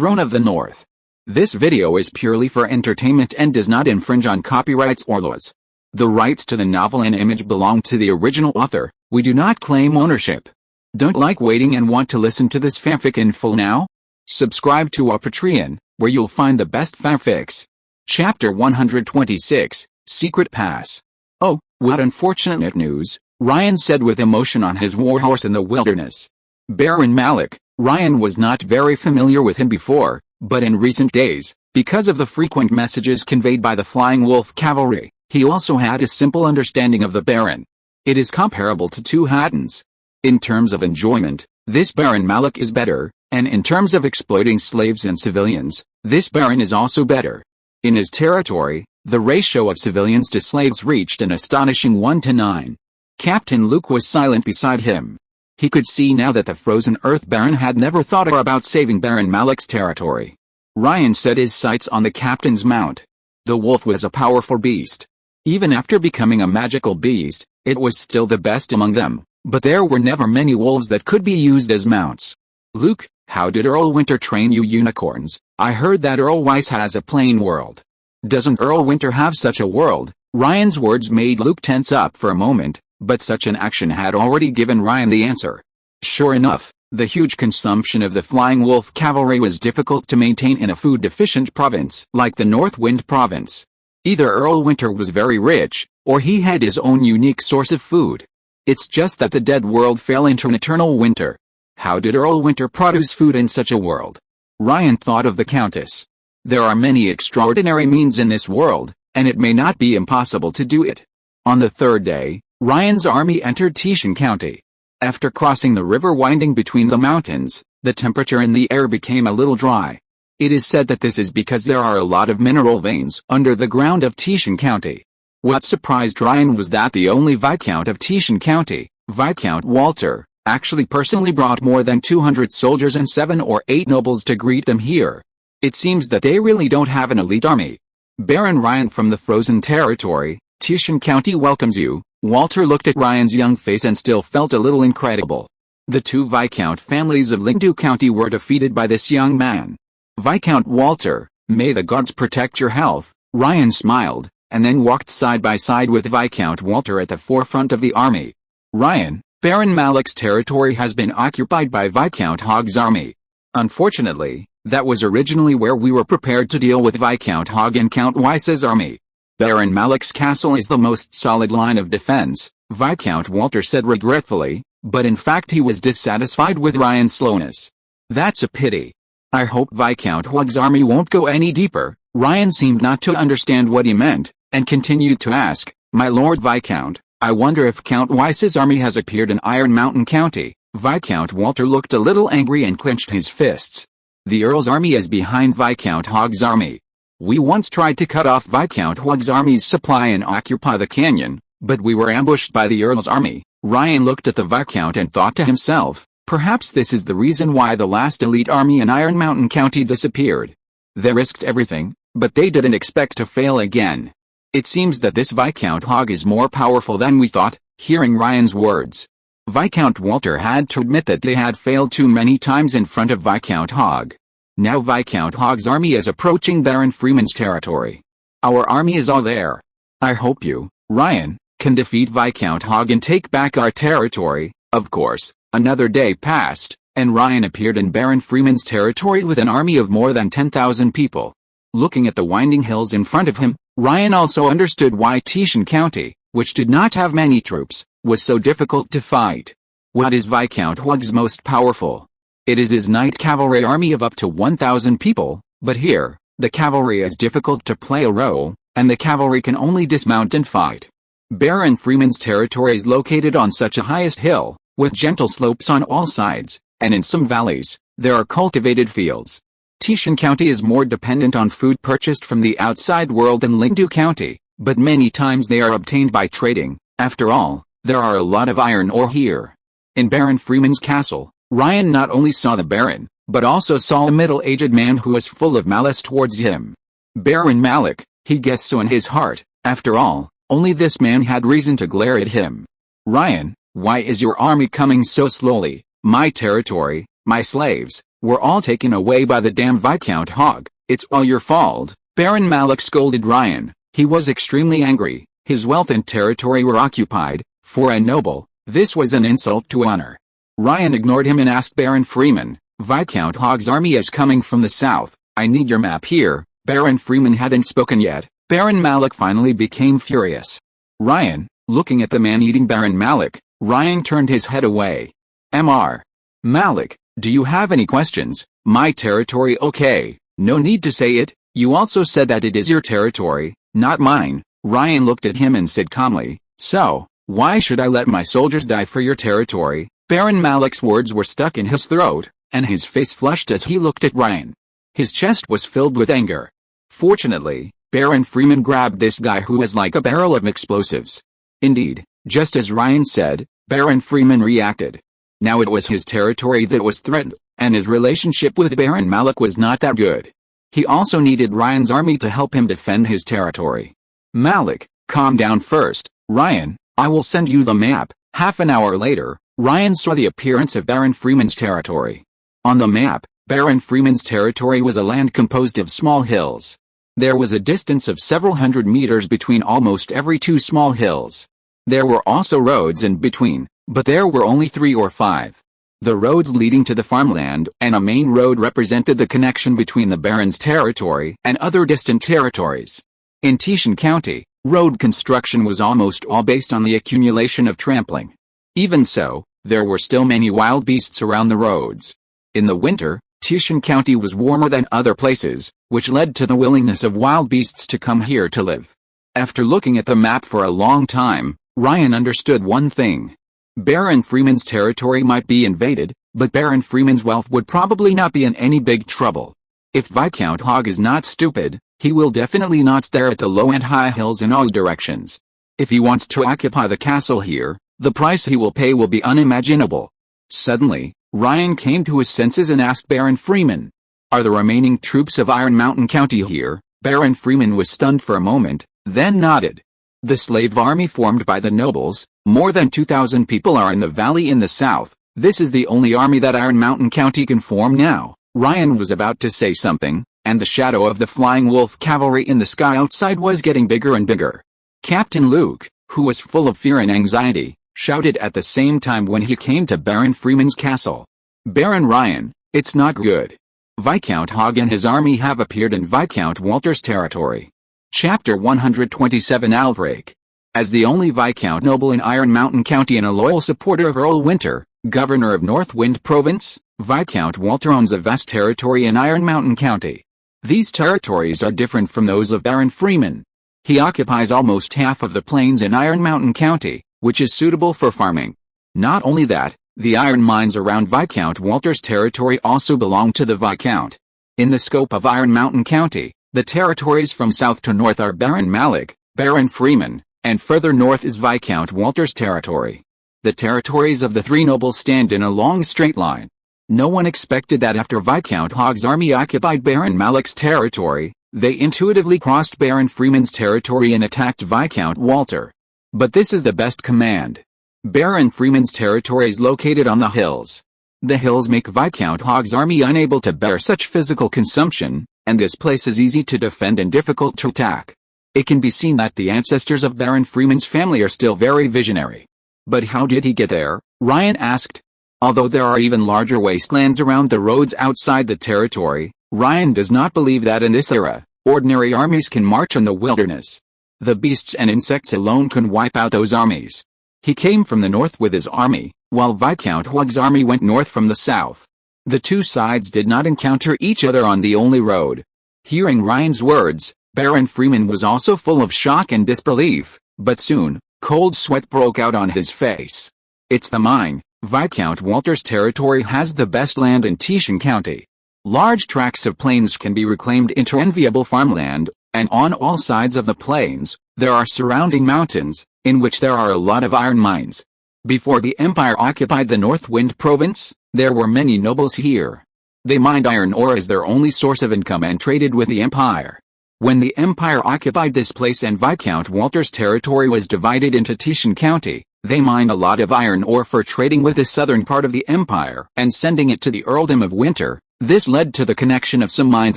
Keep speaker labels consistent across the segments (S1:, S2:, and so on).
S1: Throne of the North. This video is purely for entertainment and does not infringe on copyrights or laws. The rights to the novel and image belong to the original author. We do not claim ownership. Don't like waiting and want to listen to this fanfic in full now? Subscribe to our Patreon, where you'll find the best fanfics. Chapter 126, Secret Pass. Oh, what unfortunate news, Ryan said with emotion on his warhorse in the wilderness. Baron Malik, Ryan was not very familiar with him before, but in recent days, because of the frequent messages conveyed by the Flying Wolf Cavalry, he also had a simple understanding of the Baron. It is comparable to two Hattons. In terms of enjoyment, this Baron Malik is better, and in terms of exploiting slaves and civilians, this Baron is also better. In his territory, the ratio of civilians to slaves reached an astonishing 1-9. Captain Luke was silent beside him. He could see now that the Frozen Earth Baron had never thought about saving Baron Malik's territory. Ryan set his sights on the captain's mount. The wolf was a powerful beast. Even after becoming a magical beast, it was still the best among them, but there were never many wolves that could be used as mounts. Luke, how did Earl Winter train you unicorns? I heard that Earl Weiss has a plane world. Doesn't Earl Winter have such a world? Ryan's words made Luke tense up for a moment, but such an action had already given Ryan the answer. Sure enough, the huge consumption of the Flying Wolf Cavalry was difficult to maintain in a food-deficient province like the North Wind Province. Either Earl Winter was very rich, or he had his own unique source of food. It's just that the dead world fell into an eternal winter. How did Earl Winter produce food in such a world? Ryan thought of the Countess. There are many extraordinary means in this world, and it may not be impossible to do it. On the third day, Ryan's army entered Tishan County. After crossing the river winding between the mountains, the temperature in the air became a little dry. It is said that this is because there are a lot of mineral veins under the ground of Tishan County. What surprised Ryan was that the only Viscount of Tishan County, Viscount Walter, actually personally brought more than 200 soldiers and 7 or 8 nobles to greet them here. It seems that they really don't have an elite army. Baron Ryan from the Frozen Territory, Tishan County welcomes you. Walter looked at Ryan's young face and still felt a little incredible. The two Viscount families of Lingdu County were defeated by this young man. Viscount Walter, may the gods protect your health. Ryan smiled, and then walked side by side with Viscount Walter at the forefront of the army. Ryan, Baron Malik's territory has been occupied by Viscount Hogg's army. Unfortunately, that was originally where we were prepared to deal with Viscount Hogg and Count Weiss's army. Baron Malik's castle is the most solid line of defense, Viscount Walter said regretfully, but in fact he was dissatisfied with Ryan's slowness. That's a pity. I hope Viscount Hogg's army won't go any deeper. Ryan seemed not to understand what he meant, and continued to ask, My Lord Viscount, I wonder if Count Weiss's army has appeared in Iron Mountain County. Viscount Walter looked a little angry and clenched his fists. The Earl's army is behind Viscount Hogg's army. We once tried to cut off Viscount Hogg's army's supply and occupy the canyon, but we were ambushed by the Earl's army. Ryan looked at the Viscount and thought to himself, perhaps this is the reason why the last elite army in Iron Mountain County disappeared. They risked everything, but they didn't expect to fail again. It seems that this Viscount Hogg is more powerful than we thought. Hearing Ryan's words, Viscount Walter had to admit that they had failed too many times in front of Viscount Hogg. Now Viscount Hogg's army is approaching Baron Freeman's territory. Our army is all there. I hope you, Ryan, can defeat Viscount Hogg and take back our territory. Of course, another day passed, and Ryan appeared in Baron Freeman's territory with an army of more than 10,000 people. Looking at the winding hills in front of him, Ryan also understood why Tishan County, which did not have many troops, was so difficult to fight. What is Viscount Hogg's most powerful? It is his Knight Cavalry army of up to 1,000 people, but here, the cavalry is difficult to play a role, and the cavalry can only dismount and fight. Baron Freeman's territory is located on such a highest hill, with gentle slopes on all sides, and in some valleys, there are cultivated fields. Tishan County is more dependent on food purchased from the outside world than Lingdu County, but many times they are obtained by trading. After all, there are a lot of iron ore here. In Baron Freeman's castle, Ryan not only saw the Baron, but also saw a middle-aged man who was full of malice towards him. Baron Malik, he guessed so in his heart. After all, only this man had reason to glare at him. Ryan, why is your army coming so slowly? My territory, my slaves, We're all taken away by the damn Viscount Hog. It's all your fault. Baron Malik scolded Ryan. He was extremely angry. His wealth and territory were occupied. For a noble, this was an insult to honor. Ryan ignored him and asked Baron Freeman, Viscount Hog's army is coming from the south. I need your map here. Baron Freeman hadn't spoken yet. Baron Malik finally became furious. Ryan, looking at the man-eating Baron Malik, Ryan turned his head away. Mr. Malik, do you have any questions? My territory okay. No need to say it. You also said that it is your territory, not mine. Ryan looked at him and said calmly, so, why should I let my soldiers die for your territory? Baron Malik's words were stuck in his throat, and his face flushed as he looked at Ryan. His chest was filled with anger. Fortunately, Baron Freeman grabbed this guy who was like a barrel of explosives. Indeed, just as Ryan said, Baron Freeman reacted. Now it was his territory that was threatened, and his relationship with Baron Malik was not that good. He also needed Ryan's army to help him defend his territory. Malik, calm down first. Ryan, I will send you the map. Half an hour later, Ryan saw the appearance of Baron Freeman's territory. On the map, Baron Freeman's territory was a land composed of small hills. There was a distance of several hundred meters between almost every two small hills. There were also roads in between, but there were only 3 or 5. The roads leading to the farmland and a main road represented the connection between the Baron's territory and other distant territories. In Tishan County, road construction was almost all based on the accumulation of trampling. Even so, there were still many wild beasts around the roads. In the winter, Tishan County was warmer than other places, which led to the willingness of wild beasts to come here to live. After looking at the map for a long time, Ryan understood one thing. Baron Freeman's territory might be invaded, but Baron Freeman's wealth would probably not be in any big trouble. If Viscount Hog is not stupid, he will definitely not stare at the low and high hills in all directions. If he wants to occupy the castle here, the price he will pay will be unimaginable. Suddenly, Ryan came to his senses and asked Baron Freeman, are the remaining troops of Iron Mountain County here? Baron Freeman was stunned for a moment, then nodded. The slave army formed by the nobles, more than 2,000 people are in the valley in the south. This is the only army that Iron Mountain County can form now. Ryan was about to say something, and the shadow of the flying wolf cavalry in the sky outside was getting bigger and bigger. Captain Luke, who was full of fear and anxiety, shouted at the same time when he came to Baron Freeman's castle. Baron Ryan, it's not good. Viscount Hog and his army have appeared in Viscount Walter's territory. Chapter 127 Outbreak. As the only Viscount noble in Iron Mountain County and a loyal supporter of Earl Winter, governor of Northwind Province, Viscount Walter owns a vast territory in Iron Mountain County. These territories are different from those of Baron Freeman. He occupies almost half of the plains in Iron Mountain County, which is suitable for farming. Not only that, the iron mines around Viscount Walter's territory also belong to the Viscount. In the scope of Iron Mountain County, the territories from south to north are Baron Malik, Baron Freeman, and further north is Viscount Walter's territory. The territories of the 3 nobles stand in a long straight line. No one expected that after Viscount Hog's army occupied Baron Malik's territory, they intuitively crossed Baron Freeman's territory and attacked Viscount Walter. But this is the best command. Baron Freeman's territory is located on the hills. The hills make Viscount Hog's army unable to bear such physical consumption, and this place is easy to defend and difficult to attack. It can be seen that the ancestors of Baron Freeman's family are still very visionary. But how did he get there? Ryan asked. Although there are even larger wastelands around the roads outside the territory, Ryan does not believe that in this era, ordinary armies can march in the wilderness. The beasts and insects alone can wipe out those armies. He came from the north with his army, while Viscount Hog's army went north from the south. The two sides did not encounter each other on the only road. Hearing Ryan's words, Baron Freeman was also full of shock and disbelief, but soon, cold sweat broke out on his face. It's the mine. Viscount Walter's territory has the best land in Tishan County. Large tracts of plains can be reclaimed into enviable farmland, and on all sides of the plains, there are surrounding mountains, in which there are a lot of iron mines. Before the Empire occupied the Northwind Province, there were many nobles here. They mined iron ore as their only source of income and traded with the Empire. When the Empire occupied this place and Viscount Walter's territory was divided into Tishan County, they mined a lot of iron ore for trading with the southern part of the Empire and sending it to the Earldom of Winter, This led to the connection of some mines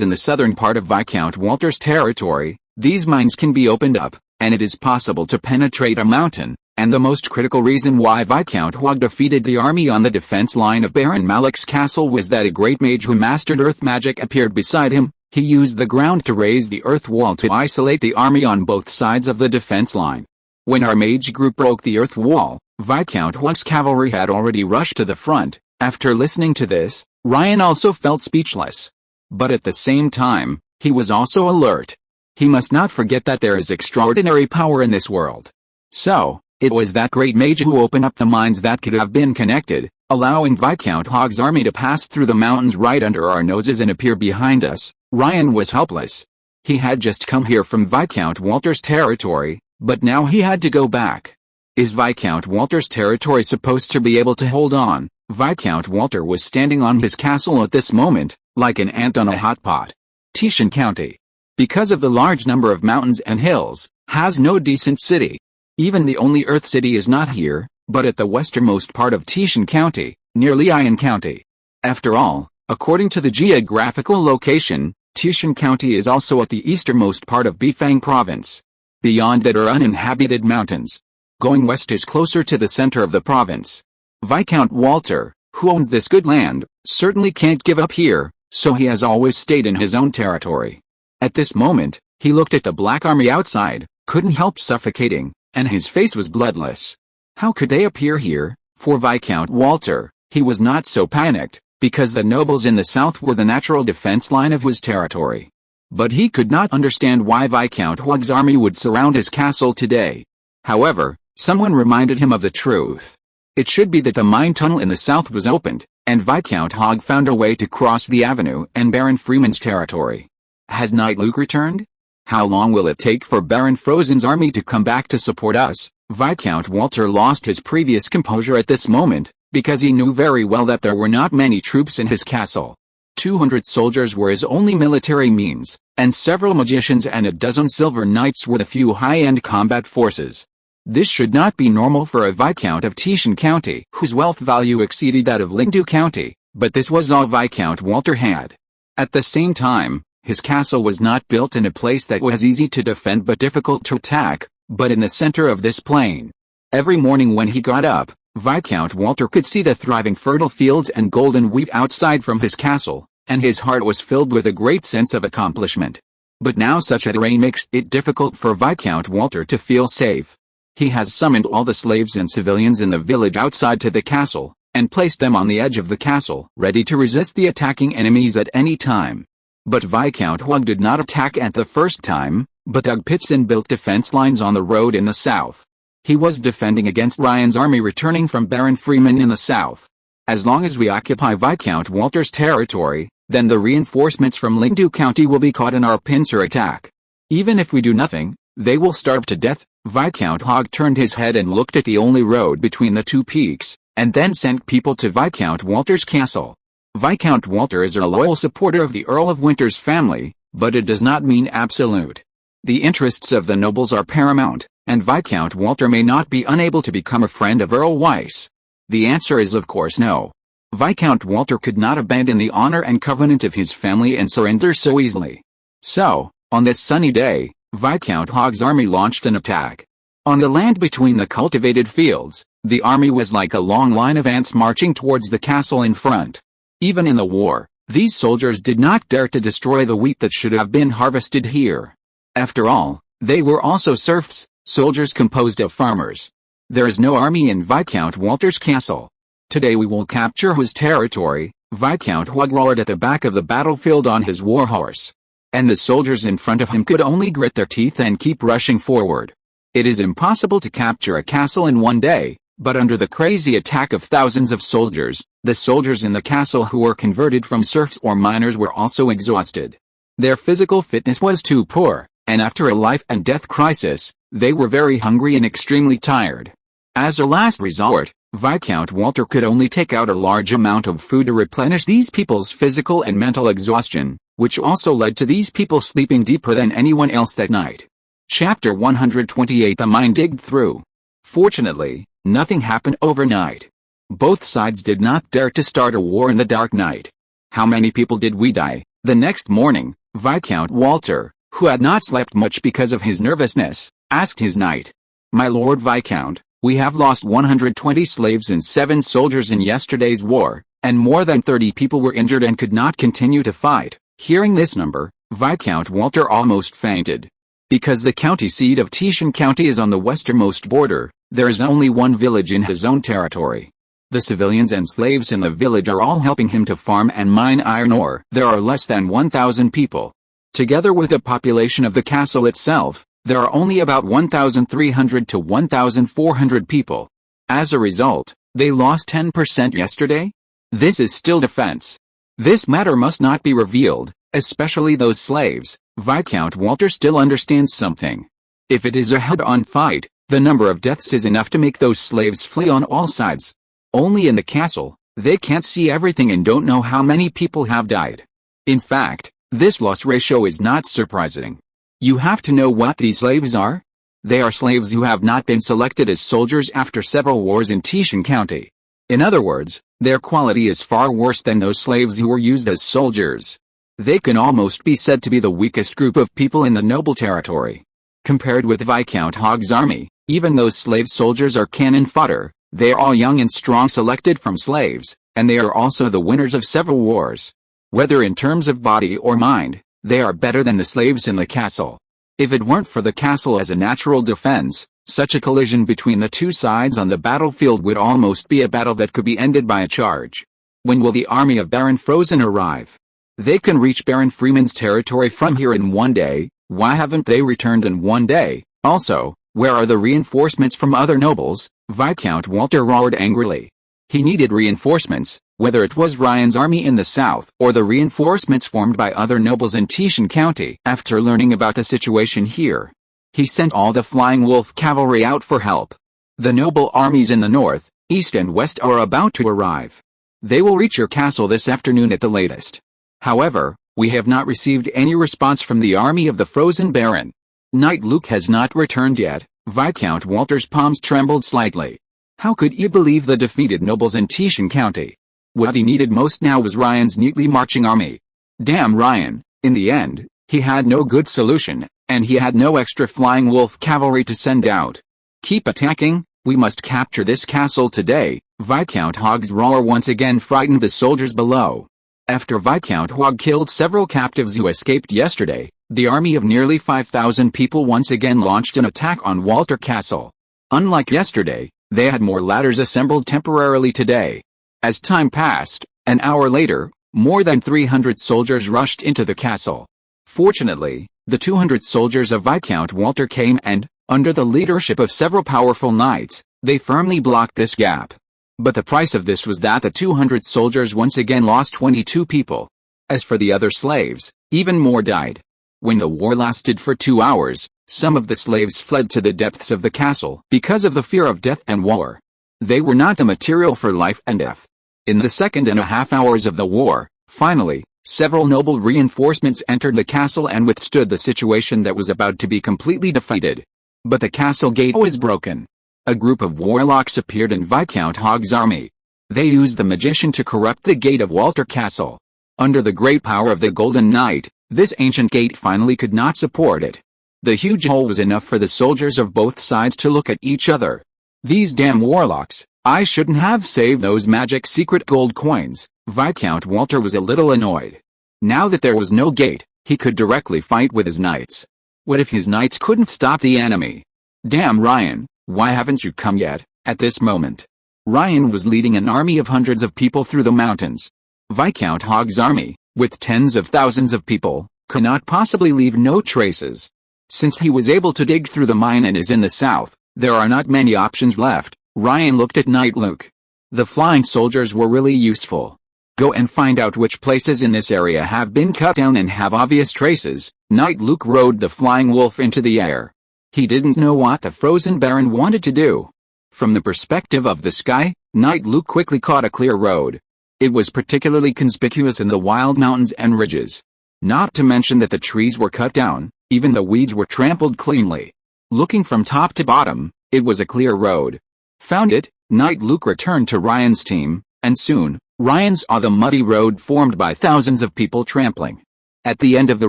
S1: in the southern part of Viscount Walter's territory. These mines can be opened up, and it is possible to penetrate a mountain, and the most critical reason why Viscount Hogg defeated the army on the defense line of Baron Malik's castle was that a great mage who mastered earth magic appeared beside him. He used the ground to raise the earth wall to isolate the army on both sides of the defense line. When our mage group broke the earth wall, Viscount Hogg's cavalry had already rushed to the front. After listening to this, Ryan also felt speechless. But at the same time, he was also alert. He must not forget that there is extraordinary power in this world. So, it was that great mage who opened up the mines that could have been connected, allowing Viscount Hogg's army to pass through the mountains right under our noses and appear behind us. Ryan was helpless. He had just come here from Viscount Walter's territory, but now he had to go back. Is Viscount Walter's territory supposed to be able to hold on? Viscount Walter was standing on his castle at this moment, like an ant on a hot pot. Tishan County, because of the large number of mountains and hills, has no decent city. Even the only Earth city is not here, but at the westernmost part of Tishan County, near Lion County. After all, according to the geographical location, Tishan County is also at the easternmost part of Bifang Province. Beyond that are uninhabited mountains. Going west is closer to the center of the province. Viscount Walter, who owns this good land, certainly can't give up here, so he has always stayed in his own territory. At this moment, he looked at the black army outside, couldn't help suffocating, and his face was bloodless. How could they appear here? For Viscount Walter, he was not so panicked, because the nobles in the south were the natural defense line of his territory. But he could not understand why Viscount Hogg's army would surround his castle today. However, someone reminded him of the truth. It should be that the mine tunnel in the south was opened, and Viscount Hogg found a way to cross the avenue and Baron Freeman's territory. Has Knight Luke returned? How long will it take for Baron Frozen's army to come back to support us? Viscount Walter lost his previous composure at this moment, because he knew very well that there were not many troops in his castle. 200 soldiers were his only military means, and several magicians and a dozen silver knights were the few high-end combat forces. This should not be normal for a Viscount of Tishan County, whose wealth value exceeded that of Lingdu County, but this was all Viscount Walter had. At the same time, his castle was not built in a place that was easy to defend but difficult to attack, but in the center of this plain. Every morning when he got up, Viscount Walter could see the thriving fertile fields and golden wheat outside from his castle, and his heart was filled with a great sense of accomplishment. But now such a terrain makes it difficult for Viscount Walter to feel safe. He has summoned all the slaves and civilians in the village outside to the castle, and placed them on the edge of the castle, ready to resist the attacking enemies at any time. But Viscount Hogg did not attack at the first time, but dug pits and built defense lines on the road in the south. He was defending against Ryan's army returning from Baron Freeman in the south. As long as we occupy Viscount Walter's territory, then the reinforcements from Lingdu County will be caught in our pincer attack. Even if we do nothing, they will starve to death. Viscount Hogg turned his head and looked at the only road between the two peaks, and then sent people to Viscount Walter's castle. Viscount Walter is a loyal supporter of the Earl of Winter's family, but it does not mean absolute. The interests of the nobles are paramount, and Viscount Walter may not be unable to become a friend of Earl Weiss. The answer is of course no. Viscount Walter could not abandon the honor and covenant of his family and surrender so easily. So, on this sunny day, Viscount Hogg's army launched an attack. On the land between the cultivated fields, the army was like a long line of ants marching towards the castle in front. Even in the war, these soldiers did not dare to destroy the wheat that should have been harvested here. After all, they were also serfs, soldiers composed of farmers. There is no army in Viscount Walter's castle. Today we will capture his territory. Viscount Hogg roared at the back of the battlefield on his warhorse. And the soldiers in front of him could only grit their teeth and keep rushing forward. It is impossible to capture a castle in one day, but under the crazy attack of thousands of soldiers, the soldiers in the castle who were converted from serfs or miners were also exhausted. Their physical fitness was too poor, and after a life and death crisis, they were very hungry and extremely tired. As a last resort, Viscount Walter could only take out a large amount of food to replenish these people's physical and mental exhaustion, which also led to these people sleeping deeper than anyone else that night. Chapter 128 The Mine Digged Through. Fortunately, nothing happened overnight. Both sides did not dare to start a war in the dark night. How many people did we die? The next morning, Viscount Walter, who had not slept much because of his nervousness, asked his knight. My lord Viscount, we have lost 120 slaves and 7 soldiers in yesterday's war, and more than 30 people were injured and could not continue to fight. Hearing this number, Viscount Walter almost fainted. Because the county seat of Tishan County is on the westernmost border, there is only one village in his own territory. The civilians and slaves in the village are all helping him to farm and mine iron ore. There are less than 1,000 people. Together with the population of the castle itself, there are only about 1,300 to 1,400 people. As a result, they lost 10% yesterday? This is still defense. This matter must not be revealed, especially those slaves. Viscount Walter still understands something. If it is a head-on fight, the number of deaths is enough to make those slaves flee on all sides. Only in the castle, they can't see everything and don't know how many people have died. In fact, this loss ratio is not surprising. You have to know what these slaves are. They are slaves who have not been selected as soldiers after several wars in Tishan County. In other words, their quality is far worse than those slaves who were used as soldiers. They can almost be said to be the weakest group of people in the noble territory. Compared with Viscount Hogg's army, even those slave soldiers are cannon fodder. They are all young and strong, selected from slaves, and they are also the winners of several wars. Whether in terms of body or mind, they are better than the slaves in the castle. If it weren't for the castle as a natural defense, such a collision between the two sides on the battlefield would almost be a battle that could be ended by a charge. When will the army of Baron Frozen arrive? They can reach Baron Freeman's territory from here in one day. Why haven't they returned in one day? Also, where are the reinforcements from other nobles? Viscount Walter roared angrily. He needed reinforcements, whether it was Ryan's army in the south or the reinforcements formed by other nobles in Tishan County. After learning about the situation here, he sent all the Flying Wolf cavalry out for help. The noble armies in the north, east and west are about to arrive. They will reach your castle this afternoon at the latest. However, we have not received any response from the army of the Frozen Baron. Knight Luke has not returned yet. Viscount Walter's palms trembled slightly. How could he believe the defeated nobles in Tishan County? What he needed most now was Ryan's neatly marching army. Damn Ryan, in the end, he had no good solution, and he had no extra Flying Wolf cavalry to send out. Keep attacking, we must capture this castle today. Viscount Hogg's roar once again frightened the soldiers below. After Viscount Hogg killed several captives who escaped yesterday, the army of nearly 5,000 people once again launched an attack on Walter Castle. Unlike yesterday, they had more ladders assembled temporarily today. As time passed, an hour later, more than 300 soldiers rushed into the castle. Fortunately, the 200 soldiers of Viscount Walter came and, under the leadership of several powerful knights, they firmly blocked this gap. But the price of this was that the 200 soldiers once again lost 22 people. As for the other slaves, even more died. When the war lasted for 2 hours, some of the slaves fled to the depths of the castle because of the fear of death and war. They were not the material for life and death. In the 2.5 hours of the war, finally, several noble reinforcements entered the castle and withstood the situation that was about to be completely defeated. But the castle gate was broken. A group of warlocks appeared in Viscount Hogg's army. They used the magician to corrupt the gate of Walter Castle. Under the great power of the Golden Knight, this ancient gate finally could not support it. The huge hole was enough for the soldiers of both sides to look at each other. These damn warlocks, I shouldn't have saved those magic secret gold coins. Viscount Walter was a little annoyed. Now that there was no gate, he could directly fight with his knights. What if his knights couldn't stop the enemy? Damn Ryan, why haven't you come yet? At this moment, Ryan was leading an army of hundreds of people through the mountains. Viscount Hogg's army, with tens of thousands of people, could not possibly leave no traces. Since he was able to dig through the mine and is in the south, there are not many options left. Ryan looked at Knight Luke. The flying soldiers were really useful. Go and find out which places in this area have been cut down and have obvious traces. Knight Luke rode the Flying Wolf into the air. He didn't know what the Frozen Baron wanted to do. From the perspective of the sky, Knight Luke quickly caught a clear road. It was particularly conspicuous in the wild mountains and ridges. Not to mention that the trees were cut down, even the weeds were trampled cleanly. Looking from top to bottom, it was a clear road. Found it, Knight Luke returned to Ryan's team, and soon, Ryan saw the muddy road formed by thousands of people trampling. At the end of the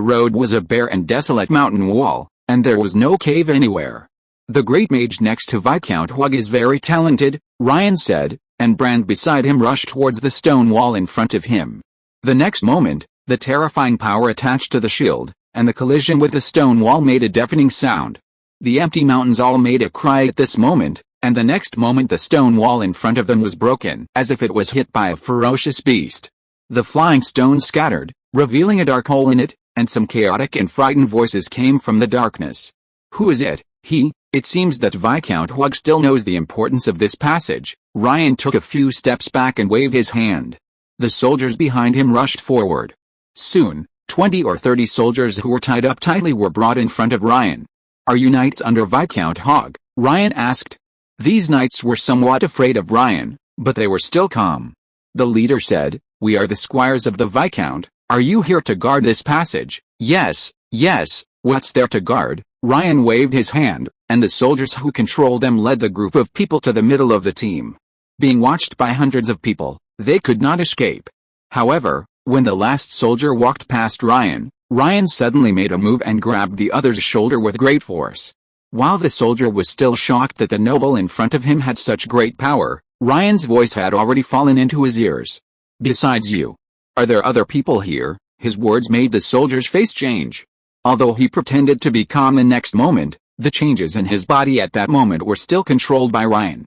S1: road was a bare and desolate mountain wall, and there was no cave anywhere. "The great mage next to Viscount Hug is very talented," Ryan said, and Brand beside him rushed towards the stone wall in front of him. The next moment, the terrifying power attached to the shield, and the collision with the stone wall made a deafening sound. The empty mountains all made a cry at this moment, and the next moment the stone wall in front of them was broken, as if it was hit by a ferocious beast. The flying stones scattered, revealing a dark hole in it, and some chaotic and frightened voices came from the darkness. "Who is it? It seems that Viscount Hug still knows the importance of this passage." Ryan took a few steps back and waved his hand. The soldiers behind him rushed forward. Soon, 20 or 30 soldiers who were tied up tightly were brought in front of Ryan. "Are you knights under Viscount Hug?" Ryan asked. These knights were somewhat afraid of Ryan, but they were still calm. The leader said, "We are the squires of the Viscount. Are you here to guard this passage?" Yes. What's there to guard?" Ryan waved his hand, and the soldiers who controlled them led the group of people to the middle of the team. Being watched by hundreds of people, they could not escape. However, when the last soldier walked past Ryan suddenly made a move and grabbed the other's shoulder with great force. While the soldier was still shocked that the noble in front of him had such great power, Ryan's voice had already fallen into his ears. "Besides you, are there other people here?" His words made the soldier's face change. Although he pretended to be calm the next moment, the changes in his body at that moment were still controlled by Ryan.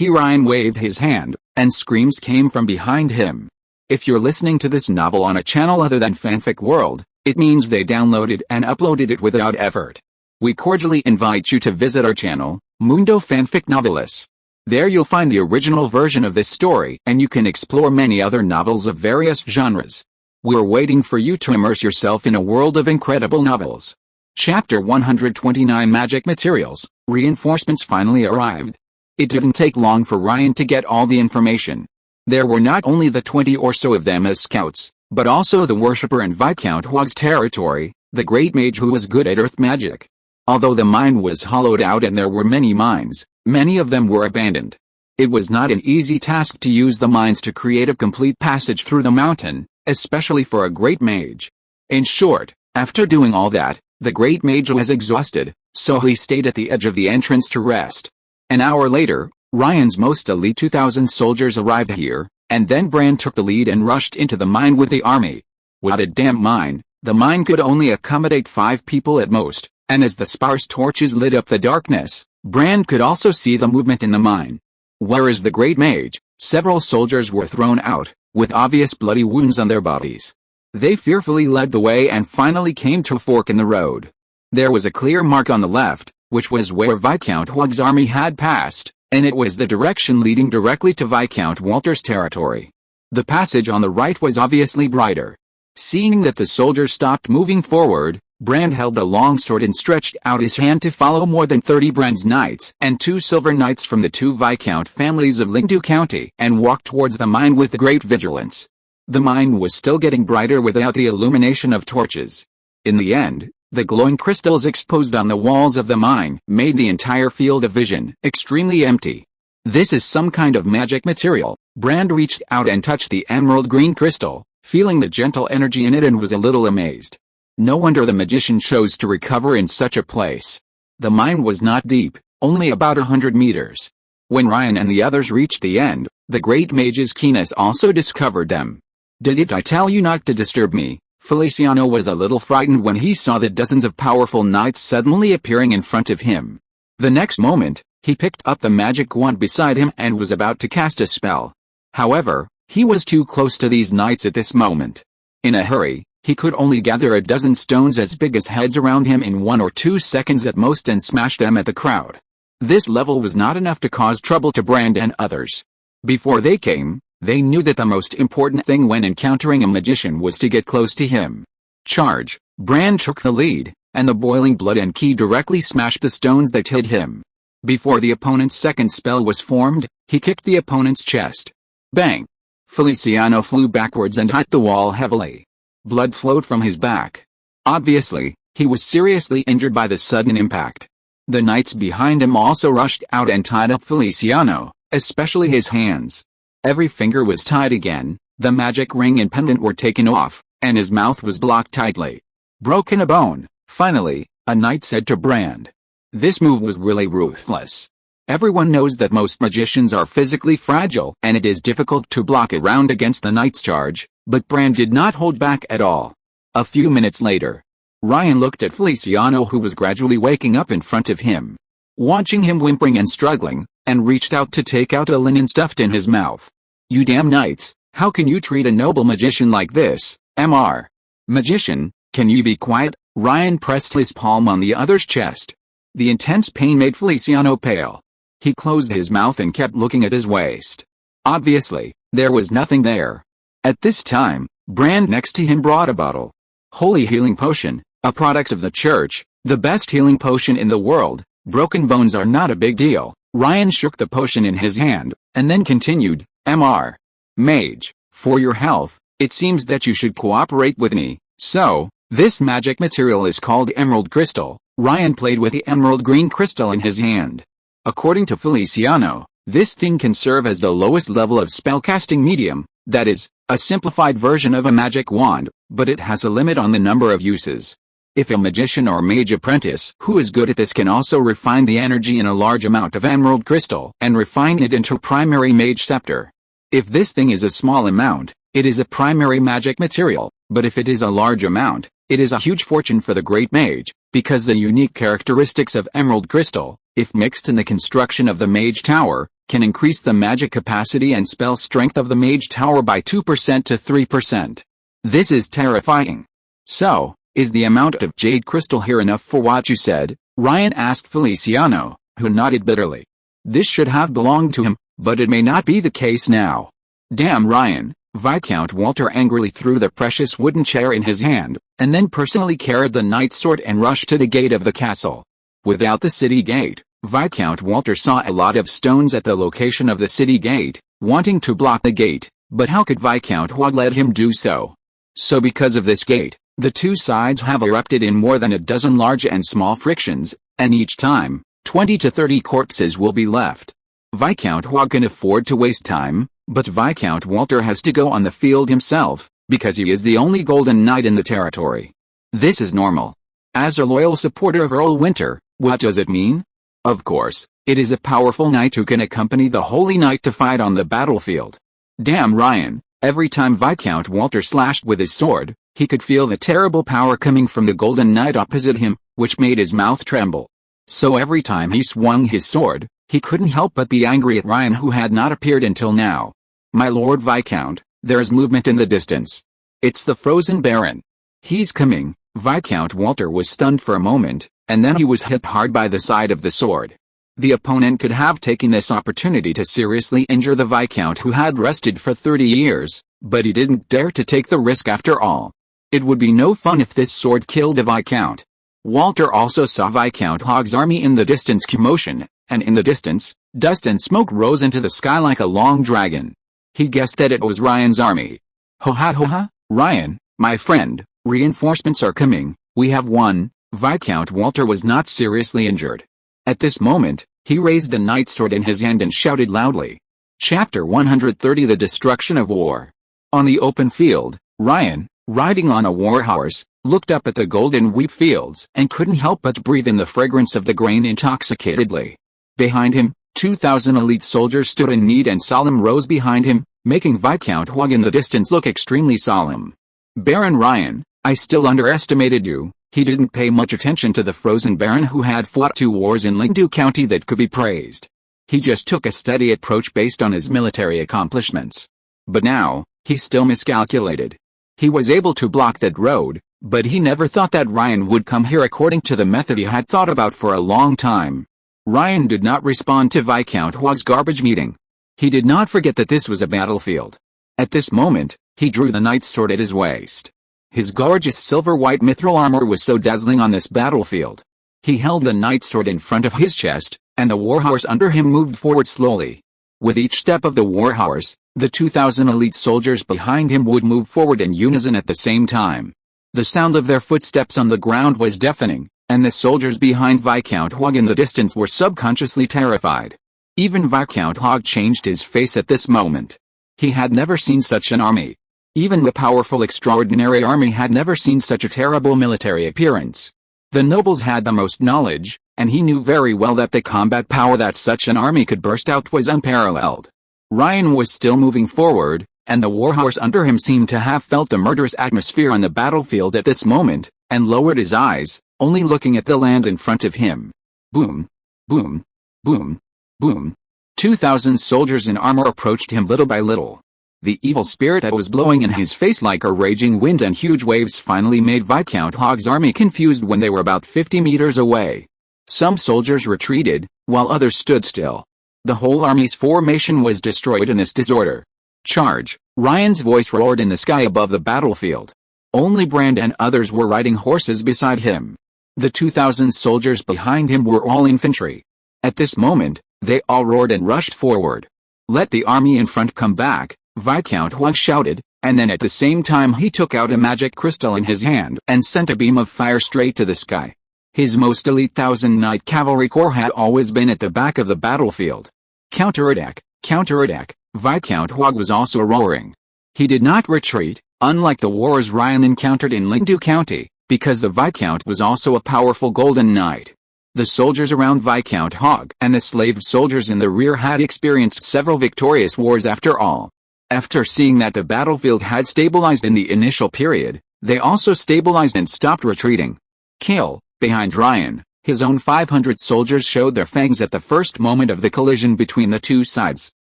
S1: Ryan waved his hand, and screams came from behind him. If you're listening to this novel on a channel other than Fanfic World, it means they downloaded and uploaded it without effort. We cordially invite you to visit our channel, Mundo Fanfic Novelis. There you'll find the original version of this story, and you can explore many other novels of various genres. We're waiting for you to immerse yourself in a world of incredible novels. Chapter 129 Magic Materials. Reinforcements finally arrived. It didn't take long for Ryan to get all the information. There were not only the 20 or so of them as scouts, but also the worshipper in Viscount Hug's territory, the great mage who was good at earth magic. Although the mine was hollowed out and there were many mines, many of them were abandoned. It was not an easy task to use the mines to create a complete passage through the mountain, especially for a great mage. In short, after doing all that, the great mage was exhausted, so he stayed at the edge of the entrance to rest. An hour later, Ryan's most elite 2,000 soldiers arrived here, and then Brand took the lead and rushed into the mine with the army. What a damn mine! The mine could only accommodate 5 people at most, and as the sparse torches lit up the darkness, Brand could also see the movement in the mine. Where is the great mage? Several soldiers were thrown out, with obvious bloody wounds on their bodies. They fearfully led the way and finally came to a fork in the road. There was a clear mark on the left, which was where Viscount Hug's army had passed, and it was the direction leading directly to Viscount Walter's territory. The passage on the right was obviously brighter. Seeing that the soldiers stopped moving forward, Brand held a long sword and stretched out his hand to follow more than 30 Brand's knights and 2 silver knights from the 2 Viscount families of Lingdu County and walked towards the mine with great vigilance. The mine was still getting brighter without the illumination of torches. In the end, the glowing crystals exposed on the walls of the mine made the entire field of vision extremely empty. This is some kind of magic material. Brand reached out and touched the emerald green crystal, feeling the gentle energy in it, and was a little amazed. No wonder the magician chose to recover in such a place. The mine was not deep, only about 100 meters. When Ryan and the others reached the end, the great mage's keenness also discovered them. "Didn't I tell you not to disturb me?" Feliciano was a little frightened when he saw the dozens of powerful knights suddenly appearing in front of him. The next moment, he picked up the magic wand beside him and was about to cast a spell. However, he was too close to these knights at this moment. In a hurry, he could only gather a dozen stones as big as heads around him in 1 or 2 seconds at most and smash them at the crowd. This level was not enough to cause trouble to Brand and others. Before they came, they knew that the most important thing when encountering a magician was to get close to him. Charge! Brand took the lead, and the boiling blood and ki directly smashed the stones that hid him. Before the opponent's second spell was formed, he kicked the opponent's chest. Bang! Feliciano flew backwards and hit the wall heavily. Blood flowed from his back. Obviously, he was seriously injured by the sudden impact. The knights behind him also rushed out and tied up Feliciano, especially his hands. Every finger was tied again, The magic ring and pendant were taken off, and his mouth was blocked tightly. Broken a bone, finally, a knight said to Brand. This move was really ruthless. Everyone knows that most magicians are physically fragile and it is difficult to block a round against the knight's charge, but Brand did not hold back at all. A few minutes later, Ryan looked at Feliciano, who was gradually waking up in front of him. Watching him whimpering and struggling, and reached out to take out a linen stuffed in his mouth. You damn knights, how can you treat a noble magician like this, Mr. Magician, can you be quiet? Ryan pressed his palm on the other's chest. The intense pain made Feliciano pale. He closed his mouth and kept looking at his waist. Obviously, there was nothing there. At this time, Brand next to him brought a bottle. Holy healing potion, a product of the church, the best healing potion in the world. Broken bones are not a big deal. Ryan shook the potion in his hand, and then continued, Mr. Mage, for your health, it seems that you should cooperate with me. So, this magic material is called emerald crystal. Ryan played with the emerald green crystal in his hand. According to Feliciano, this thing can serve as the lowest level of spellcasting medium, that is, a simplified version of a magic wand, but it has a limit on the number of uses. If a magician or mage apprentice who is good at this can also refine the energy in a large amount of emerald crystal and refine it into primary mage scepter. If this thing is a small amount, it is a primary magic material, but if it is a large amount, it is a huge fortune for the great mage, because the unique characteristics of emerald crystal, if mixed in the construction of the mage tower, can increase the magic capacity and spell strength of the mage tower by 2% to 3%. This is terrifying. So, is the amount of jade crystal here enough for what you said? Ryan asked Feliciano, who nodded bitterly. This should have belonged to him, but it may not be the case now. Damn Ryan, Viscount Walter angrily threw the precious wooden chair in his hand, and then personally carried the knight's sword and rushed to the gate of the castle. Without the city gate, Viscount Walter saw a lot of stones at the location of the city gate, wanting to block the gate, but how could Viscount Hogg let him do so? So because of this gate, the two sides have erupted in more than a dozen large and small frictions, and each time, 20 to 30 corpses will be left. Viscount Hogg can afford to waste time, but Viscount Walter has to go on the field himself, because he is the only golden knight in the territory. This is normal. As a loyal supporter of Earl Winter, what does it mean? Of course, it is a powerful knight who can accompany the Holy Knight to fight on the battlefield. Damn Ryan, every time Viscount Walter slashed with his sword, he could feel the terrible power coming from the golden knight opposite him, which made his mouth tremble. So every time he swung his sword, he couldn't help but be angry at Ryan, who had not appeared until now. My Lord Viscount, there is movement in the distance. It's the Frozen Baron. He's coming. Viscount Walter was stunned for a moment, and then he was hit hard by the side of the sword. The opponent could have taken this opportunity to seriously injure the Viscount, who had rested for 30 years, but he didn't dare to take the risk after all. It would be no fun if this sword killed a Viscount. Walter also saw Viscount Hogg's army in the distance commotion, and in the distance, dust and smoke rose into the sky like a long dragon. He guessed that it was Ryan's army. Ho ha, Ryan, my friend, reinforcements are coming, we have won. Viscount Walter was not seriously injured. At this moment, he raised the knight's sword in his hand and shouted loudly. Chapter 130 The Destruction of War. On the open field, Ryan, riding on a warhorse, looked up at the golden wheat fields and couldn't help but breathe in the fragrance of the grain intoxicatedly. Behind him, 2,000 elite soldiers stood in neat and solemn rows behind him, making Viscount Hogg in the distance look extremely solemn. Baron Ryan, I still underestimated you. He didn't pay much attention to the Frozen Baron, who had fought 2 wars in Lingdu County that could be praised. He just took a steady approach based on his military accomplishments. But now, he still miscalculated. He was able to block that road, but he never thought that Ryan would come here according to the method he had thought about for a long time. Ryan did not respond to Viscount Hogg's garbage meeting. He did not forget that this was a battlefield. At this moment, he drew the knight's sword at his waist. His gorgeous silver-white mithril armor was so dazzling on this battlefield. He held the knight's sword in front of his chest, and the warhorse under him moved forward slowly. With each step of the warhorse, the 2,000 elite soldiers behind him would move forward in unison at the same time. The sound of their footsteps on the ground was deafening, and the soldiers behind Viscount Hogg in the distance were subconsciously terrified. Even Viscount Hogg changed his face at this moment. He had never seen such an army. Even the powerful extraordinary army had never seen such a terrible military appearance. The nobles had the most knowledge, and he knew very well that the combat power that such an army could burst out was unparalleled. Ryan was still moving forward, and the warhorse under him seemed to have felt the murderous atmosphere on the battlefield at this moment, and lowered his eyes, only looking at the land in front of him. Boom, boom, boom, boom. 2,000 soldiers in armor approached him little by little. The evil spirit that was blowing in his face like a raging wind and huge waves finally made Viscount Hogg's army confused when they were about 50 meters away. Some soldiers retreated, while others stood still. The whole army's formation was destroyed in this disorder. Charge! Ryan's voice roared in the sky above the battlefield. Only Brand and others were riding horses beside him. The 2,000 soldiers behind him were all infantry. At this moment, they all roared and rushed forward. Let the army in front come back, Viscount Hogg shouted, and then at the same time he took out a magic crystal in his hand and sent a beam of fire straight to the sky. His most elite 1,000-knight cavalry corps had always been at the back of the battlefield. Counterattack, counterattack, Viscount Hogg was also roaring. He did not retreat, unlike the wars Ryan encountered in Lindu County, because the Viscount was also a powerful golden knight. The soldiers around Viscount Hogg and the slave soldiers in the rear had experienced several victorious wars after all. After seeing that the battlefield had stabilized in the initial period, they also stabilized and stopped retreating. Kill! Behind Ryan, his own 500 soldiers showed their fangs at the first moment of the collision between the two sides.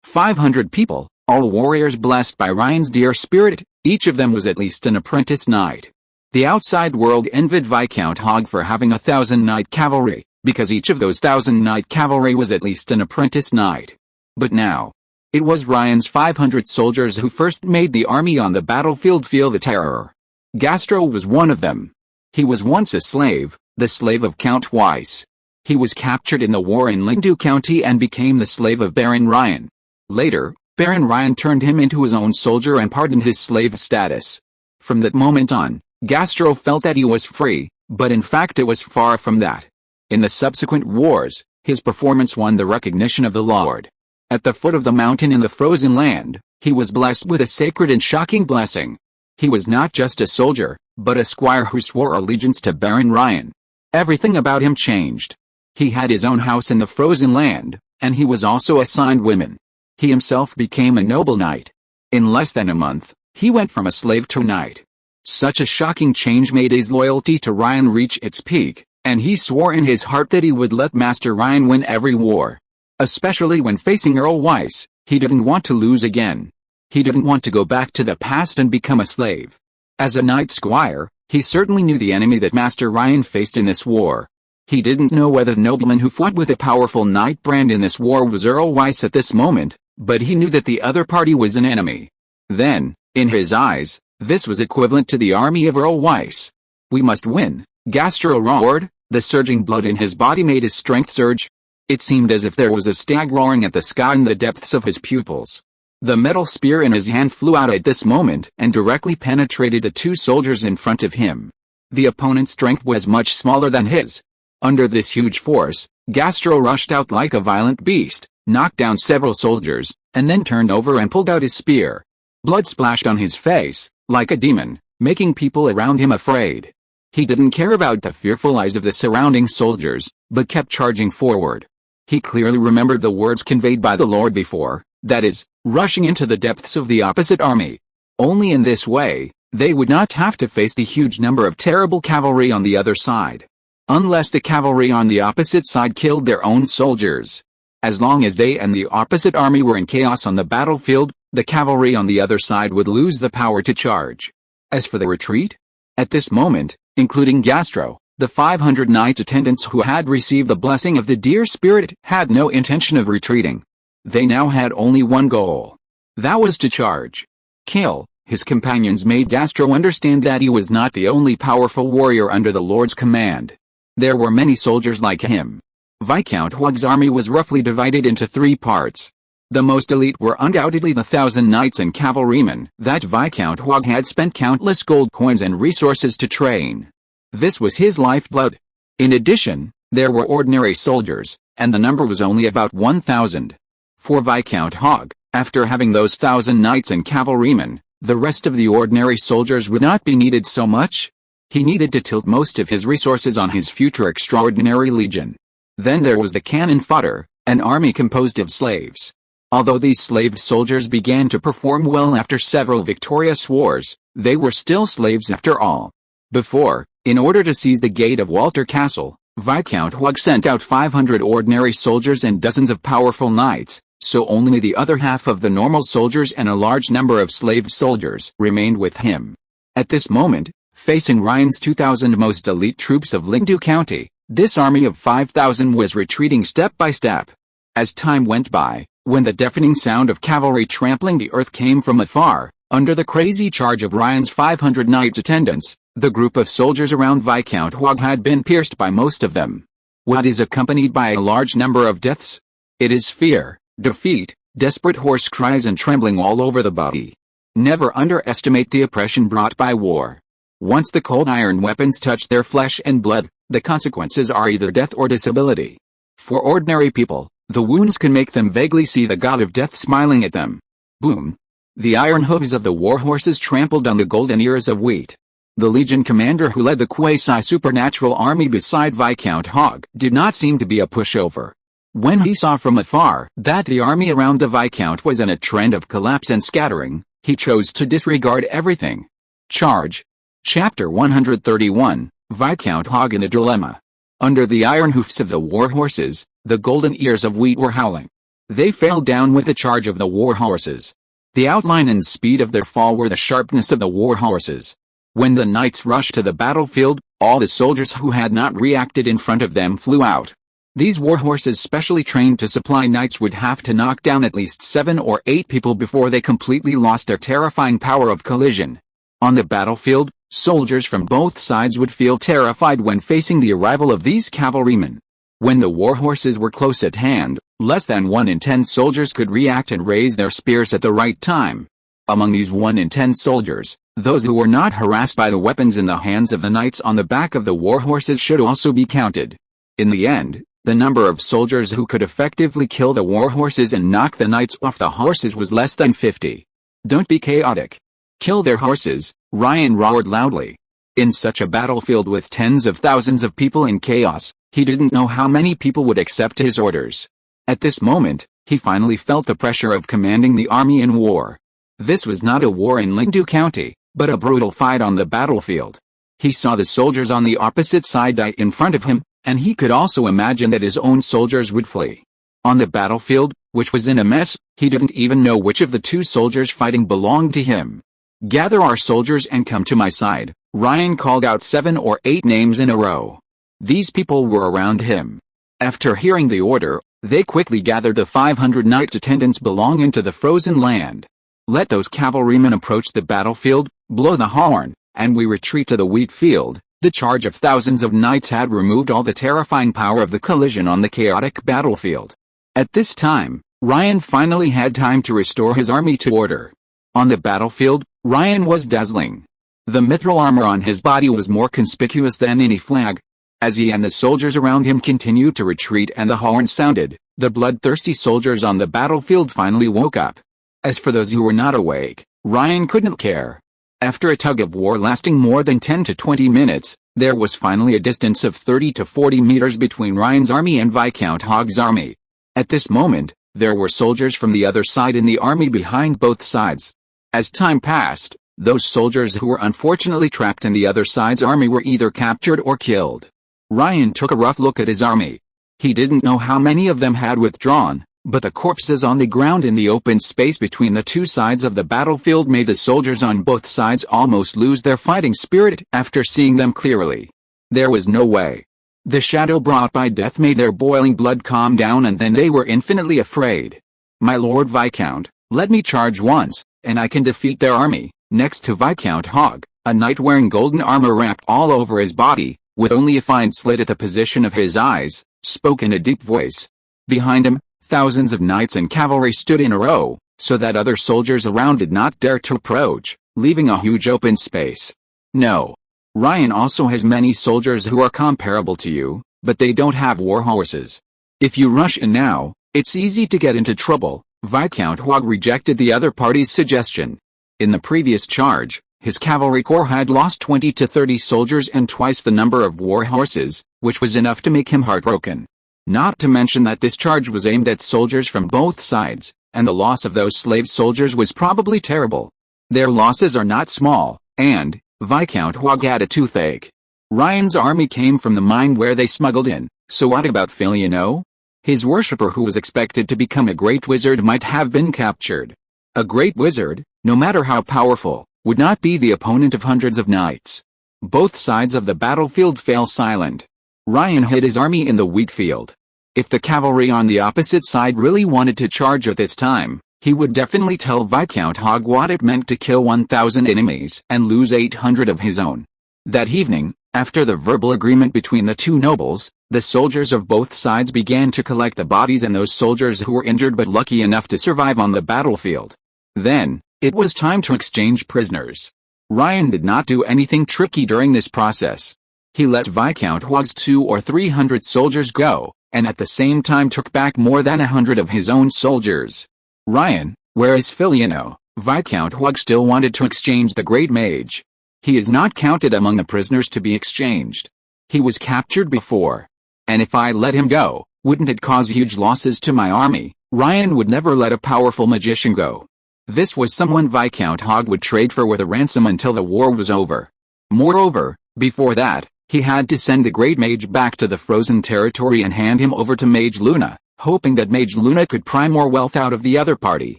S1: 500 people, all warriors blessed by Ryan's dear spirit, each of them was at least an apprentice knight. The outside world envied Viscount Hogg for having 1,000-knight cavalry, because each of those 1,000-knight cavalry was at least an apprentice knight. But now, it was Ryan's 500 soldiers who first made the army on the battlefield feel the terror. Gastro was one of them. He was once a slave, the slave of Count Weiss. He was captured in the war in Lindu County and became the slave of Baron Ryan. Later, Baron Ryan turned him into his own soldier and pardoned his slave status. From that moment on, Gastro felt that he was free, but in fact it was far from that. In the subsequent wars, his performance won the recognition of the Lord. At the foot of the mountain in the frozen land, he was blessed with a sacred and shocking blessing. He was not just a soldier, but a squire who swore allegiance to Baron Ryan. Everything about him changed. He had his own house in the frozen land, and he was also assigned women. He himself became a noble knight. In less than a month, he went from a slave to a knight. Such a shocking change made his loyalty to Ryan reach its peak, and he swore in his heart that he would let Master Ryan win every war. Especially when facing Earl Weiss, he didn't want to lose again. He didn't want to go back to the past and become a slave. As a knight squire, he certainly knew the enemy that Master Ryan faced in this war. He didn't know whether the nobleman who fought with a powerful knight brand in this war was Earl Weiss at this moment, but he knew that the other party was an enemy. Then, in his eyes, this was equivalent to the army of Earl Weiss. We must win, Gastro roared, the surging blood in his body made his strength surge. It seemed as if there was a stag roaring at the sky in the depths of his pupils. The metal spear in his hand flew out at this moment and directly penetrated the two soldiers in front of him. The opponent's strength was much smaller than his. Under this huge force, Gastro rushed out like a violent beast, knocked down several soldiers, and then turned over and pulled out his spear. Blood splashed on his face, like a demon, making people around him afraid. He didn't care about the fearful eyes of the surrounding soldiers, but kept charging forward. He clearly remembered the words conveyed by the Lord before, that is, rushing into the depths of the opposite army. Only in this way, they would not have to face the huge number of terrible cavalry on the other side. Unless the cavalry on the opposite side killed their own soldiers. As long as they and the opposite army were in chaos on the battlefield, the cavalry on the other side would lose the power to charge. As for the retreat, at this moment, including Gastro, the 500 knight attendants who had received the blessing of the dear spirit had no intention of retreating. They now had only one goal. That was to charge. Kill. His companions made Gastro understand that he was not the only powerful warrior under the Lord's command. There were many soldiers like him. Viscount Hogg's army was roughly divided into 3 parts. The most elite were undoubtedly the 1,000 knights and cavalrymen that Viscount Hogg had spent countless gold coins and resources to train. This was his lifeblood. In addition, there were ordinary soldiers, and the number was only about 1,000. For Viscount Hogg, After having those 1,000 knights and cavalrymen, the rest of the ordinary soldiers would not be needed so much. He needed to tilt most of his resources on his future extraordinary legion. Then there was the cannon fodder, an army composed of slaves. Although these slave soldiers began to perform well after several victorious wars, they were still slaves after all. Before, in order to seize the gate of Walter Castle, Viscount Hogg sent out 500 ordinary soldiers and dozens of powerful knights, so only the other half of the normal soldiers and a large number of slave soldiers remained with him. At this moment, facing Ryan's 2,000 most elite troops of Lingdu County, this army of 5,000 was retreating step by step. As time went by, when the deafening sound of cavalry trampling the earth came from afar, under the crazy charge of Ryan's 500 knight attendants, the group of soldiers around Viscount Hogg had been pierced by most of them. What is accompanied by a large number of deaths? It is fear, defeat, desperate hoarse cries and trembling all over the body. Never underestimate the oppression brought by war. Once the cold iron weapons touch their flesh and blood, the consequences are either death or disability. For ordinary people, the wounds can make them vaguely see the god of death smiling at them. Boom! The iron hooves of the war horses trampled on the golden ears of wheat. The legion commander who led the quasi-supernatural army beside Viscount Hogg did not seem to be a pushover. When he saw from afar that the army around the Viscount was in a trend of collapse and scattering, he chose to disregard everything. Charge! Chapter 131, Viscount Hogg in a Dilemma. Under the iron hoofs of the war horses, the golden ears of wheat were howling. They fell down with the charge of the war horses. The outline and speed of their fall were the sharpness of the war horses. When the knights rushed to the battlefield, all the soldiers who had not reacted in front of them flew out. These war horses specially trained to supply knights would have to knock down at least 7 or 8 people before they completely lost their terrifying power of collision. On the battlefield, soldiers from both sides would feel terrified when facing the arrival of these cavalrymen. When the war horses were close at hand, less than 1 in 10 soldiers could react and raise their spears at the right time. Among these 1 in 10 soldiers, those who were not harassed by the weapons in the hands of the knights on the back of the war horses should also be counted. In the end, the number of soldiers who could effectively kill the war horses and knock the knights off the horses was less than 50. Don't be chaotic. Kill their horses, Ryan roared loudly. In such a battlefield with tens of thousands of people in chaos, he didn't know how many people would accept his orders. At this moment, he finally felt the pressure of commanding the army in war. This was not a war in Lingdu County, but a brutal fight on the battlefield. He saw the soldiers on the opposite side die in front of him, and he could also imagine that his own soldiers would flee. On the battlefield, which was in a mess, he didn't even know which of the 2 soldiers fighting belonged to him. Gather our soldiers and come to my side, Ryan called out 7 or 8 names in a row. These people were around him. After hearing the order, they quickly gathered the 500 knight attendants belonging to the frozen land. Let those cavalrymen approach the battlefield, blow the horn, and we retreat to the wheat field. The charge of thousands of knights had removed all the terrifying power of the collision on the chaotic battlefield. At this time, Ryan finally had time to restore his army to order. On the battlefield, Ryan was dazzling. The mithril armor on his body was more conspicuous than any flag. As he and the soldiers around him continued to retreat and the horn sounded, the bloodthirsty soldiers on the battlefield finally woke up. As for those who were not awake, Ryan couldn't care. After a tug-of-war lasting more than 10 to 20 minutes, there was finally a distance of 30 to 40 meters between Ryan's army and Viscount Hogg's army. At this moment, there were soldiers from the other side in the army behind both sides. As time passed, those soldiers who were unfortunately trapped in the other side's army were either captured or killed. Ryan took a rough look at his army. He didn't know how many of them had withdrawn, but the corpses on the ground in the open space between the 2 sides of the battlefield made the soldiers on both sides almost lose their fighting spirit after seeing them clearly. There was no way. The shadow brought by death made their boiling blood calm down, and then they were infinitely afraid. My Lord Viscount, let me charge once, and I can defeat their army. Next to Viscount Hogg, a knight wearing golden armor wrapped all over his body, with only a fine slit at the position of his eyes, spoke in a deep voice. Behind him, thousands of knights and cavalry stood in a row, so that other soldiers around did not dare to approach, leaving a huge open space. No. Ryan also has many soldiers who are comparable to you, but they don't have war horses. If you rush in now, it's easy to get into trouble, Viscount Hogg rejected the other party's suggestion. In the previous charge, his cavalry corps had lost 20 to 30 soldiers and twice the number of war horses, which was enough to make him heartbroken. Not to mention that this charge was aimed at soldiers from both sides, and the loss of those slave soldiers was probably terrible. Their losses are not small, and Viscount Hogg had a toothache. Ryan's army came from the mine where they smuggled in, so what about Filiano? His worshipper who was expected to become a great wizard might have been captured. A great wizard, no matter how powerful, would not be the opponent of hundreds of knights. Both sides of the battlefield fell silent. Ryan hid his army in the wheat field. If the cavalry on the opposite side really wanted to charge at this time, he would definitely tell Viscount Hogg what it meant to kill 1,000 enemies and lose 800 of his own. That evening, after the verbal agreement between the two nobles, the soldiers of both sides began to collect the bodies and those soldiers who were injured but lucky enough to survive on the battlefield. Then, it was time to exchange prisoners. Ryan did not do anything tricky during this process. He let Viscount Hogg's 200 or 300 soldiers go, and at the same time took back more than 100 of his own soldiers. Ryan, where is Filiano? Viscount Hogg still wanted to exchange the Great Mage. He is not counted among the prisoners to be exchanged. He was captured before. And if I let him go, wouldn't it cause huge losses to my army? Ryan would never let a powerful magician go. This was someone Viscount Hogg would trade for with a ransom until the war was over. Moreover, before that, he had to send the Great Mage back to the frozen territory and hand him over to Mage Luna, hoping that Mage Luna could pry more wealth out of the other party.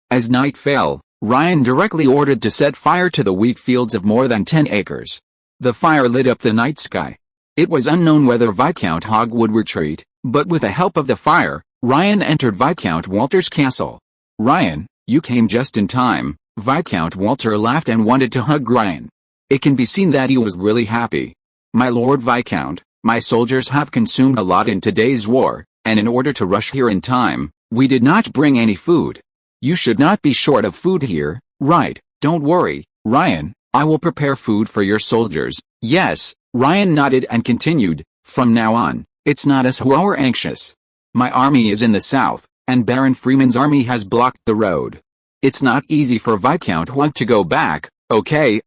S1: As night fell, Ryan directly ordered to set fire to the wheat fields of more than 10 acres. The fire lit up the night sky. It was unknown whether Viscount Hogg would retreat, but with the help of the fire, Ryan entered Viscount Walter's castle. "Ryan, you came just in time." Viscount Walter laughed and wanted to hug Ryan. It can be seen that he was really happy. "My Lord Viscount, my soldiers have consumed a lot in today's war, and in order to rush here in time, we did not bring any food. You should not be short of food here, right? Don't worry, Ryan, I will prepare food for your soldiers." "Yes," Ryan nodded and continued, "From now on, it's not us who are anxious. My army is in the south, and Baron Freeman's army has blocked the road. It's not easy for Viscount Hogg to go back." Okay,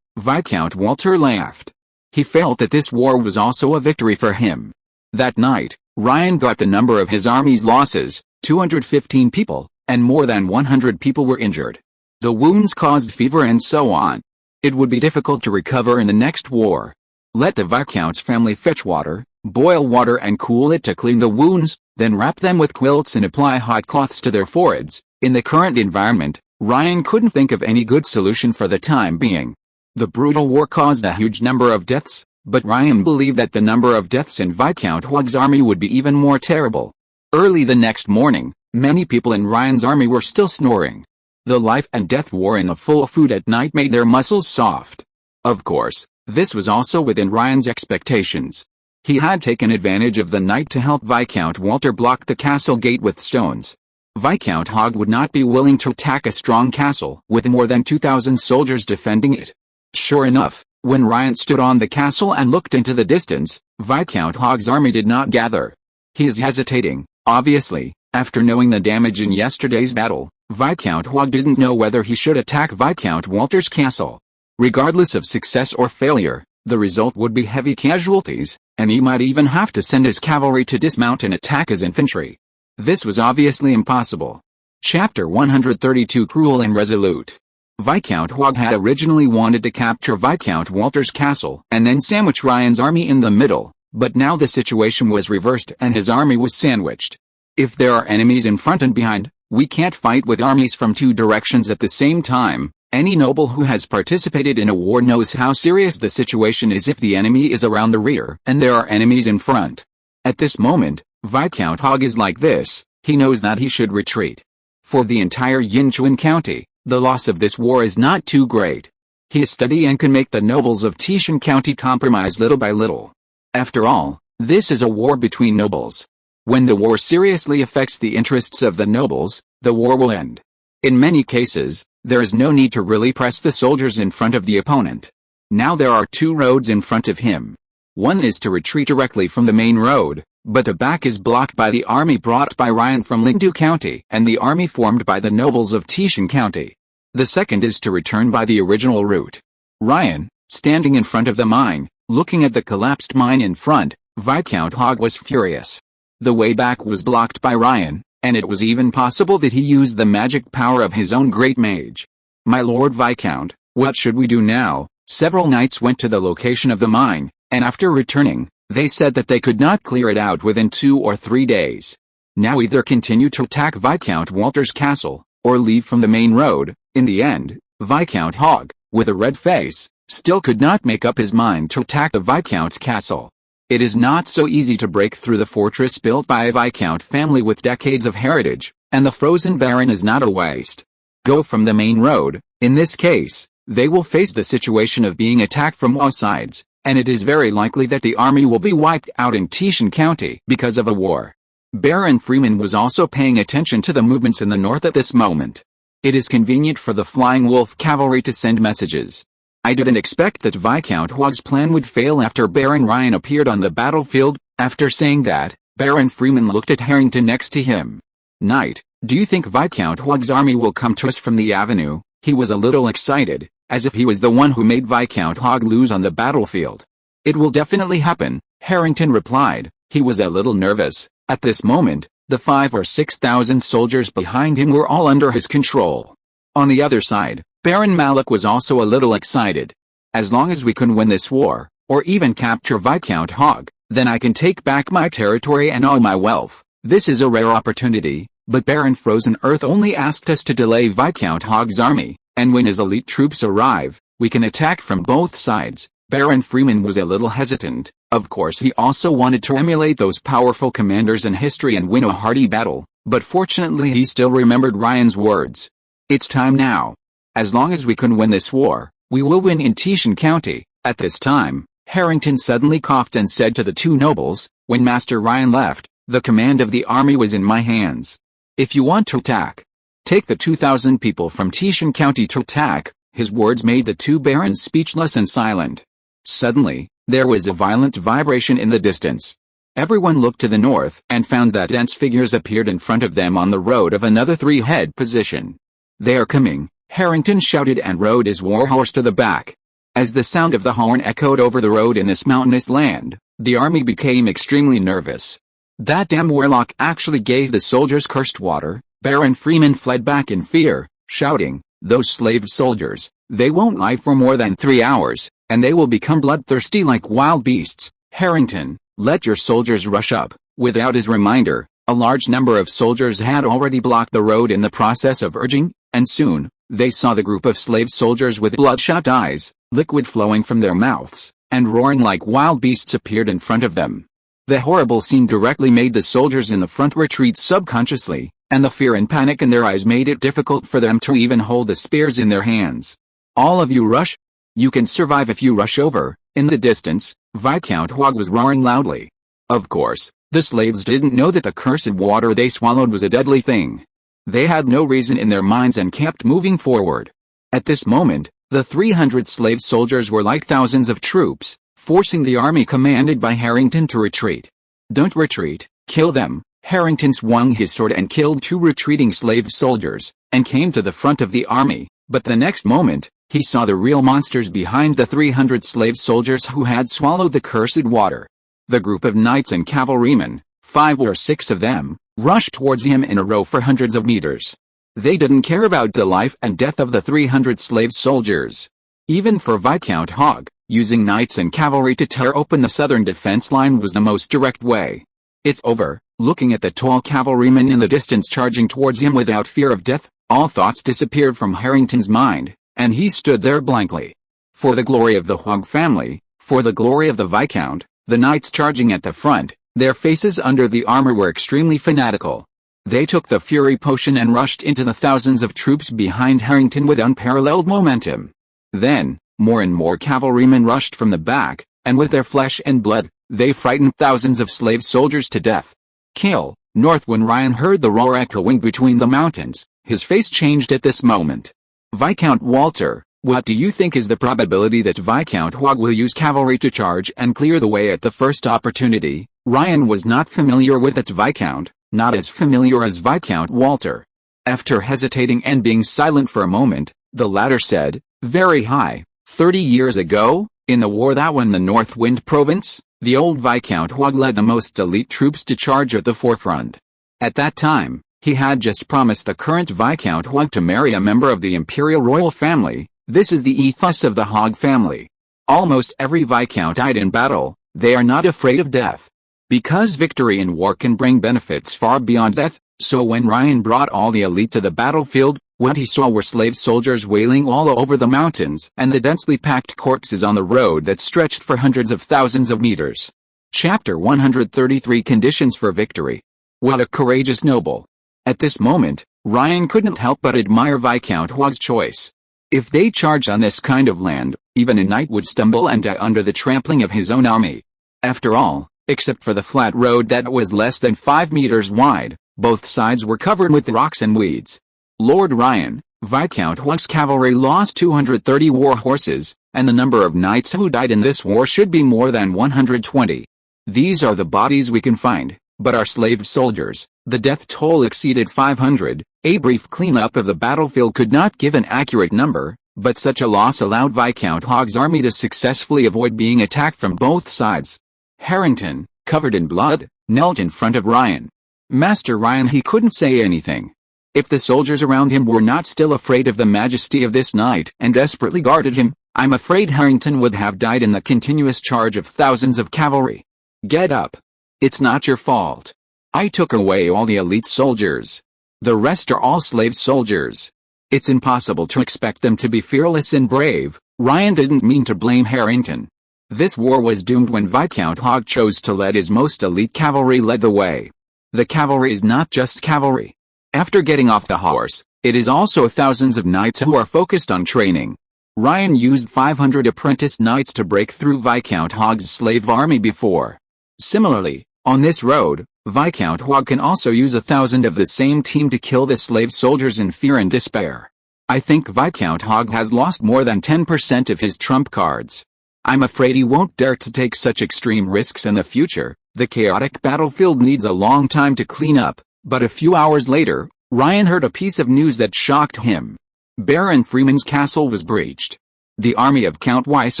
S1: Viscount Walter laughed. He felt that this war was also a victory for him. That night, Ryan got the number of his army's losses, 215 people, and more than 100 people were injured. The wounds caused fever and so on. It would be difficult to recover in the next war. Let the Viscount's family fetch water, boil water and cool it to clean the wounds, then wrap them with quilts and apply hot cloths to their foreheads. In the current environment, Ryan couldn't think of any good solution for the time being. The brutal war caused a huge number of deaths, but Ryan believed that the number of deaths in Viscount Hogg's army would be even more terrible. Early the next morning, many people in Ryan's army were still snoring. The life and death war in the full food at night made their muscles soft. Of course, this was also within Ryan's expectations. He had taken advantage of the night to help Viscount Walter block the castle gate with stones. Viscount Hogg would not be willing to attack a strong castle with more than 2,000 soldiers defending it. Sure enough, when Ryan stood on the castle and looked into the distance, Viscount Hogg's army did not gather. He is hesitating, obviously, after knowing the damage in yesterday's battle. Viscount Hogg didn't know whether he should attack Viscount Walter's castle. Regardless of success or failure, the result would be heavy casualties, and he might even have to send his cavalry to dismount and attack his infantry. This was obviously impossible. Chapter 132 Cruel and Resolute. Viscount Hogg had originally wanted to capture Viscount Walter's castle and then sandwich Ryan's army in the middle, but now the situation was reversed and his army was sandwiched. If there are enemies in front and behind, we can't fight with armies from two directions at the same time. Any noble who has participated in a war knows how serious the situation is if the enemy is around the rear and there are enemies in front. At this moment, Viscount Hogg is like this. He knows that he should retreat. For the entire Yinchuan County, the loss of this war is not too great. He is steady and can make the nobles of Tishan County compromise little by little. After all, this is a war between nobles. When the war seriously affects the interests of the nobles, the war will end. In many cases, there is no need to really press the soldiers in front of the opponent. Now there are two roads in front of him. One is to retreat directly from the main road, But the back is blocked by the army brought by Ryan from Lindu County and the army formed by the nobles of Tishan County. The second is to return by the original route. Ryan, standing in front of the mine, looking at the collapsed mine in front, Viscount Hogg was furious. The way back was blocked by Ryan, and it was even possible that he used the magic power of his own great mage. My Lord Viscount, what should we do now? Several knights went to the location of the mine, and after returning, they said that they could not clear it out within 2 or 3 days. Now either continue to attack Viscount Walter's castle, or leave from the main road. In the end, Viscount Hogg, with a red face, still could not make up his mind to attack the Viscount's castle. It is not so easy to break through the fortress built by a Viscount family with decades of heritage, and the Frozen Baron is not a waste. Go from the main road. In this case, they will face the situation of being attacked from all sides, and it is very likely that the army will be wiped out in Tishan County because of a war. Baron Freeman was also paying attention to the movements in the north at this moment. It is convenient for the Flying Wolf cavalry to send messages. I didn't expect that Viscount Hogg's plan would fail after Baron Ryan appeared on the battlefield. After saying that, Baron Freeman looked at Harrington next to him. Knight, do you think Viscount Hogg's army will come to us from the avenue? He was a little excited, as if he was the one who made Viscount Hogg lose on the battlefield. It will definitely happen, Harrington replied. He was a little nervous. At this moment, the 5,000 or 6,000 soldiers behind him were all under his control. On the other side, Baron Malik was also a little excited. As long as we can win this war, or even capture Viscount Hogg, then I can take back my territory and all my wealth. This is a rare opportunity, but Baron Frozen Earth only asked us to delay Viscount Hogg's army, and when his elite troops arrive, we can attack from both sides. Baron Freeman was a little hesitant. Of course he also wanted to emulate those powerful commanders in history and win a hearty battle, but fortunately he still remembered Ryan's words. It's time now. As long as we can win this war, we will win in Tishan County. At this time, Harrington suddenly coughed and said to the two nobles, when Master Ryan left, the command of the army was in my hands. If you want to attack, take the 2,000 people from Tishan County to attack. His words made the two barons speechless and silent. Suddenly, there was a violent vibration in the distance. Everyone looked to the north and found that dense figures appeared in front of them on the road of another 3-head position. They are coming, Harrington shouted and rode his warhorse to the back. As the sound of the horn echoed over the road in this mountainous land, the army became extremely nervous. That damn warlock actually gave the soldiers cursed water. Baron Freeman fled back in fear, shouting, those slave soldiers, they won't lie for more than 3 hours, and they will become bloodthirsty like wild beasts. Harrington, let your soldiers rush up. Without his reminder, a large number of soldiers had already blocked the road in the process of urging, and soon, they saw the group of slave soldiers with bloodshot eyes, liquid flowing from their mouths, and roaring like wild beasts appeared in front of them. The horrible scene directly made the soldiers in the front retreat subconsciously, and the fear and panic in their eyes made it difficult for them to even hold the spears in their hands. All of you rush? You can survive if you rush over. In the distance, Viscount Hogg was roaring loudly. Of course, the slaves didn't know that the cursed water they swallowed was a deadly thing. They had no reason in their minds and kept moving forward. At this moment, the 300 slave soldiers were like thousands of troops, forcing the army commanded by Harrington to retreat. Don't retreat, kill them. Harrington swung his sword and killed 2 retreating slave soldiers, and came to the front of the army, but the next moment, he saw the real monsters behind the 300 slave soldiers who had swallowed the cursed water. The group of knights and cavalrymen, 5 or 6 of them, rushed towards him in a row for hundreds of meters. They didn't care about the life and death of the 300 slave soldiers. Even for Viscount Hogg, using knights and cavalry to tear open the southern defense line was the most direct way. It's over. Looking at the tall cavalryman in the distance charging towards him without fear of death, all thoughts disappeared from Harrington's mind, and he stood there blankly. For the glory of the Hogg family, for the glory of the Viscount, the knights charging at the front, their faces under the armor were extremely fanatical. They took the Fury Potion and rushed into the thousands of troops behind Harrington with unparalleled momentum. Then, more and more cavalrymen rushed from the back, and with their flesh and blood, they frightened thousands of slave soldiers to death. Kill, north. When Ryan heard the roar echoing between the mountains, his face changed at this moment. Viscount Walter, What do you think is the probability that Viscount Hogg will use cavalry to charge and clear the way at the first opportunity? Ryan was not familiar with it. Viscount, not as familiar as Viscount Walter. After hesitating and being silent for a moment, the latter said, very high. 30 years ago, in the war that won the North Wind Province, the old Viscount Hogg led the most elite troops to charge at the forefront. At that time, he had just promised the current Viscount Hogg to marry a member of the imperial royal family. This is the ethos of the Hogg family. Almost every Viscount died in battle. They are not afraid of death. Because victory in war can bring benefits far beyond death, so when Ryan brought all the elite to the battlefield, what he saw were slave soldiers wailing all over the mountains and the densely packed corpses on the road that stretched for hundreds of thousands of meters. Chapter 133 Conditions for Victory. What a courageous noble. At this moment, Ryan couldn't help but admire Viscount Hogg's choice. If they charged on this kind of land, even a knight would stumble and die under the trampling of his own army. After all, except for the flat road that was less than 5 meters wide, both sides were covered with rocks and weeds. Lord Ryan, Viscount Hogg's cavalry lost 230 war horses, and the number of knights who died in this war should be more than 120. These are the bodies we can find, but our slaved soldiers, the death toll exceeded 500. A brief cleanup of the battlefield could not give an accurate number, but such a loss allowed Viscount Hogg's army to successfully avoid being attacked from both sides. Harrington, covered in blood, knelt in front of Ryan. Master Ryan, he couldn't say anything. If the soldiers around him were not still afraid of the majesty of this knight and desperately guarded him, I'm afraid Harrington would have died in the continuous charge of thousands of cavalry. Get up. It's not your fault. I took away all the elite soldiers. The rest are all slave soldiers. It's impossible to expect them to be fearless and brave. Ryan didn't mean to blame Harrington. This war was doomed when Viscount Hogg chose to let his most elite cavalry lead the way. The cavalry is not just cavalry. After getting off the horse, it is also thousands of knights who are focused on training. Ryan used 500 apprentice knights to break through Viscount Hogg's slave army before. Similarly, on this road, Viscount Hogg can also use 1,000 of the same team to kill the slave soldiers in fear and despair. I think Viscount Hogg has lost more than 10% of his trump cards. I'm afraid he won't dare to take such extreme risks in the future. The chaotic battlefield needs a long time to clean up, but a few hours later, Ryan heard a piece of news that shocked him. Baron Freeman's castle was breached. The army of Count Weiss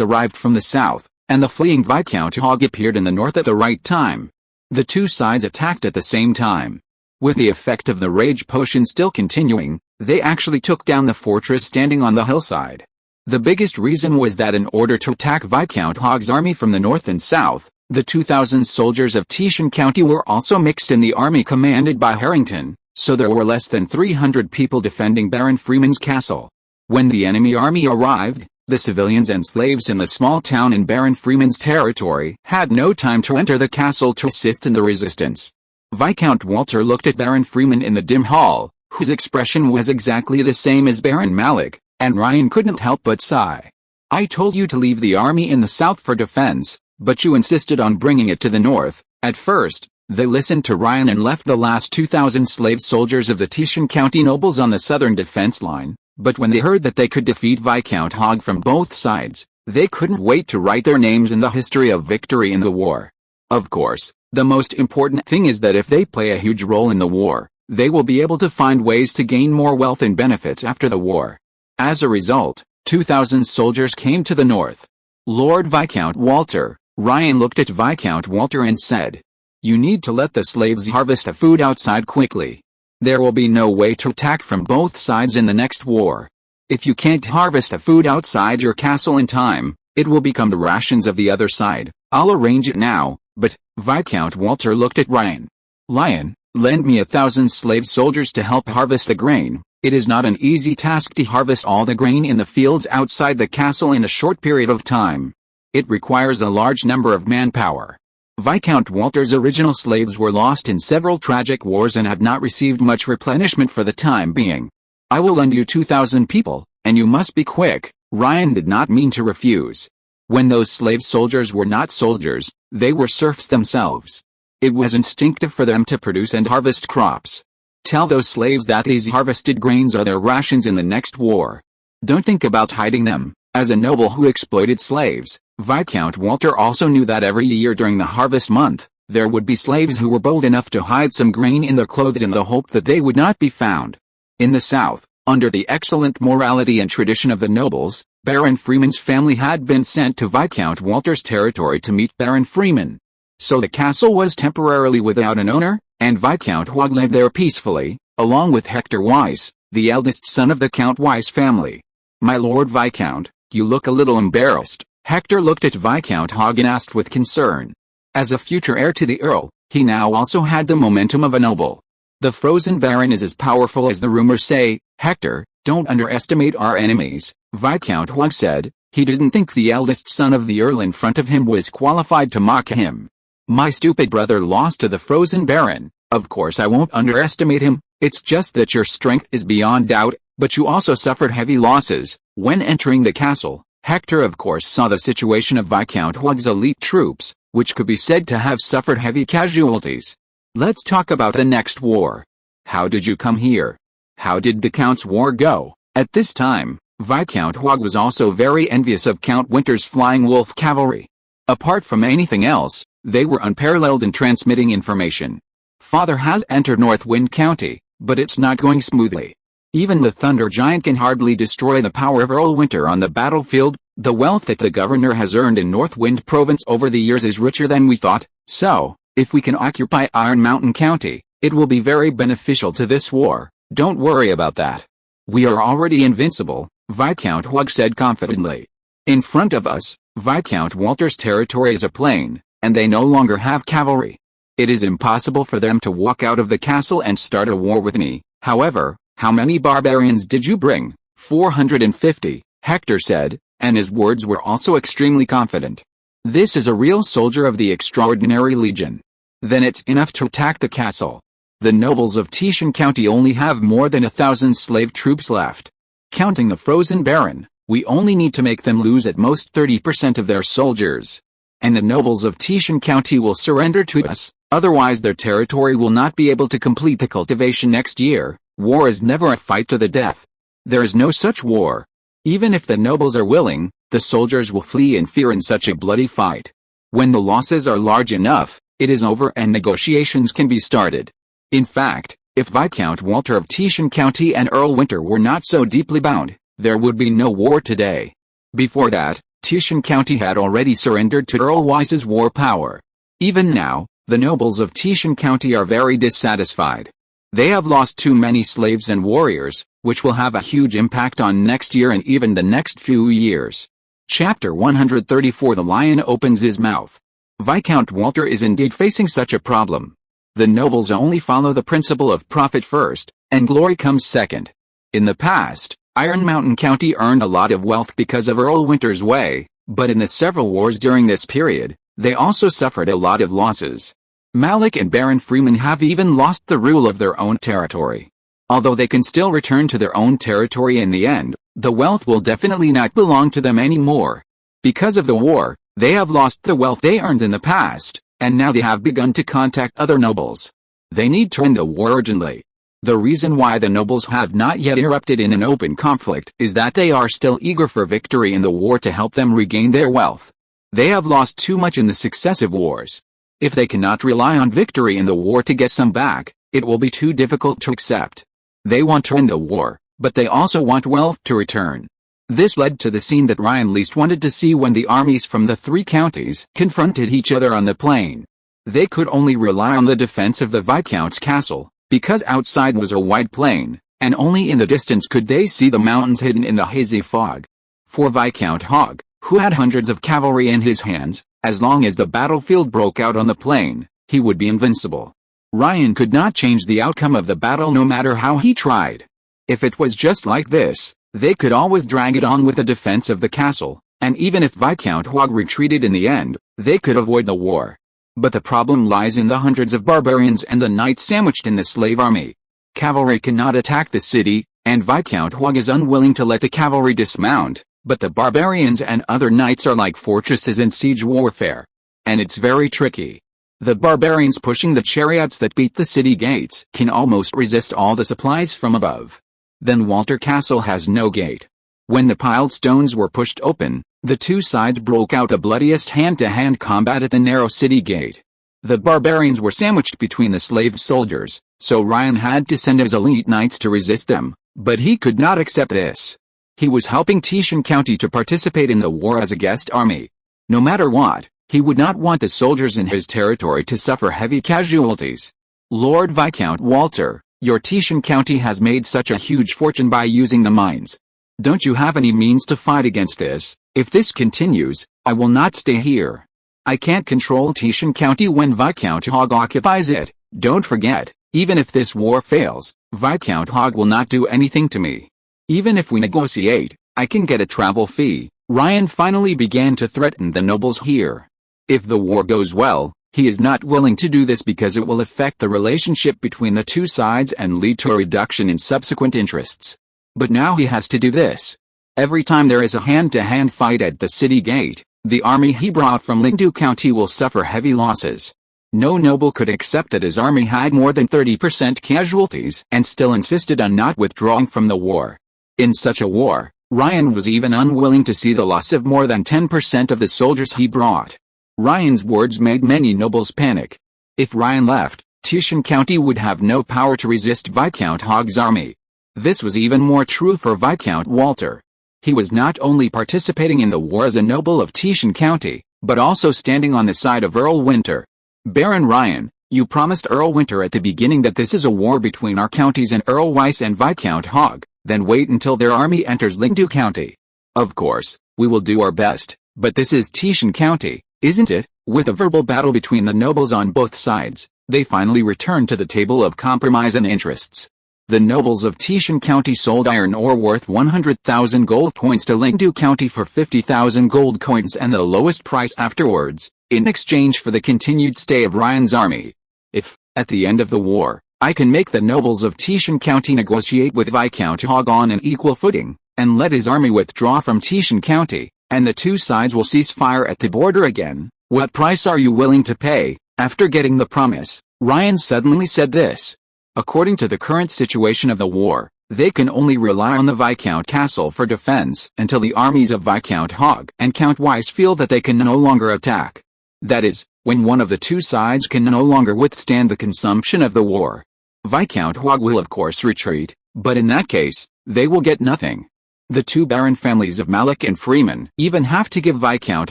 S1: arrived from the south, and the fleeing Viscount Hogg appeared in the north at the right time. The two sides attacked at the same time. With the effect of the rage potion still continuing, they actually took down the fortress standing on the hillside. The biggest reason was that in order to attack Viscount Hogg's army from the north and south, the 2,000 soldiers of Teeshan County were also mixed in the army commanded by Harrington, so there were less than 300 people defending Baron Freeman's castle. When the enemy army arrived, the civilians and slaves in the small town in Baron Freeman's territory had no time to enter the castle to assist in the resistance. Viscount Walter looked at Baron Freeman in the dim hall, whose expression was exactly the same as Baron Malik, and Ryan couldn't help but sigh. I told you to leave the army in the south for defense, but you insisted on bringing it to the north. At first, they listened to Ryan and left the last 2,000 slave soldiers of the Teeshan County nobles on the southern defense line. But when they heard that they could defeat Viscount Hogg from both sides, they couldn't wait to write their names in the history of victory in the war. Of course, the most important thing is that if they play a huge role in the war, they will be able to find ways to gain more wealth and benefits after the war. As a result, 2,000 soldiers came to the north. Lord Viscount Walter, Ryan looked at Viscount Walter and said, "You need to let the slaves harvest the food outside quickly. There will be no way to attack from both sides in the next war. If you can't harvest the food outside your castle in time, it will become the rations of the other side. I'll arrange it now." But Viscount Walter looked at Ryan. "Lion, lend me 1,000 slave soldiers to help harvest the grain. It is not an easy task to harvest all the grain in the fields outside the castle in a short period of time. It requires a large number of manpower." Viscount Walter's original slaves were lost in several tragic wars and had not received much replenishment for the time being. "I will lend you 2,000 people, and you must be quick." Ryan did not mean to refuse. When those slave soldiers were not soldiers, they were serfs themselves. It was instinctive for them to produce and harvest crops. "Tell those slaves that these harvested grains are their rations in the next war." Don't think about hiding them. As a noble who exploited slaves, Viscount Walter also knew that every year during the harvest month, there would be slaves who were bold enough to hide some grain in their clothes in the hope that they would not be found. In the South, under the excellent morality and tradition of the nobles, Baron Freeman's family had been sent to Viscount Walter's territory to meet Baron Freeman. So the castle was temporarily without an owner, and Viscount Hogg lived there peacefully, along with Hector Weiss, the eldest son of the Count Weiss family. "My Lord Viscount, you look a little embarrassed." Hector looked at Viscount Hogg and asked with concern. As a future heir to the Earl, he now also had the momentum of a noble. "The Frozen Baron is as powerful as the rumors say, Hector. Don't underestimate our enemies," Viscount Hogg said. He didn't think the eldest son of the Earl in front of him was qualified to mock him. "My stupid brother lost to the Frozen Baron. Of course I won't underestimate him. It's just that your strength is beyond doubt, but you also suffered heavy losses." When entering the castle, Hector of course saw the situation of Viscount Hogg's elite troops, which could be said to have suffered heavy casualties. "Let's talk about the next war. How did you come here? How did the Count's war go?" At this time, Viscount Hogg was also very envious of Count Winter's Flying Wolf cavalry. Apart from anything else, they were unparalleled in transmitting information. "Father has entered Northwind County, but it's not going smoothly. Even the Thunder Giant can hardly destroy the power of Earl Winter on the battlefield. The wealth that the governor has earned in Northwind Province over the years is richer than we thought, so, if we can occupy Iron Mountain County, it will be very beneficial to this war. Don't worry about that. We are already invincible," Viscount Hogg said confidently. "In front of us, Viscount Walter's territory is a plain, and they no longer have cavalry. It is impossible for them to walk out of the castle and start a war with me. However, how many barbarians did you bring?" 450, Hector said, and his words were also extremely confident. "This is a real soldier of the Extraordinary Legion. Then it's enough to attack the castle. The nobles of Tishan County only have more than 1,000 slave troops left. Counting the Frozen Baron, we only need to make them lose at most 30% of their soldiers. And the nobles of Tishan County will surrender to us, otherwise their territory will not be able to complete the cultivation next year. War is never a fight to the death. There is no such war. Even if the nobles are willing, the soldiers will flee in fear in such a bloody fight. When the losses are large enough, it is over and negotiations can be started. In fact, if Viscount Walter of Tishan County and Earl Winter were not so deeply bound, there would be no war today. Before that, Tishan County had already surrendered to Earl Weiss's war power. Even now, the nobles of Tishan County are very dissatisfied. They have lost too many slaves and warriors, which will have a huge impact on next year and even the next few years." Chapter 134 The Lion Opens His Mouth. Viscount Walter is indeed facing such a problem. The nobles only follow the principle of profit first, and glory comes second. In the past, Iron Mountain County earned a lot of wealth because of Earl Winter's way, but in the several wars during this period, they also suffered a lot of losses. Malik and Baron Freeman have even lost the rule of their own territory. Although they can still return to their own territory in the end, the wealth will definitely not belong to them anymore. Because of the war, they have lost the wealth they earned in the past, and now they have begun to contact other nobles. They need to end the war urgently. The reason why the nobles have not yet erupted in an open conflict is that they are still eager for victory in the war to help them regain their wealth. They have lost too much in the successive wars. If they cannot rely on victory in the war to get some back, it will be too difficult to accept. They want to end the war, but they also want wealth to return. This led to the scene that Ryan least wanted to see when the armies from the three counties confronted each other on the plain. They could only rely on the defense of the Viscount's castle, because outside was a wide plain, and only in the distance could they see the mountains hidden in the hazy fog. For Viscount Hogg, who had hundreds of cavalry in his hands, as long as the battlefield broke out on the plain, he would be invincible. Ryan could not change the outcome of the battle no matter how he tried. If it was just like this, they could always drag it on with the defense of the castle, and even if Viscount Hogg retreated in the end, they could avoid the war. But the problem lies in the hundreds of barbarians and the knights sandwiched in the slave army. Cavalry cannot attack the city, and Viscount Hogg is unwilling to let the cavalry dismount, but the barbarians and other knights are like fortresses in siege warfare. And it's very tricky. The barbarians pushing the chariots that beat the city gates can almost resist all the supplies from above. Then Walter Castle has no gate. When the piled stones were pushed open, the two sides broke out the bloodiest hand-to-hand combat at the narrow city gate. The barbarians were sandwiched between the slave soldiers, so Ryan had to send his elite knights to resist them, but he could not accept this. He was helping Tishan County to participate in the war as a guest army. No matter what, he would not want the soldiers in his territory to suffer heavy casualties. Lord Viscount Walter, your Tishan County has made such a huge fortune by using the mines. Don't you have any means to fight against this? If this continues, I will not stay here. I can't control Tishan County when Viscount Hogg occupies it. Don't forget, even if this war fails, Viscount Hogg will not do anything to me. Even if we negotiate, I can get a travel fee. Ryan finally began to threaten the nobles here. If the war goes well, he is not willing to do this because it will affect the relationship between the two sides and lead to a reduction in subsequent interests. But now he has to do this. Every time there is a hand-to-hand fight at the city gate, the army he brought from Lingdu County will suffer heavy losses. No noble could accept that his army had more than 30% casualties and still insisted on not withdrawing from the war. In such a war, Ryan was even unwilling to see the loss of more than 10% of the soldiers he brought. Ryan's words made many nobles panic. If Ryan left, Tishan County would have no power to resist Viscount Hogg's army. This was even more true for Viscount Walter. He was not only participating in the war as a noble of Tishan County, but also standing on the side of Earl Winter. Baron Ryan, you promised Earl Winter at the beginning that this is a war between our counties and Earl Weiss and Viscount Hogg, then wait until their army enters Lingdu County. Of course, we will do our best, but this is Tishan County, isn't it? With a verbal battle between the nobles on both sides, they finally returned to the table of compromise and interests. The nobles of Tishan County sold iron ore worth 100,000 gold coins to Lingdu County for 50,000 gold coins and the lowest price afterwards, in exchange for the continued stay of Ryan's army. If, at the end of the war, I can make the nobles of Tishan County negotiate with Viscount Hogg on an equal footing, and let his army withdraw from Tishan County, and the two sides will cease fire at the border again, what price are you willing to pay? After getting the promise, Ryan suddenly said this. According to the current situation of the war, they can only rely on the Viscount Castle for defense until the armies of Viscount Hogg and Count Weiss feel that they can no longer attack. That is, when one of the two sides can no longer withstand the consumption of the war. Viscount Hogg will of course retreat, but in that case, they will get nothing. The two baron families of Malik and Freeman even have to give Viscount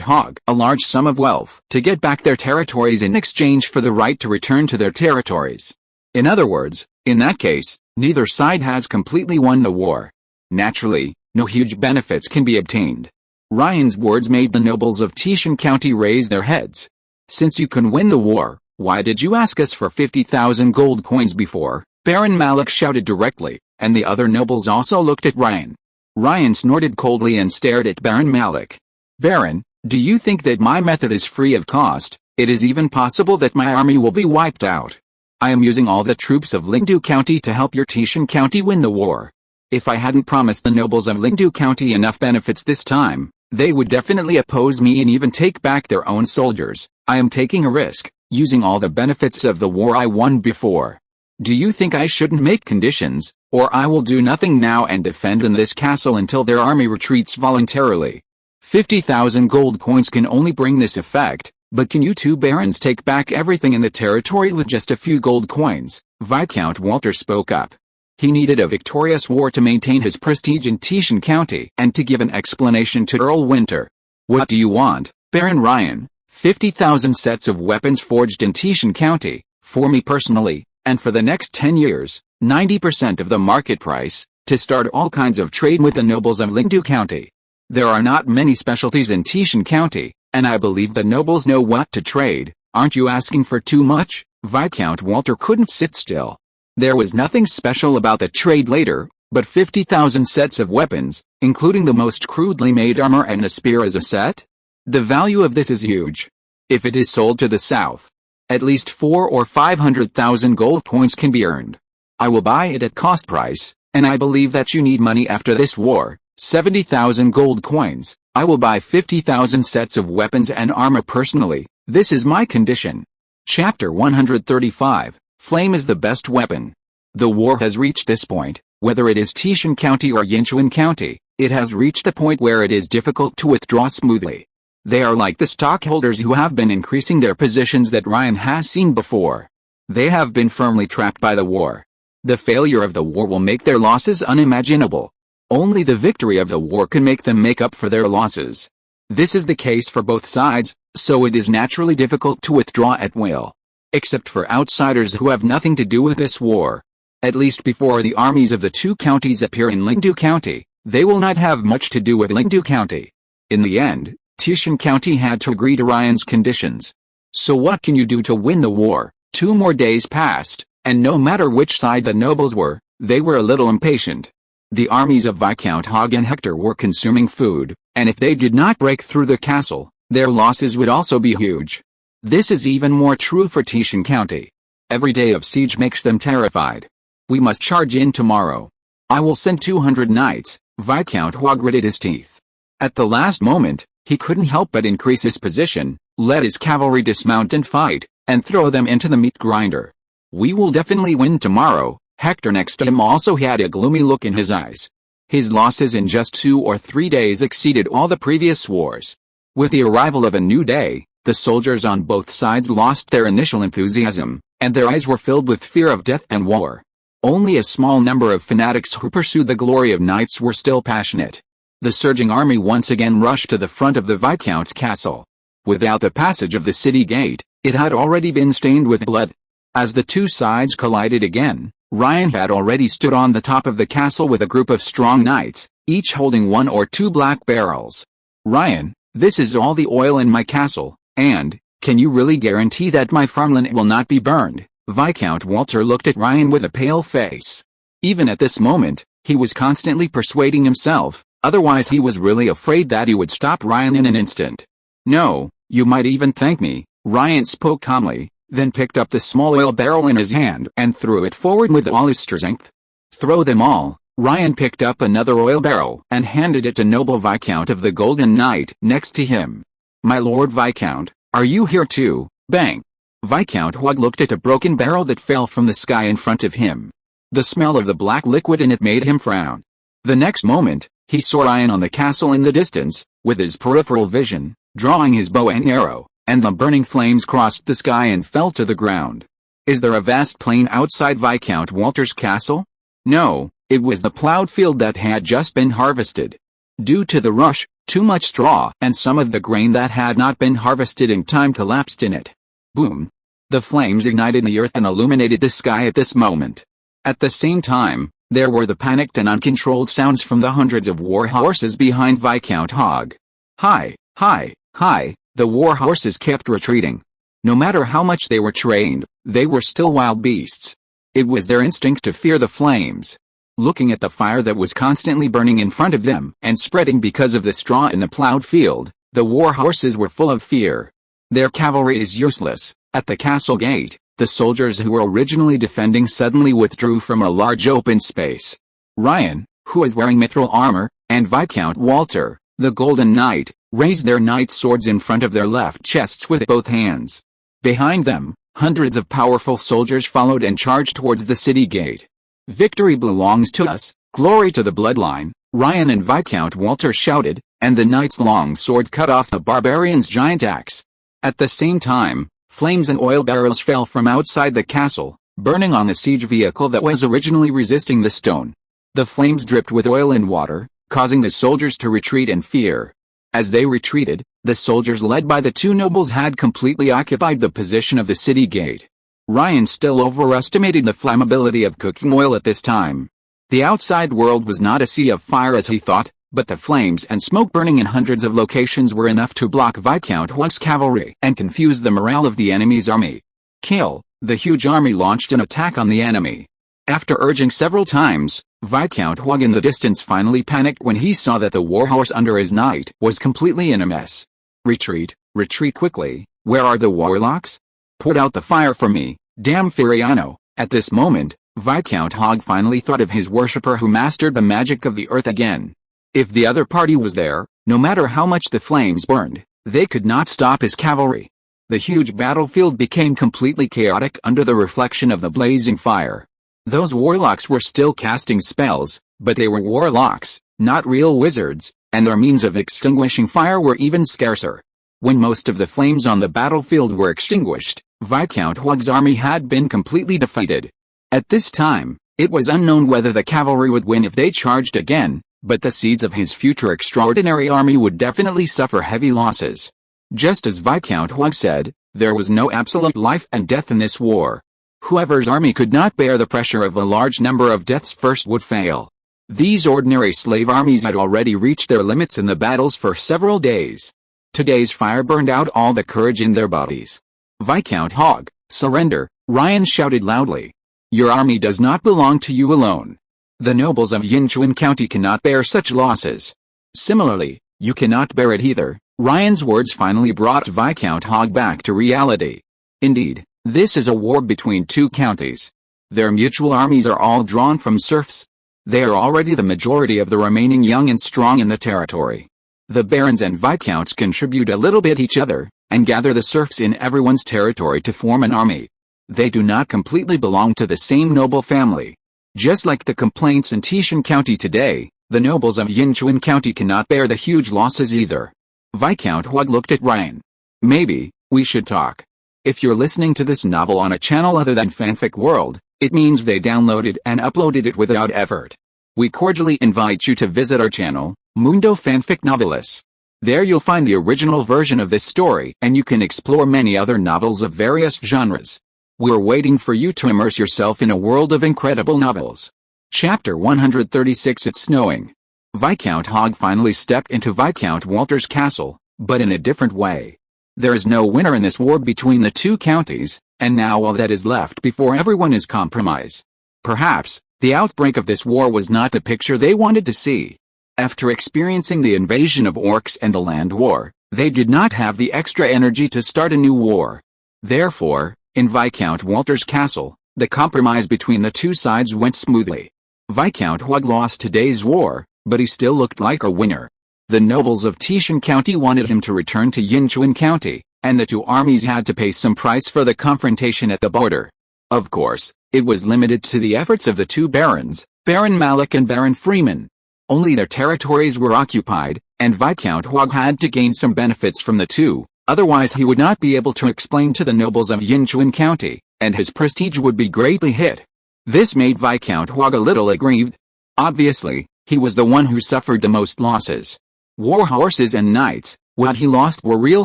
S1: Hogg a large sum of wealth to get back their territories in exchange for the right to return to their territories. In other words, in that case, neither side has completely won the war. Naturally, no huge benefits can be obtained. Ryan's words made the nobles of Tishan County raise their heads. Since you can win the war, why did you ask us for 50,000 gold coins before? Baron Malik shouted directly, and the other nobles also looked at Ryan. Ryan snorted coldly and stared at Baron Malik. Baron, do you think that my method is free of cost? It is even possible that my army will be wiped out. I am using all the troops of Lingdu County to help your Tishan County win the war. If I hadn't promised the nobles of Lingdu County enough benefits this time, they would definitely oppose me and even take back their own soldiers. I am taking a risk, using all the benefits of the war I won before. Do you think I shouldn't make conditions, or I will do nothing now and defend in this castle until their army retreats voluntarily? 50,000 gold coins can only bring this effect. But can you two barons take back everything in the territory with just a few gold coins? Viscount Walter spoke up. He needed a victorious war to maintain his prestige in Tishan County and to give an explanation to Earl Winter. What do you want, Baron Ryan? 50,000 sets of weapons forged in Tishan County, for me personally, and for the next 10 years, 90% of the market price, to start all kinds of trade with the nobles of Lingdu County. There are not many specialties in Tishan County, and I believe the nobles know what to trade. Aren't you asking for too much? Viscount Walter couldn't sit still. There was nothing special about the trade later, but 50,000 sets of weapons, including the most crudely made armor and a spear as a set? The value of this is huge. If it is sold to the south, at least 400,000 or 500,000 gold coins can be earned. I will buy it at cost price, and I believe that you need money after this war. 70,000 gold coins. I will buy 50,000 sets of weapons and armor personally. This is my condition. Chapter 135. Flame is the best weapon. The war has reached this point, whether it is Tishan County or Yinchuan County. It has reached the point where it is difficult to withdraw smoothly. They are like the stockholders who have been increasing their positions that Ryan has seen before. They have been firmly trapped by the war. The failure of the war will make their losses unimaginable. Only the victory of the war can make them make up for their losses. This is the case for both sides, so it is naturally difficult to withdraw at will. Except for outsiders who have nothing to do with this war. At least before the armies of the two counties appear in Lingdu County, they will not have much to do with Lingdu County. In the end, Tishan County had to agree to Ryan's conditions. So what can you do to win the war? 2 more days passed, and no matter which side the nobles were, they were a little impatient. The armies of Viscount Hogg and Hector were consuming food, and if they did not break through the castle, their losses would also be huge. This is even more true for Tishan County. Every day of siege makes them terrified. We must charge in tomorrow. I will send 200 knights. Viscount Hogg gritted his teeth. At the last moment, he couldn't help but increase his position, let his cavalry dismount and fight, and throw them into the meat grinder. We will definitely win tomorrow. Hector next to him also had a gloomy look in his eyes. His losses in just 2 or 3 days exceeded all the previous wars. With the arrival of a new day, the soldiers on both sides lost their initial enthusiasm, and their eyes were filled with fear of death and war. Only a small number of fanatics who pursued the glory of knights were still passionate. The surging army once again rushed to the front of the Viscount's castle. Without the passage of the city gate, it had already been stained with blood. As the two sides collided again, Ryan had already stood on the top of the castle with a group of strong knights, each holding 1 or 2 black barrels. Ryan, this is all the oil in my castle, and, can you really guarantee that my farmland will not be burned? Viscount Walter looked at Ryan with a pale face. Even at this moment, he was constantly persuading himself, otherwise he was really afraid that he would stop Ryan in an instant. No, you might even thank me, Ryan spoke calmly, then picked up the small oil barrel in his hand and threw it forward with all his strength. Throw them all. Ryan picked up another oil barrel and handed it to noble Viscount of the Golden Knight next to him. My Lord Viscount, are you here too? Bang! Viscount Hogg looked at a broken barrel that fell from the sky in front of him. The smell of the black liquid in it made him frown. The next moment, he saw Ryan on the castle in the distance, with his peripheral vision, drawing his bow and arrow, and the burning flames crossed the sky and fell to the ground. Is there a vast plain outside Viscount Walter's castle? No, it was the plowed field that had just been harvested. Due to the rush, too much straw and some of the grain that had not been harvested in time collapsed in it. Boom! The flames ignited the earth and illuminated the sky at this moment. At the same time, there were the panicked and uncontrolled sounds from the hundreds of war horses behind Viscount Hogg. Hi, hi, hi, the war horses kept retreating. No matter how much they were trained, they were still wild beasts. It was their instinct to fear the flames. Looking at the fire that was constantly burning in front of them and spreading because of the straw in the plowed field, the war horses were full of fear. Their cavalry is useless. At the castle gate, the soldiers who were originally defending suddenly withdrew from a large open space. Ryan, who was wearing mithril armor, and Viscount Walter, the Golden Knight, raised their knight swords in front of their left chests with both hands. Behind them, hundreds of powerful soldiers followed and charged towards the city gate. Victory belongs to us, glory to the bloodline, Ryan and Viscount Walter shouted, and the knight's long sword cut off the barbarian's giant axe. At the same time, flames and oil barrels fell from outside the castle, burning on the siege vehicle that was originally resisting the stone. The flames dripped with oil and water, causing the soldiers to retreat in fear. As they retreated, the soldiers led by the two nobles had completely occupied the position of the city gate. Ryan still overestimated the flammability of cooking oil at this time. The outside world was not a sea of fire as he thought, but the flames and smoke burning in hundreds of locations were enough to block Viscount Hogg's cavalry and confuse the morale of the enemy's army. Kill! The huge army launched an attack on the enemy. After urging several times, Viscount Hogg in the distance finally panicked when he saw that the warhorse under his knight was completely in a mess. Retreat, retreat quickly, where are the warlocks? Put out the fire for me, damn Furiano. At this moment, Viscount Hogg finally thought of his worshipper who mastered the magic of the earth again. If the other party was there, no matter how much the flames burned, they could not stop his cavalry. The huge battlefield became completely chaotic under the reflection of the blazing fire. Those warlocks were still casting spells, But they were warlocks, not real wizards, and their means of extinguishing fire were even scarcer. When most of the flames on the battlefield were extinguished, Viscount Hog's army had been completely defeated. At this time, it was unknown whether the cavalry would win if they charged again, but the seeds of his future extraordinary army would definitely suffer heavy losses. Just as Viscount Hog said, there was no absolute life and death in this war. Whoever's army could not bear the pressure of a large number of deaths first would fail. These ordinary slave armies had already reached their limits in the battles for several days. Today's fire burned out all the courage in their bodies. Viscount Hog, surrender, Ryan shouted loudly. Your army does not belong to you alone. The nobles of Yinchuan County cannot bear such losses. Similarly, you cannot bear it either. Ryan's words finally brought Viscount Hog back to reality. Indeed, this is a war between two counties. Their mutual armies are all drawn from serfs. They are already the majority of the remaining young and strong in the territory. The barons and viscounts contribute a little bit each other, and gather the serfs in everyone's territory to form an army. They do not completely belong to the same noble family. Just like the complaints in Tishan County today, the nobles of Yinchuan County cannot bear the huge losses either. Viscount Hog looked at Ryan. Maybe, we should talk. If you're listening to this novel on a channel other than Fanfic World, it means they downloaded and uploaded it without effort. We cordially invite you to visit our channel, Mundo Fanfic Novelis. There you'll find the original version of this story and you can explore many other novels of various genres. We're waiting for you to immerse yourself in a world of incredible novels. Chapter 136 It's snowing. Viscount Hog finally stepped into Viscount Walter's castle, but in a different way. There is no winner in this war between the two counties, and now all that is left before everyone is compromise. Perhaps, the outbreak of this war was not the picture they wanted to see. After experiencing the invasion of orcs and the land war, they did not have the extra energy to start a new war. Therefore, in Viscount Walter's castle, the compromise between the two sides went smoothly. Viscount Hog lost today's war, but he still looked like a winner. The nobles of Tishan County wanted him to return to Yinchuan County, and the two armies had to pay some price for the confrontation at the border. Of course, it was limited to the efforts of the two barons, Baron Malik and Baron Freeman. Only their territories were occupied, and Viscount Hog had to gain some benefits from the two, otherwise he would not be able to explain to the nobles of Yinchuan County, and his prestige would be greatly hit. This made Viscount Hog a little aggrieved. Obviously, he was the one who suffered the most losses. War horses and knights, what he lost were real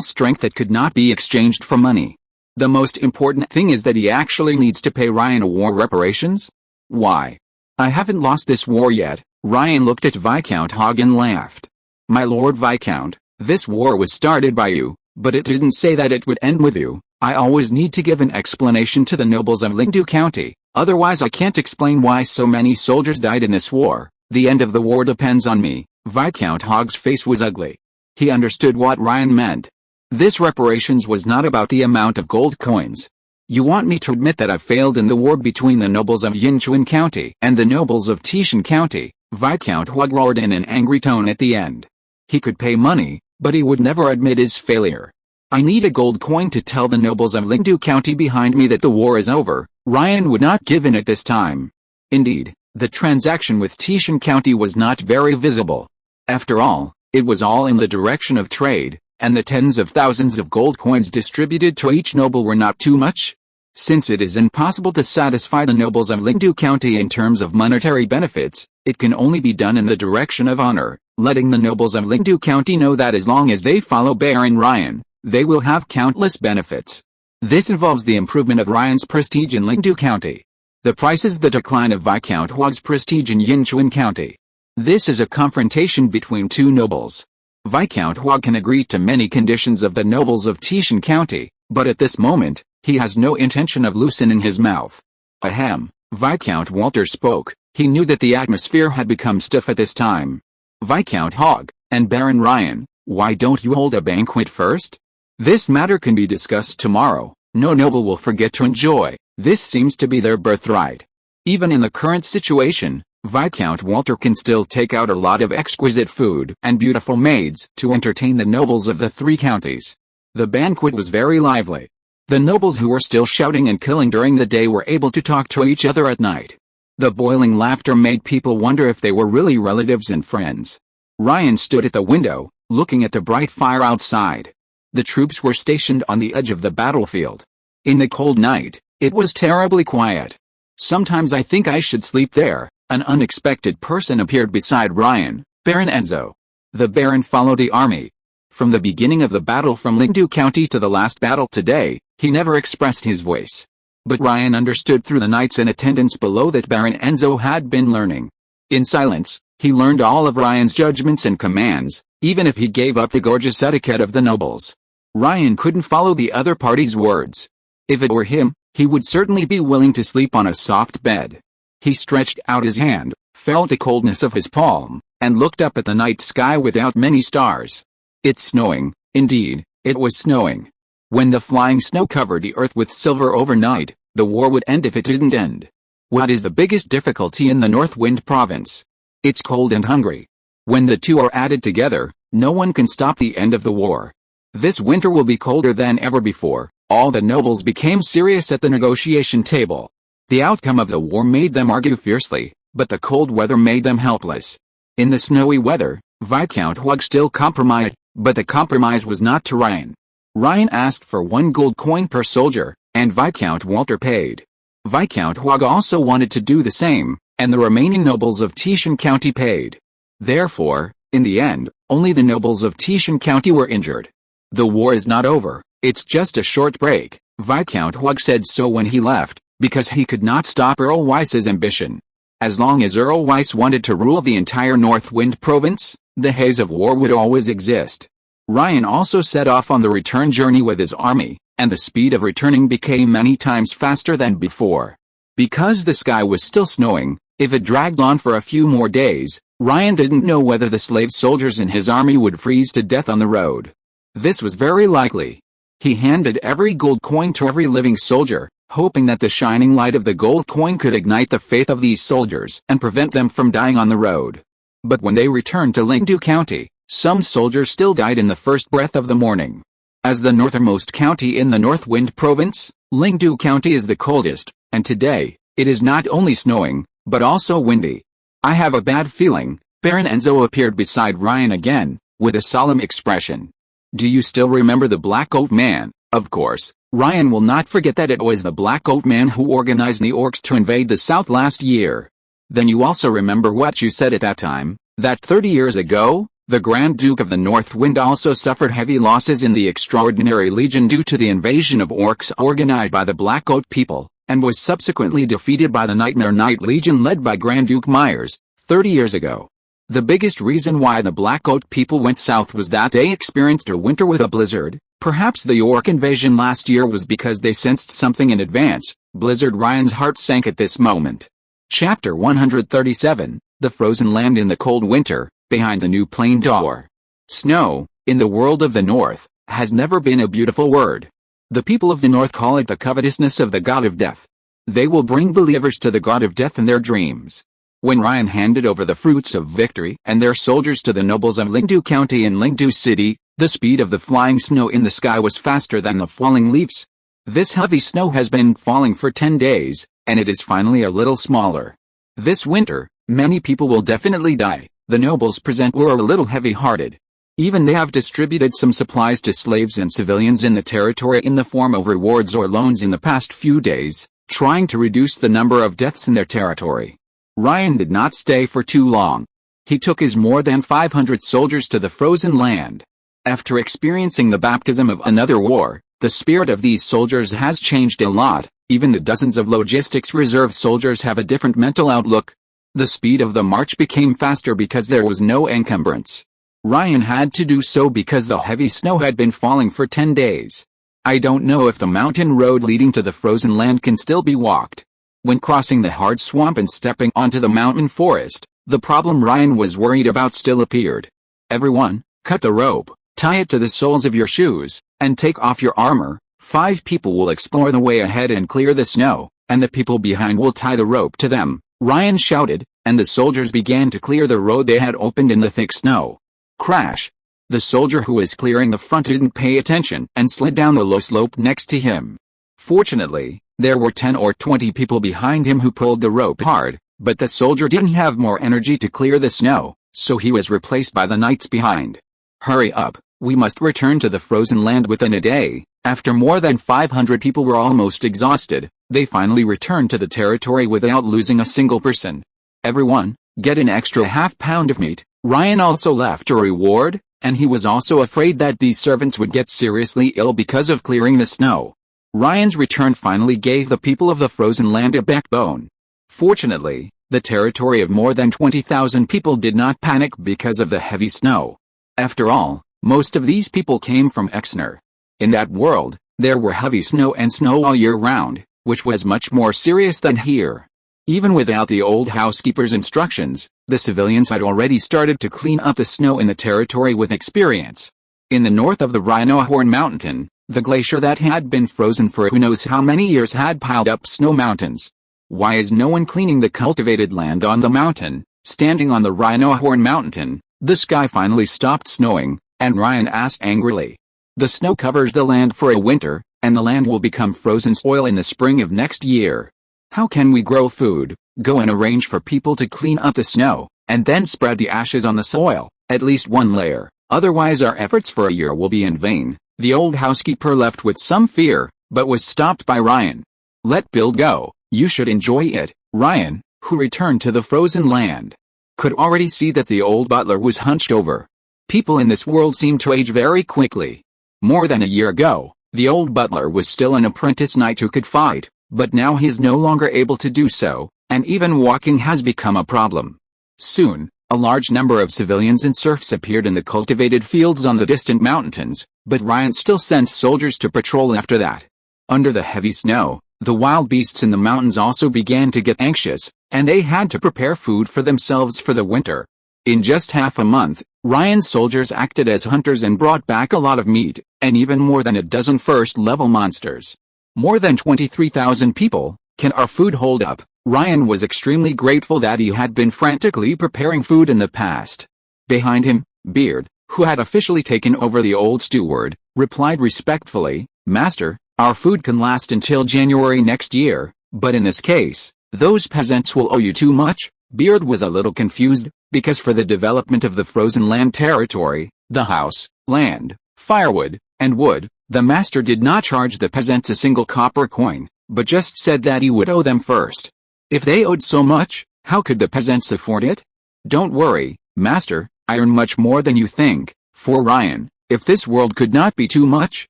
S1: strength that could not be exchanged for money. The most important thing is that he actually needs to pay Ryan a war reparations? Why? I haven't lost this war yet. Ryan looked at Viscount Hog and laughed. My Lord Viscount, this war was started by you, but it didn't say that it would end with you. I always need to give an explanation to the nobles of Lingdu County, otherwise I can't explain why so many soldiers died in this war. The end of the war depends on me. Viscount Hog's face was ugly. He understood what Ryan meant. This reparations was not about the amount of gold coins. You want me to admit that I failed in the war between the nobles of Yinchuan County and the nobles of Tishan County? Viscount Hog roared in an angry tone at the end. He could pay money, but he would never admit his failure. I need a gold coin to tell the nobles of Lingdu County behind me that the war is over. Ryan would not give in at this time. Indeed, the transaction with Tishan County was not very visible. After all, it was all in the direction of trade, and the tens of thousands of gold coins distributed to each noble were not too much. Since it is impossible to satisfy the nobles of Lingdu County in terms of monetary benefits, it can only be done in the direction of honor, letting the nobles of Lingdu County know that as long as they follow Baron Ryan, they will have countless benefits. This involves the improvement of Ryan's prestige in Lingdu County. The price is the decline of Viscount Hog's prestige in Yinchuan County. This is a confrontation between two nobles. Viscount Hog can agree to many conditions of the nobles of Tishan County, but at this moment, he has no intention of loosening his mouth. Ahem, Viscount Walter spoke. He knew that the atmosphere had become stiff at this time. Viscount Hog, and Baron Ryan, why don't you hold a banquet first? This matter can be discussed tomorrow. No noble will forget to enjoy. This seems to be their birthright. Even in the current situation, Viscount Walter can still take out a lot of exquisite food and beautiful maids to entertain the nobles of the three counties. The banquet was very lively. The nobles who were still shouting and killing during the day were able to talk to each other at night. The boiling laughter made people wonder if they were really relatives and friends. Ryan stood at the window, looking at the bright fire outside. The troops were stationed on the edge of the battlefield. In the cold night, it was terribly quiet. "Sometimes I think I should sleep there." An unexpected person appeared beside Ryan, Baron Enzo. The Baron followed the army. From the beginning of the battle from Lingdu County to the last battle today, he never expressed his voice. But Ryan understood through the knights in attendance below that Baron Enzo had been learning. In silence, he learned all of Ryan's judgments and commands, even if he gave up the gorgeous etiquette of the nobles. Ryan couldn't follow the other party's words. If it were him, he would certainly be willing to sleep on a soft bed. He stretched out his hand, felt the coldness of his palm, and looked up at the night sky without many stars. It's snowing. Indeed, it was snowing. When the flying snow covered the earth with silver overnight, the war would end if it didn't end. What is the biggest difficulty in the North Wind province? It's cold and hungry. When the two are added together, no one can stop the end of the war. This winter will be colder than ever before. All the nobles became serious at the negotiation table. The outcome of the war made them argue fiercely, but the cold weather made them helpless. In the snowy weather, Viscount Hug still compromised, but the compromise was not to Ryan. Ryan asked for 1 gold coin per soldier, and Viscount Walter paid. Viscount Hug also wanted to do the same, and the remaining nobles of Tishan County paid. Therefore, in the end, only the nobles of Tishan County were injured. "The war is not over, it's just a short break," Viscount Hug said so when he left, because he could not stop Earl Weiss's ambition. As long as Earl Weiss wanted to rule the entire North Wind province, the haze of war would always exist. Ryan also set off on the return journey with his army, and the speed of returning became many times faster than before. Because the sky was still snowing, if it dragged on for a few more days, Ryan didn't know whether the slave soldiers in his army would freeze to death on the road. This was very likely. He handed every gold coin to every living soldier, hoping that the shining light of the gold coin could ignite the faith of these soldiers and prevent them from dying on the road. But when they returned to Lingdu County, some soldiers still died in the first breath of the morning. As the northernmost county in the North Wind province, Lingdu County is the coldest, and today, it is not only snowing, but also windy. "I have a bad feeling." Baron Enzo appeared beside Ryan again, with a solemn expression. "Do you still remember the Black Oaf Man?" Of course, Ryan will not forget that it was the Black Oaf Man who organized the orcs to invade the south last year. "Then you also remember what you said at that time, that 30 years ago, the Grand Duke of the North Wind also suffered heavy losses in the Extraordinary Legion due to the invasion of orcs organized by the Black Oak people, and was subsequently defeated by the Nightmare Knight Legion led by Grand Duke Myers, 30 years ago. The biggest reason why the Black Oak people went south was that they experienced a winter with a blizzard. Perhaps the orc invasion last year was because they sensed something in advance." Blizzard. Ryan's heart sank at this moment. Chapter 137, The Frozen Land in the Cold Winter, Behind the New Plain Door. Snow, in the world of the North, has never been a beautiful word. The people of the North call it the covetousness of the god of death. They will bring believers to the god of death in their dreams. When Ryan handed over the fruits of victory and their soldiers to the nobles of Lingdu County and Lingdu City, the speed of the flying snow in the sky was faster than the falling leaves. This heavy snow has been falling for 10 days, and it is finally a little smaller. This winter, many people will definitely die. The nobles present were a little heavy-hearted. Even they have distributed some supplies to slaves and civilians in the territory in the form of rewards or loans in the past few days, trying to reduce the number of deaths in their territory. Ryan did not stay for too long. He took his more than 500 soldiers to the frozen land. After experiencing the baptism of another war, the spirit of these soldiers has changed a lot. Even the dozens of logistics reserve soldiers have a different mental outlook. The speed of the march became faster because there was no encumbrance. Ryan had to do so because the heavy snow had been falling for 10 days. I don't know if the mountain road leading to the frozen land can still be walked. When crossing the hard swamp and stepping onto the mountain forest, the problem Ryan was worried about still appeared. "Everyone, cut the rope, tie it to the soles of your shoes, and take off your armor. 5 people will explore the way ahead and clear the snow, and the people behind will tie the rope to them," Ryan shouted, and the soldiers began to clear the road they had opened in the thick snow. Crash! The soldier who was clearing the front didn't pay attention and slid down the low slope next to him. Fortunately, there were 10 or 20 people behind him who pulled the rope hard, But the soldier didn't have more energy to clear the snow, so he was replaced by the knights behind. Hurry up, we must return to the frozen land within a day. After more than 500 people were almost exhausted, they finally returned to the territory without losing a single person. Everyone, get an extra half-pound of meat. Ryan also left a reward, and he was also afraid that these servants would get seriously ill because of clearing the snow. Ryan's return finally gave the people of the frozen land a backbone. Fortunately, the territory of more than 20,000 people did not panic because of the heavy snow. After all, most of these people came from Exner. In that world, there were heavy snow and snow all year round, which was much more serious than here. Even without the old housekeeper's instructions, the civilians had already started to clean up the snow in the territory with experience. In the north of the Rhinohorn Mountain, the glacier that had been frozen for who knows how many years had piled up snow mountains. Why is no one cleaning the cultivated land on the mountain? Standing on the Rhinohorn Mountain, the sky finally stopped snowing, and Ryan asked angrily. The snow covers the land for a winter, and the land will become frozen soil in the spring of next year. How can we grow food, go and arrange for people to clean up the snow, and then spread the ashes on the soil, at least one layer? Otherwise our efforts for a year will be in vain. The old housekeeper left with some fear, but was stopped by Ryan. Let Bill go, you should enjoy it. Ryan, who returned to the frozen land, could already see that the old butler was hunched over. People in this world seem to age very quickly. More than a year ago, the old butler was still an apprentice knight who could fight, but now he is no longer able to do so, and even walking has become a problem. Soon, a large number of civilians and serfs appeared in the cultivated fields on the distant mountains, but Ryan still sent soldiers to patrol after that. Under the heavy snow, the wild beasts in the mountains also began to get anxious, and they had to prepare food for themselves for the winter. In just half a month, Ryan's soldiers acted as hunters and brought back a lot of meat, and even more than a dozen first-level monsters. More than 23,000 people. Can our food hold up? Ryan was extremely grateful that he had been frantically preparing food in the past. Behind him, Beard, who had officially taken over the old steward, replied respectfully, Master, our food can last until January next year, but in this case, those peasants will owe you too much. Beard was a little confused, because for the development of the frozen land territory, the house, land, firewood, and wood, the master did not charge the peasants a single copper coin, but just said that he would owe them first. If they owed so much, how could the peasants afford it? Don't worry, master, I earn much more than you think. For Ryan, if this world could not be too much,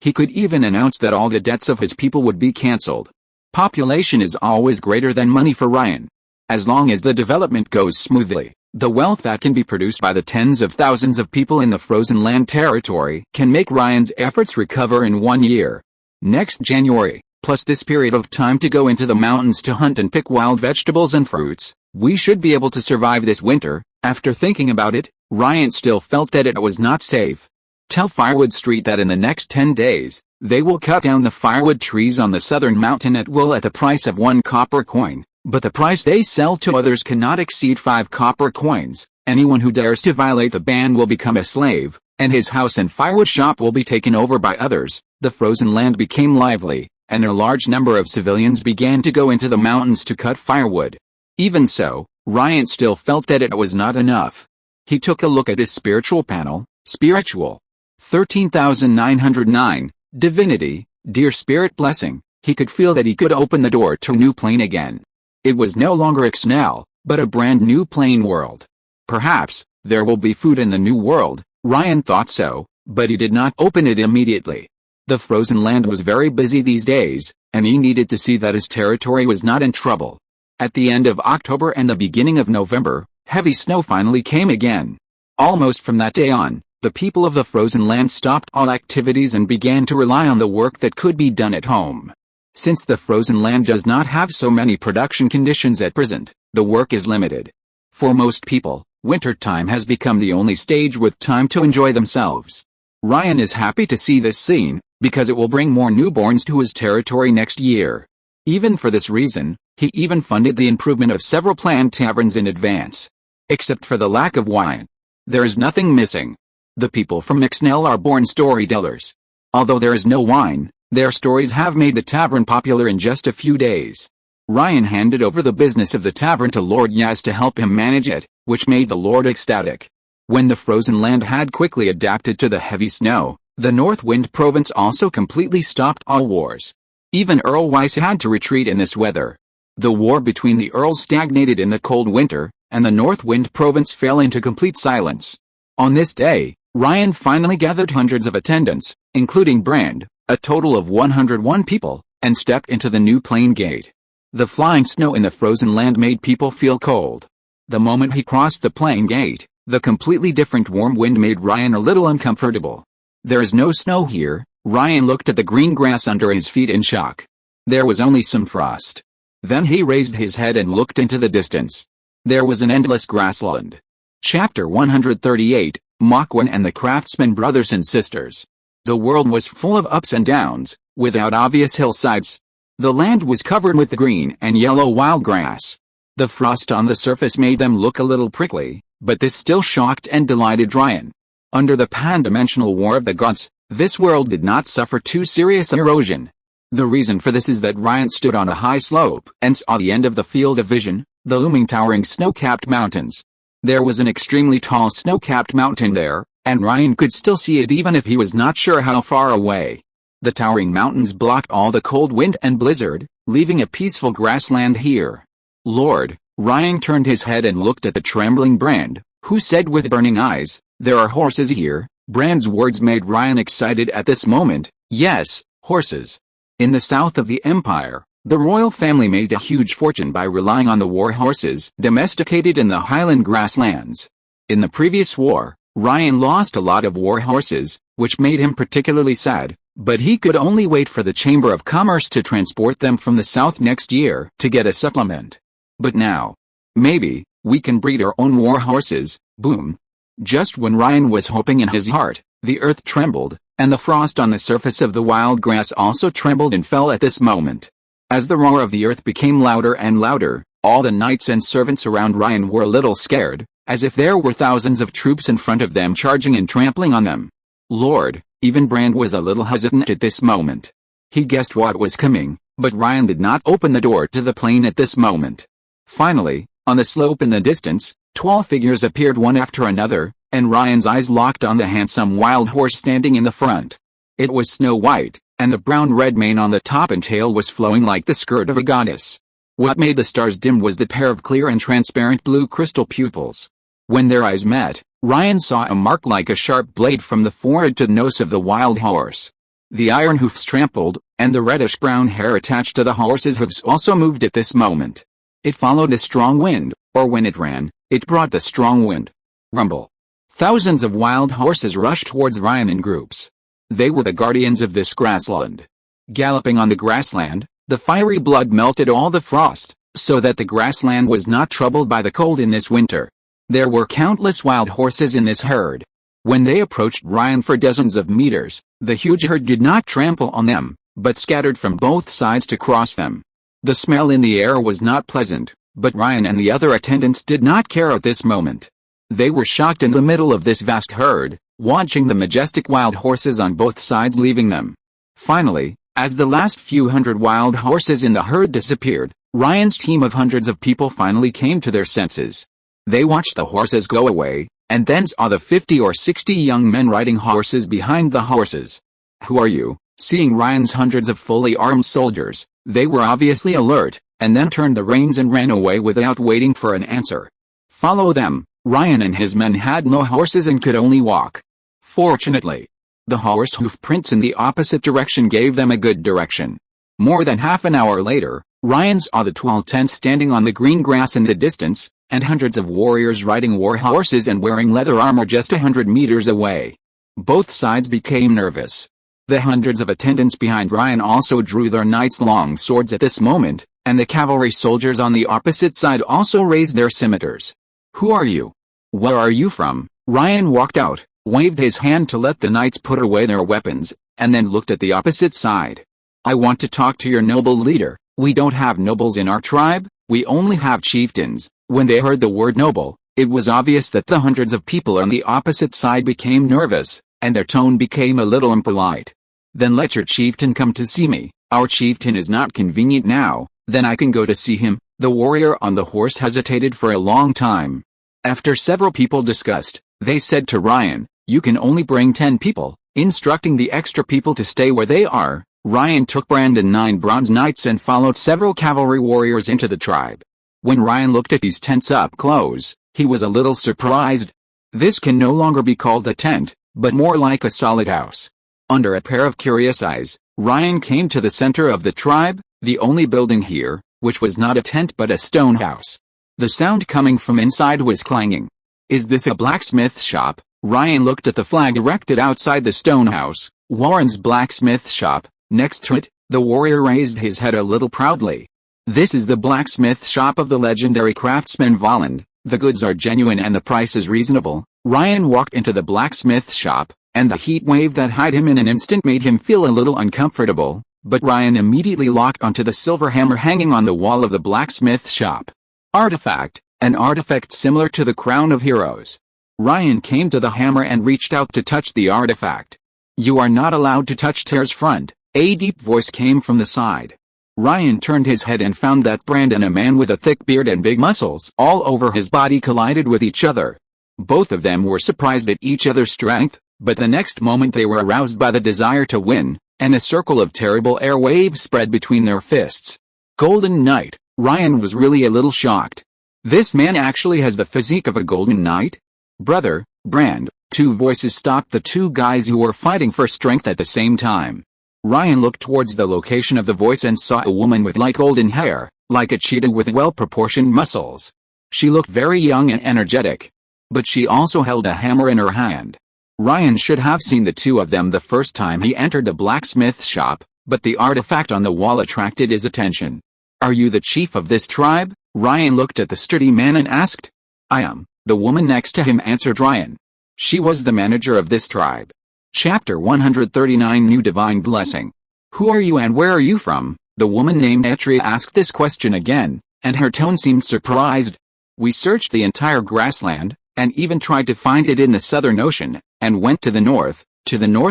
S1: he could even announce that all the debts of his people would be cancelled. Population is always greater than money for Ryan. As long as the development goes smoothly, the wealth that can be produced by the tens of thousands of people in the frozen land territory can make Ryan's efforts recover in 1 year. Next January, plus this period of time to go into the mountains to hunt and pick wild vegetables and fruits, we should be able to survive this winter. After thinking about it, Ryan still felt that it was not safe. Tell Firewood Street that in the next 10 days, they will cut down the firewood trees on the southern mountain at will at the price of 1 copper coin, but the price they sell to others cannot exceed 5 copper coins. Anyone who dares to violate the ban will become a slave, and his house and firewood shop will be taken over by others. The frozen land became lively, and a large number of civilians began to go into the mountains to cut firewood. Even so, Ryan still felt that it was not enough. He took a look at his spiritual panel. Spiritual 13,909, Divinity, Dear Spirit Blessing. He could feel that he could open the door to a new plane again. It was no longer Ixnel, but a brand new plane world. Perhaps there will be food in the new world. Ryan thought so, but he did not open it immediately. The frozen land was very busy these days, and he needed to see that his territory was not in trouble. At the end of October and the beginning of November, heavy snow finally came again. Almost from that day on, the people of the frozen land stopped all activities and began to rely on the work that could be done at home. Since the frozen land does not have so many production conditions at present, the work is limited. For most people, wintertime has become the only stage with time to enjoy themselves. Ryan is happy to see this scene, because it will bring more newborns to his territory next year. Even for this reason, he even funded the improvement of several planned taverns in advance. Except for the lack of wine, there is nothing missing. The people from Ixnel are born storytellers. Although there is no wine, their stories have made the tavern popular in just a few days. Ryan handed over the business of the tavern to Lord Yaz to help him manage it, which made the Lord ecstatic. When the frozen land had quickly adapted to the heavy snow, the North Wind Province also completely stopped all wars. Even Earl Weiss had to retreat in this weather. The war between the Earls stagnated in the cold winter, and the North Wind Province fell into complete silence. On this day, Ryan finally gathered hundreds of attendants, including Brand, a total of 101 people, and stepped into the new plain gate. The flying snow in the frozen land made people feel cold. The moment he crossed the plain gate, the completely different warm wind made Ryan a little uncomfortable. There is no snow here. Ryan looked at the green grass under his feet in shock. There was only some frost. Then he raised his head and looked into the distance. There was an endless grassland. Chapter 138, Machwan and the Craftsmen Brothers and Sisters. The world was full of ups and downs, without obvious hillsides. The land was covered with green and yellow wild grass. The frost on the surface made them look a little prickly, but this still shocked and delighted Ryan. Under the pan-dimensional war of the gods, this world did not suffer too serious erosion. The reason for this is that Ryan stood on a high slope and saw the end of the field of vision, the looming towering snow-capped mountains. There was an extremely tall snow-capped mountain there, and Ryan could still see it even if he was not sure how far away. The towering mountains blocked all the cold wind and blizzard, leaving a peaceful grassland here. Lord, Ryan turned his head and looked at the trembling Brand, who said with burning eyes, "There are horses here." Brand's words made Ryan excited at this moment. Yes, horses. In the south of the empire, the royal family made a huge fortune by relying on the war horses domesticated in the highland grasslands. In the previous war, Ryan lost a lot of war horses, which made him particularly sad, but he could only wait for the Chamber of Commerce to transport them from the south next year to get a supplement. But now, maybe, we can breed our own war horses. Boom. Just when Ryan was hoping in his heart, the earth trembled, and the frost on the surface of the wild grass also trembled and fell at this moment. As the roar of the earth became louder and louder, all the knights and servants around Ryan were a little scared, as if there were thousands of troops in front of them charging and trampling on them. Lord, even Brand was a little hesitant at this moment. He guessed what was coming, but Ryan did not open the door to the plain at this moment. Finally, on the slope in the distance, 12 figures appeared one after another, and Ryan's eyes locked on the handsome wild horse standing in the front. It was snow white, and the brown-red mane on the top and tail was flowing like the skirt of a goddess. What made the stars dim was the pair of clear and transparent blue crystal pupils. When their eyes met, Ryan saw a mark like a sharp blade from the forehead to the nose of the wild horse. The iron hoofs trampled, and the reddish-brown hair attached to the horse's hooves also moved at this moment. It followed a strong wind, or when it ran, it brought the strong wind. Rumble. Thousands of wild horses rushed towards Ryan in groups. They were the guardians of this grassland. Galloping on the grassland, the fiery blood melted all the frost, so that the grassland was not troubled by the cold in this winter. There were countless wild horses in this herd. When they approached Ryan for dozens of meters, the huge herd did not trample on them, but scattered from both sides to cross them. The smell in the air was not pleasant, but Ryan and the other attendants did not care at this moment. They were shocked in the middle of this vast herd, watching the majestic wild horses on both sides leaving them. Finally, as the last few hundred wild horses in the herd disappeared, Ryan's team of hundreds of people finally came to their senses. They watched the horses go away, and then saw the 50 or 60 young men riding horses behind the horses. "Who are you?" Seeing Ryan's hundreds of fully armed soldiers, they were obviously alert, and then turned the reins and ran away without waiting for an answer. "Follow them." Ryan and his men had no horses and could only walk. Fortunately, the horse hoof prints in the opposite direction gave them a good direction. More than half an hour later, Ryan saw the tall tents standing on the green grass in the distance, and hundreds of warriors riding war horses and wearing leather armor just 100 meters away. Both sides became nervous. The hundreds of attendants behind Ryan also drew their knights' long swords at this moment, and the cavalry soldiers on the opposite side also raised their scimitars. "Who are you? Where are you from?" Ryan walked out, waved his hand to let the knights put away their weapons, and then looked at the opposite side. "I want to talk to your noble leader." "We don't have nobles in our tribe, we only have chieftains." When they heard the word noble, it was obvious that the hundreds of people on the opposite side became nervous, and their tone became a little impolite. "Then let your chieftain come to see me." "Our chieftain is not convenient now," Then I can go to see him." The warrior on the horse hesitated for a long time. After several people discussed, they said to Ryan, "You can only bring 10 people," instructing the extra people to stay where they are. Ryan took Brandon 9 bronze knights and followed several cavalry warriors into the tribe. When Ryan looked at these tents up close, he was a little surprised. This can no longer be called a tent, but more like a solid house. Under a pair of curious eyes, Ryan came to the center of the tribe, the only building here, which was not a tent but a stone house. The sound coming from inside was clanging. "Is this a blacksmith shop?" Ryan looked at the flag erected outside the stone house, Warren's blacksmith shop. Next to it, the warrior raised his head a little proudly. "This is the blacksmith shop of the legendary craftsman Volland. The goods are genuine and the price is reasonable." Ryan walked into the blacksmith shop, and the heat wave that hid him in an instant made him feel a little uncomfortable, but Ryan immediately locked onto the silver hammer hanging on the wall of the blacksmith shop. Artifact, an artifact similar to the Crown of Heroes. Ryan came to the hammer and reached out to touch the artifact. "You are not allowed to touch Tear's front," a deep voice came from the side. Ryan turned his head and found that Brandon, a man with a thick beard and big muscles all over his body, collided with each other. Both of them were surprised at each other's strength, but the next moment they were aroused by the desire to win, and a circle of terrible air waves spread between their fists. Golden Knight. Ryan was really a little shocked. This man actually has the physique of a Golden Knight? "Brother, Brand," two voices stopped the two guys who were fighting for strength at the same time. Ryan looked towards the location of the voice and saw a woman with light golden hair, like a cheetah with well-proportioned muscles. She looked very young and energetic. But she also held a hammer in her hand. Ryan should have seen the two of them the first time he entered the blacksmith shop, but the artifact on the wall attracted his attention. "Are you the chief of this tribe?" Ryan looked at the sturdy man and asked. "I am," the woman next to him answered Ryan. She was the manager of this tribe. Chapter 139 New Divine Blessing. "Who are you and where are you from?" The woman named Etria asked this question again, and her tone seemed surprised. "We searched the entire grassland, and even tried to find it in the southern ocean, and went to the north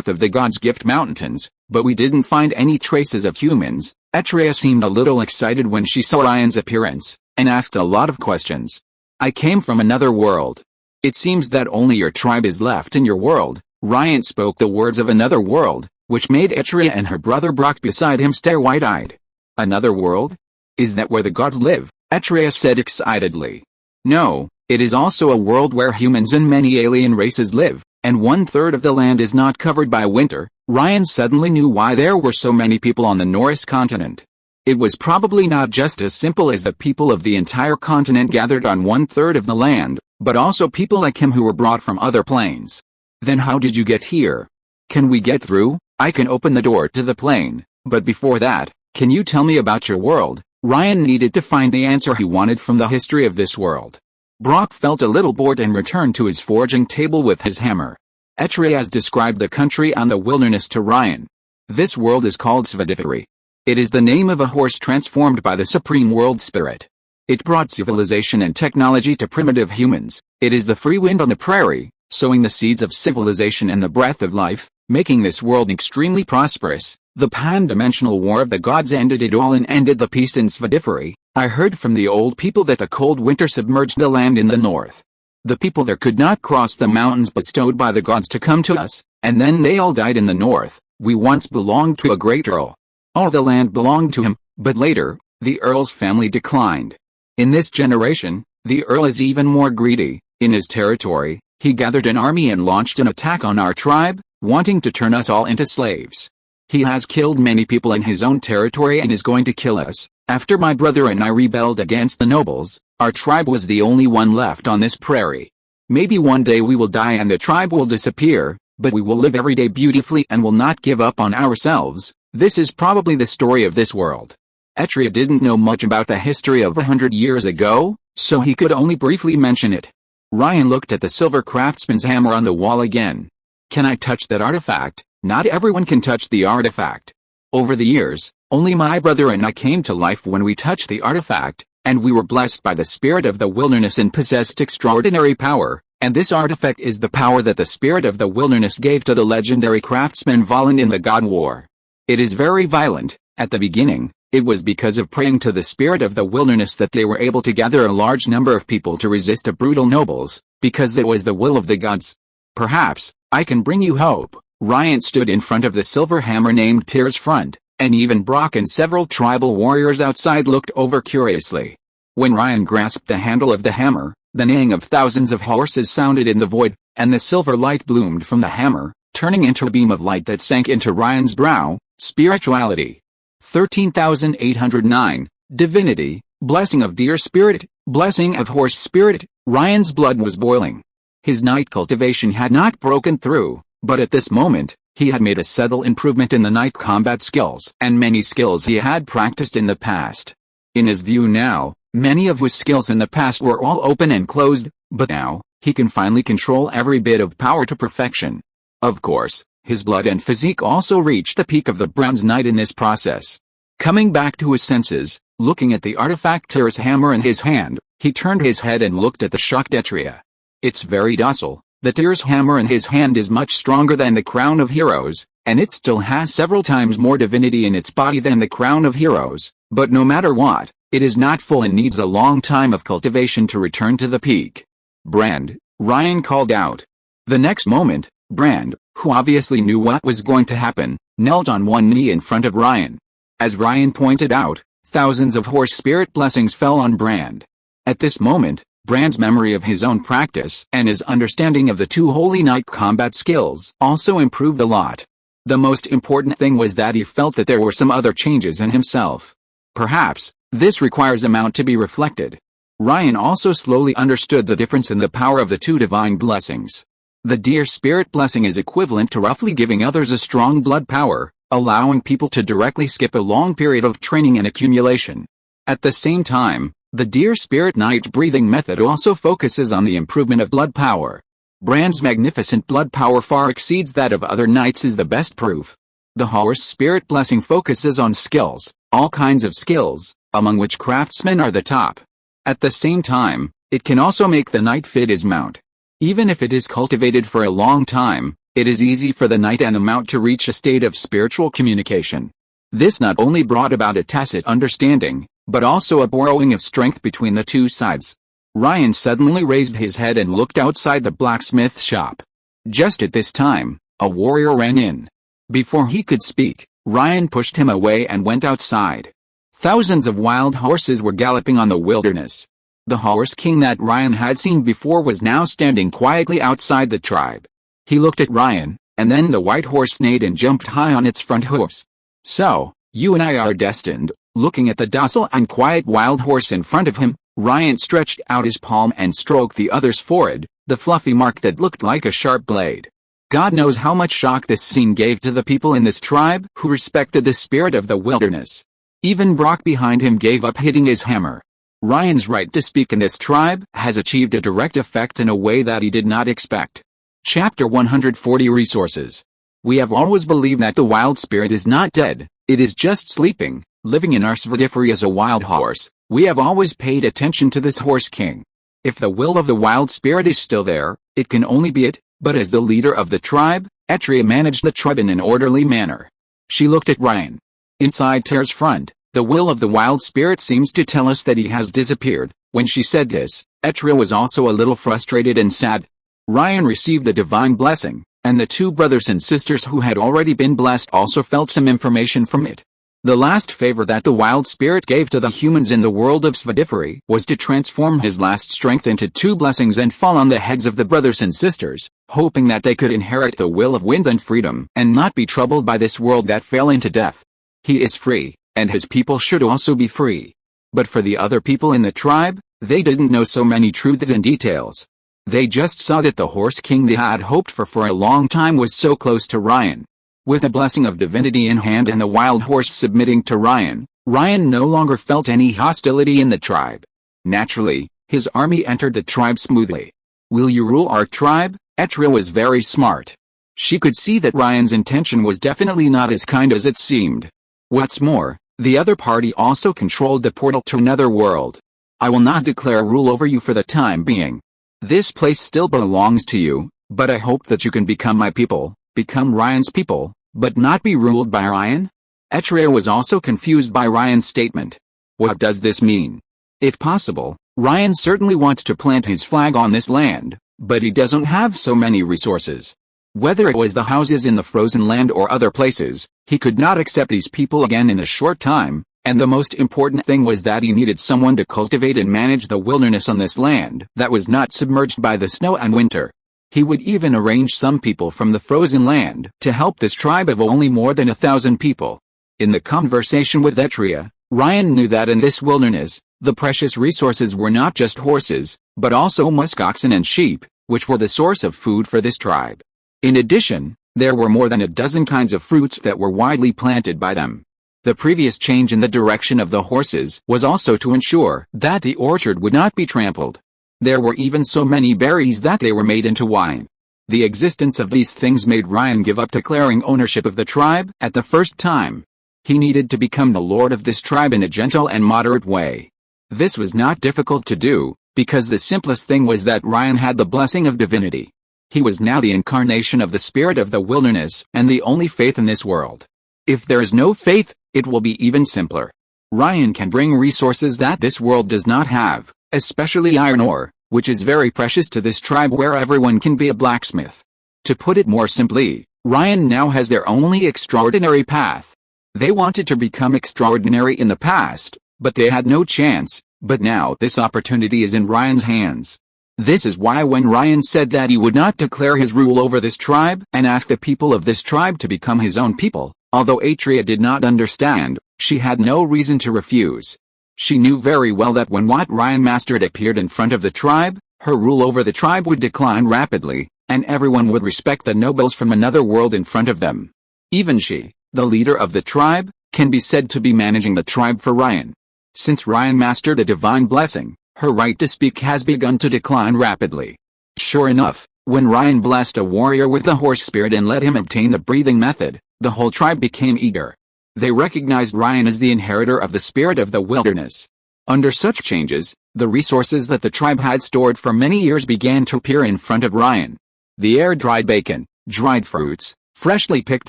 S1: of the God's Gift Mountains, but we didn't find any traces of humans." Etria seemed a little excited when she saw Ryan's appearance, and asked a lot of questions. "I came from another world. It seems that only your tribe is left in your world." Ryan spoke the words of another world, which made Etria and her brother Brock beside him stare wide-eyed. "Another world? Is that where the gods live?" Etria said excitedly. "No. It is also a world where humans and many alien races live, and 1/3 of the land is not covered by winter." Ryan suddenly knew why there were so many people on the Norris continent. It was probably not just as simple as the people of the entire continent gathered on 1/3 of the land, but also people like him who were brought from other planes. "Then how did you get here? Can we get through?" "I can open the door to the plane, but before that, can you tell me about your world?" Ryan needed to find the answer he wanted from the history of this world. Brock felt a little bored and returned to his forging table with his hammer. Etria described the country and the wilderness to Ryan. "This world is called Svidiferi. It is the name of a horse transformed by the Supreme World Spirit. It brought civilization and technology to primitive humans. It is the free wind on the prairie, sowing the seeds of civilization and the breath of life, making this world extremely prosperous. The pan-dimensional war of the gods ended it all and ended the peace in Svidiferi. I heard from the old people that the cold winter submerged the land in the north. The people there could not cross the mountains bestowed by the gods to come to us, and then they all died in the north. We once belonged to a great earl. All the land belonged to him, but later, the earl's family declined. In this generation, the earl is even more greedy. In his territory, he gathered an army and launched an attack on our tribe, wanting to turn us all into slaves. He has killed many people in his own territory and is going to kill us. After my brother and I rebelled against the nobles, our tribe was the only one left on this prairie. Maybe one day we will die and the tribe will disappear, but we will live every day beautifully and will not give up on ourselves. This is probably the story of this world." Etria didn't know much about the history of 100 years ago, so he could only briefly mention it. Ryan looked at the silver craftsman's hammer on the wall again. "Can I touch that artifact?" "Not everyone can touch the artifact. Over the years, only my brother and I came to life when we touched the artifact, and we were blessed by the spirit of the wilderness and possessed extraordinary power, and this artifact is the power that the spirit of the wilderness gave to the legendary craftsman Volland in the God War. It is very violent. At the beginning, It was because of praying to the spirit of the wilderness that they were able to gather a large number of people to resist the brutal nobles, because it was the will of the gods. Perhaps I can bring you hope. Ryan stood in front of the silver hammer named Tyr's front, and even Brock and several tribal warriors outside looked over curiously. When Ryan grasped the handle of the hammer, the neighing of thousands of horses sounded in the void, and the silver light bloomed from the hammer, turning into a beam of light that sank into Ryan's brow. Spirituality. 13,809, Divinity, Blessing of Deer Spirit, Blessing of Horse Spirit. Ryan's blood was boiling. His knight cultivation had not broken through, but at this moment, he had made a subtle improvement in the knight combat skills and many skills he had practiced in the past. In his view now, many of his skills in the past were all open and closed, but now, he can finally control every bit of power to perfection. Of course, his blood and physique also reached the peak of the bronze knight in this process. Coming back to his senses, looking at the artifact Tyr's hammer in his hand, he turned his head and looked at the shocked Etria. It's very docile. The Tyr's hammer in his hand is much stronger than the Crown of Heroes, and it still has several times more divinity in its body than the Crown of Heroes, but no matter what, it is not full and needs a long time of cultivation to return to the peak. Brand, Ryan called out. The next moment, Brand, who obviously knew what was going to happen, knelt on one knee in front of Ryan. As Ryan pointed out, thousands of horse spirit blessings fell on Brand. At this moment, Brand's memory of his own practice and his understanding of the two holy knight combat skills also improved a lot. The most important thing was that he felt that there were some other changes in himself. Perhaps, this requires amount to be reflected. Ryan also slowly understood the difference in the power of the two divine blessings. The deer spirit blessing is equivalent to roughly giving others a strong blood power, allowing people to directly skip a long period of training and accumulation. At the same time, the deer spirit knight breathing method also focuses on the improvement of blood power. Brand's magnificent blood power far exceeds that of other knights is the best proof. The horse spirit blessing focuses on skills, all kinds of skills, among which craftsmen are the top. At the same time, it can also make the knight fit his mount. Even if it is cultivated for a long time, it is easy for the knight and the mount to reach a state of spiritual communication. This not only brought about a tacit understanding, but also a borrowing of strength between the two sides. Ryan suddenly raised his head and looked outside the blacksmith shop. Just at this time, a warrior ran in. Before he could speak, Ryan pushed him away and went outside. Thousands of wild horses were galloping on the wilderness. The horse king that Ryan had seen before was now standing quietly outside the tribe. He looked at Ryan, and then the white horse neighed and jumped high on its front hooves. So, you and I are destined. Looking at the docile and quiet wild horse in front of him, Ryan stretched out his palm and stroked the other's forehead, the fluffy mark that looked like a sharp blade. God knows how much shock this scene gave to the people in this tribe who respected the spirit of the wilderness. Even Brock behind him gave up hitting his hammer. Ryan's right to speak in this tribe has achieved a direct effect in a way that he did not expect. Chapter 140 Resources. We have always believed that the wild spirit is not dead, it is just sleeping, living in our Svidiferi as a wild horse. We have always paid attention to this horse king. If the will of the wild spirit is still there, it can only be it, but as the leader of the tribe, Etria managed the tribe in an orderly manner. She looked at Ryan. Inside Tyr's front, the will of the wild spirit seems to tell us that he has disappeared. When she said this, Etria was also a little frustrated and sad. Ryan received the divine blessing, and the two brothers and sisters who had already been blessed also felt some information from it. The last favor that the wild spirit gave to the humans in the world of Svidiferi was to transform his last strength into two blessings and fall on the heads of the brothers and sisters, hoping that they could inherit the will of wind and freedom and not be troubled by this world that fell into death. He is free, and his people should also be free. But for the other people in the tribe, they didn't know so many truths and details. They just saw that the horse king they had hoped for a long time was so close to Ryan. With the blessing of divinity in hand and the wild horse submitting to Ryan, Ryan no longer felt any hostility in the tribe. Naturally, his army entered the tribe smoothly. Will you rule our tribe? Etria was very smart. She could see that Ryan's intention was definitely not as kind as it seemed. What's more, the other party also controlled the portal to another world. I will not declare rule over you for the time being. This place still belongs to you, but I hope that you can become my people, become Ryan's people, but not be ruled by Ryan? Etria was also confused by Ryan's statement. What does this mean? If possible, Ryan certainly wants to plant his flag on this land, but he doesn't have so many resources. Whether it was the houses in the frozen land or other places, he could not accept these people again in a short time, and the most important thing was that he needed someone to cultivate and manage the wilderness on this land that was not submerged by the snow and winter. He would even arrange some people from the frozen land to help this tribe of only more than 1,000 people. In the conversation with Etria, Ryan knew that in this wilderness, the precious resources were not just horses, but also musk oxen and sheep, which were the source of food for this tribe. In addition, there were more than a dozen kinds of fruits that were widely planted by them. The previous change in the direction of the horses was also to ensure that the orchard would not be trampled. There were even so many berries that they were made into wine. The existence of these things made Ryan give up declaring ownership of the tribe at the first time. He needed to become the lord of this tribe in a gentle and moderate way. This was not difficult to do, because the simplest thing was that Ryan had the blessing of divinity. He was now the incarnation of the spirit of the wilderness and the only faith in this world. If there is no faith, it will be even simpler. Ryan can bring resources that this world does not have, especially iron ore, which is very precious to this tribe where everyone can be a blacksmith. To put it more simply, Ryan now has their only extraordinary path. They wanted to become extraordinary in the past, but they had no chance, but now this opportunity is in Ryan's hands. This is why when Ryan said that he would not declare his rule over this tribe and ask the people of this tribe to become his own people, although Etria did not understand, she had no reason to refuse. She knew very well that when what Ryan mastered appeared in front of the tribe, her rule over the tribe would decline rapidly, and everyone would respect the nobles from another world in front of them. Even she, the leader of the tribe, can be said to be managing the tribe for Ryan. Since Ryan mastered a divine blessing, her right to speak has begun to decline rapidly. Sure enough, when Ryan blessed a warrior with the horse spirit and let him obtain the breathing method, the whole tribe became eager. They recognized Ryan as the inheritor of the spirit of the wilderness. Under such changes, the resources that the tribe had stored for many years began to appear in front of Ryan. The air-dried bacon, dried fruits, freshly picked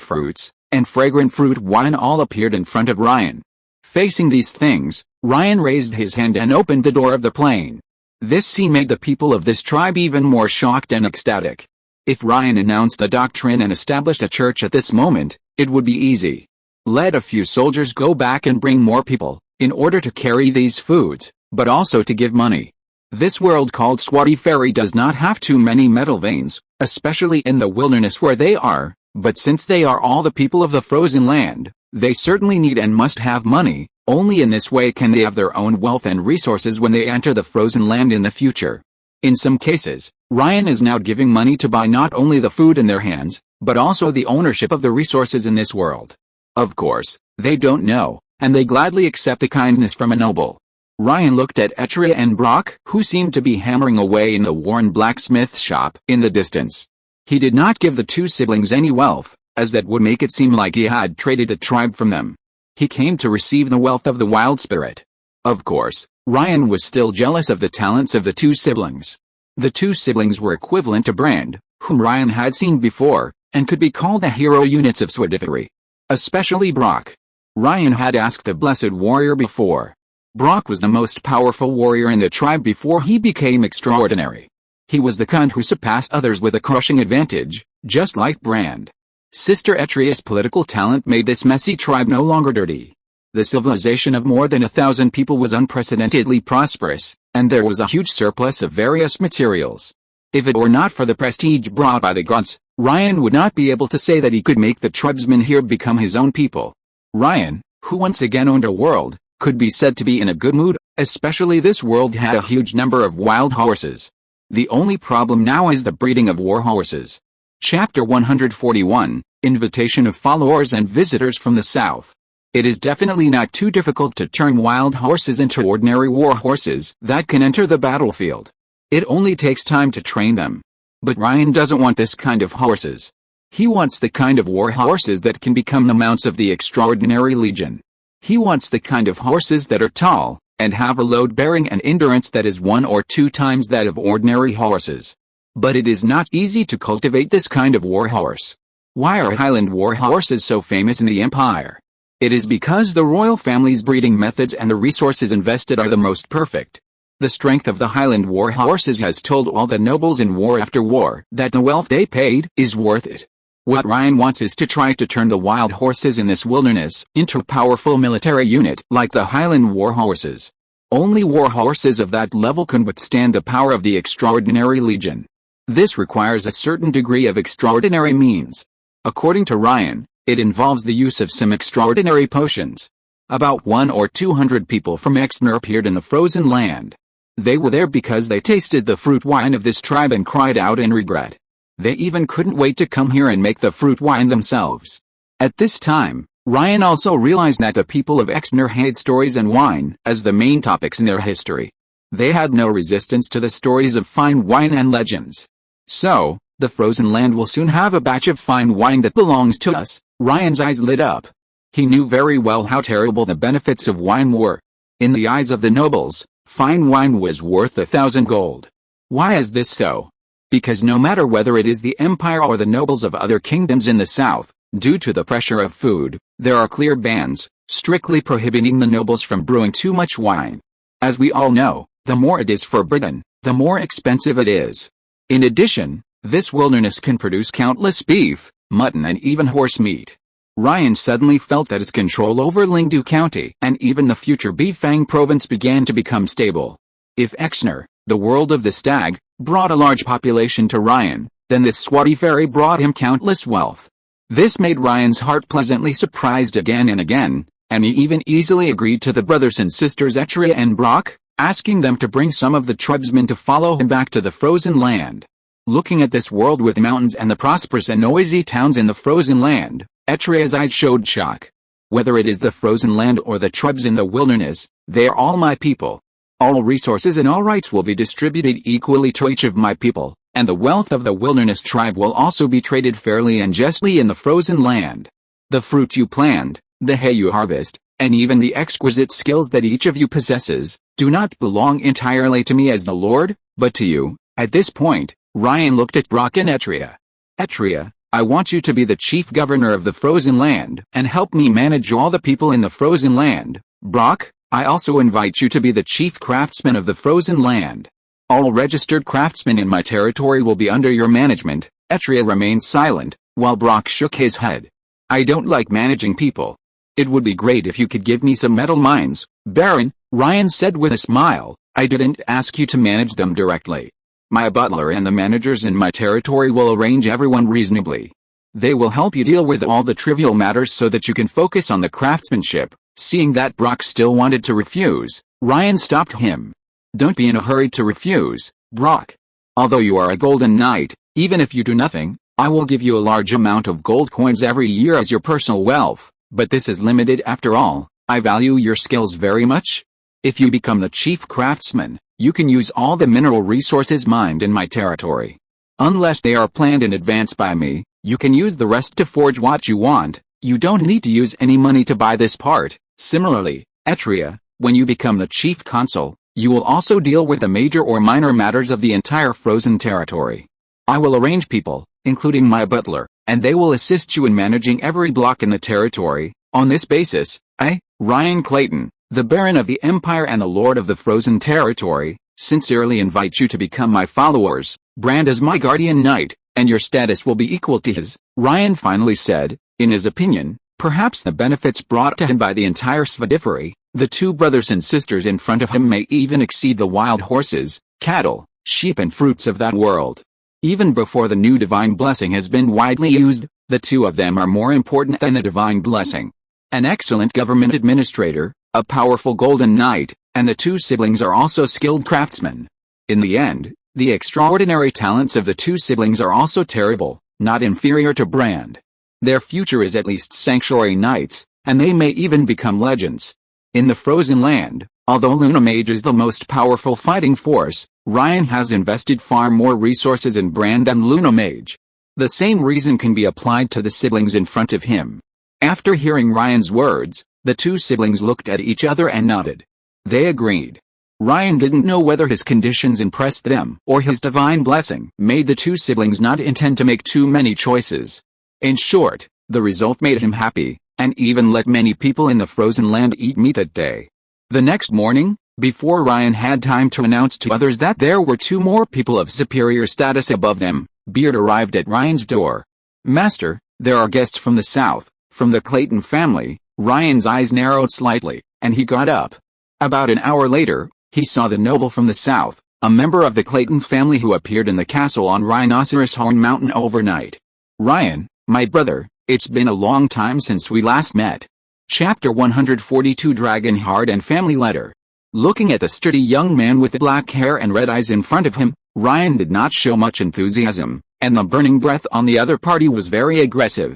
S1: fruits, and fragrant fruit wine all appeared in front of Ryan. Facing these things, Ryan raised his hand and opened the door of the plane. This scene made the people of this tribe even more shocked and ecstatic. If Ryan announced a doctrine and established a church at this moment, it would be easy. Let a few soldiers go back and bring more people, in order to carry these foods, but also to give money. This world called Swati Ferry does not have too many metal veins, especially in the wilderness where they are, but since they are all the people of the frozen land, they certainly need and must have money. Only in this way can they have their own wealth and resources when they enter the frozen land in the future. In some cases, Ryan is now giving money to buy not only the food in their hands, but also the ownership of the resources in this world. Of course, they don't know, and they gladly accept the kindness from a noble. Ryan looked at Etria and Brock, who seemed to be hammering away in the worn blacksmith shop in the distance. He did not give the two siblings any wealth, as that would make it seem like he had traded the tribe from them. He came to receive the wealth of the wild spirit. Of course, Ryan was still jealous of the talents of the two siblings. The two siblings were equivalent to Brand, whom Ryan had seen before, and could be called the hero units of Swadifery. Especially Brock. Ryan had asked the Blessed Warrior before. Brock was the most powerful warrior in the tribe before he became extraordinary. He was the kind who surpassed others with a crushing advantage, just like Brand. Sister Etria's political talent made this messy tribe no longer dirty. The civilization of more than 1,000 people was unprecedentedly prosperous, and there was a huge surplus of various materials. If it were not for the prestige brought by the gods, Ryan would not be able to say that he could make the tribesmen here become his own people. Ryan, who once again owned a world, could be said to be in a good mood, especially this world had a huge number of wild horses. The only problem now is the breeding of war horses. Chapter 141, Invitation of Followers and Visitors from the South. It is definitely not too difficult to turn wild horses into ordinary war horses that can enter the battlefield. It only takes time to train them. But Ryan doesn't want this kind of horses. He wants the kind of war horses that can become the mounts of the extraordinary legion. He wants the kind of horses that are tall, and have a load-bearing and endurance that is 1 or 2 times that of ordinary horses. But it is not easy to cultivate this kind of war horse. Why are Highland war horses so famous in the Empire? It is because the royal family's breeding methods and the resources invested are the most perfect. The strength of the Highland war horses has told all the nobles in war after war that the wealth they paid is worth it. What Ryan wants is to try to turn the wild horses in this wilderness into a powerful military unit like the Highland war horses. Only war horses of that level can withstand the power of the extraordinary legion. This requires a certain degree of extraordinary means. According to Ryan, it involves the use of some extraordinary potions. About 100 or 200 people from Exner appeared in the frozen land. They were there because they tasted the fruit wine of this tribe and cried out in regret. They even couldn't wait to come here and make the fruit wine themselves. At this time, Ryan also realized that the people of Exner had stories and wine as the main topics in their history. They had no resistance to the stories of fine wine and legends. So, the frozen land will soon have a batch of fine wine that belongs to us. Ryan's eyes lit up. He knew very well how terrible the benefits of wine were. In the eyes of the nobles, fine wine was worth 1,000 gold. Why is this so? Because no matter whether it is the empire or the nobles of other kingdoms in the south, due to the pressure of food, there are clear bans, strictly prohibiting the nobles from brewing too much wine. As we all know, the more it is forbidden, the more expensive it is. In addition, this wilderness can produce countless beef, mutton and even horse meat. Ryan suddenly felt that his control over Lingdu County and even the future Bifang province began to become stable. If Exner, the world of the stag, brought a large population to Ryan, then this Swati fairy brought him countless wealth. This made Ryan's heart pleasantly surprised again and again, and he even easily agreed to the brothers and sisters Etria and Brock, asking them to bring some of the tribesmen to follow him back to the frozen land. Looking at this world with mountains and the prosperous and noisy towns in the frozen land, Etria's eyes showed shock. Whether it is the frozen land or the tribes in the wilderness, they are all my people. All resources and all rights will be distributed equally to each of my people, and the wealth of the wilderness tribe will also be traded fairly and justly in the frozen land. The fruit you plant, the hay you harvest, and even the exquisite skills that each of you possesses, do not belong entirely to me as the Lord, but to you. At this point, Ryan looked at Brock and Etria. Etria, I want you to be the chief governor of the frozen land and help me manage all the people in the frozen land. Brock, I also invite you to be the chief craftsman of the frozen land. All registered craftsmen in my territory will be under your management. Etria remained silent, while Brock shook his head. I don't like managing people. It would be great if you could give me some metal mines, Baron, Ryan said with a smile. I didn't ask you to manage them directly. My butler and the managers in my territory will arrange everyone reasonably. They will help you deal with all the trivial matters so that you can focus on the craftsmanship. Seeing that Brock still wanted to refuse, Ryan stopped him. Don't be in a hurry to refuse, Brock. Although you are a golden knight, even if you do nothing, I will give you a large amount of gold coins every year as your personal wealth, but this is limited after all. I value your skills very much. If you become the chief craftsman, you can use all the mineral resources mined in my territory. Unless they are planned in advance by me, you can use the rest to forge what you want. You don't need to use any money to buy this part. Similarly, Etria, when you become the chief consul, you will also deal with the major or minor matters of the entire frozen territory. I will arrange people, including my butler, and they will assist you in managing every block in the territory. On this basis, I, Ryan Clayton, the Baron of the Empire and the Lord of the Frozen Territory, sincerely invite you to become my followers, brand as my guardian knight, and your status will be equal to his. Ryan finally said, in his opinion, perhaps the benefits brought to him by the entire Svadiferi, the two brothers and sisters in front of him may even exceed the wild horses, cattle, sheep and fruits of that world. Even before the new divine blessing has been widely used, the two of them are more important than the divine blessing. An excellent government administrator, a powerful golden knight, and the two siblings are also skilled craftsmen. In the end, the extraordinary talents of the two siblings are also terrible, not inferior to Brand. Their future is at least sanctuary knights, and they may even become legends. In the frozen land, although Luna Mage is the most powerful fighting force, Ryan has invested far more resources in Brand than Luna Mage. The same reason can be applied to the siblings in front of him. After hearing Ryan's words, the two siblings looked at each other and nodded. They agreed. Ryan didn't know whether his conditions impressed them or his divine blessing made the two siblings not intend to make too many choices. In short, the result made him happy, and even let many people in the frozen land eat meat that day. The next morning, before Ryan had time to announce to others that there were 2 more people of superior status above them, Beard arrived at Ryan's door. "Master, there are guests from the south, from the Clayton family." Ryan's eyes narrowed slightly, and he got up. About an hour later, he saw the noble from the south, a member of the Clayton family who appeared in the castle on Rhinoceros Horn Mountain overnight. "Ryan, my brother, it's been a long time since we last met." Chapter 142 Dragonheart and Family Letter. Looking at the sturdy young man with the black hair and red eyes in front of him, Ryan did not show much enthusiasm, and the burning breath on the other party was very aggressive.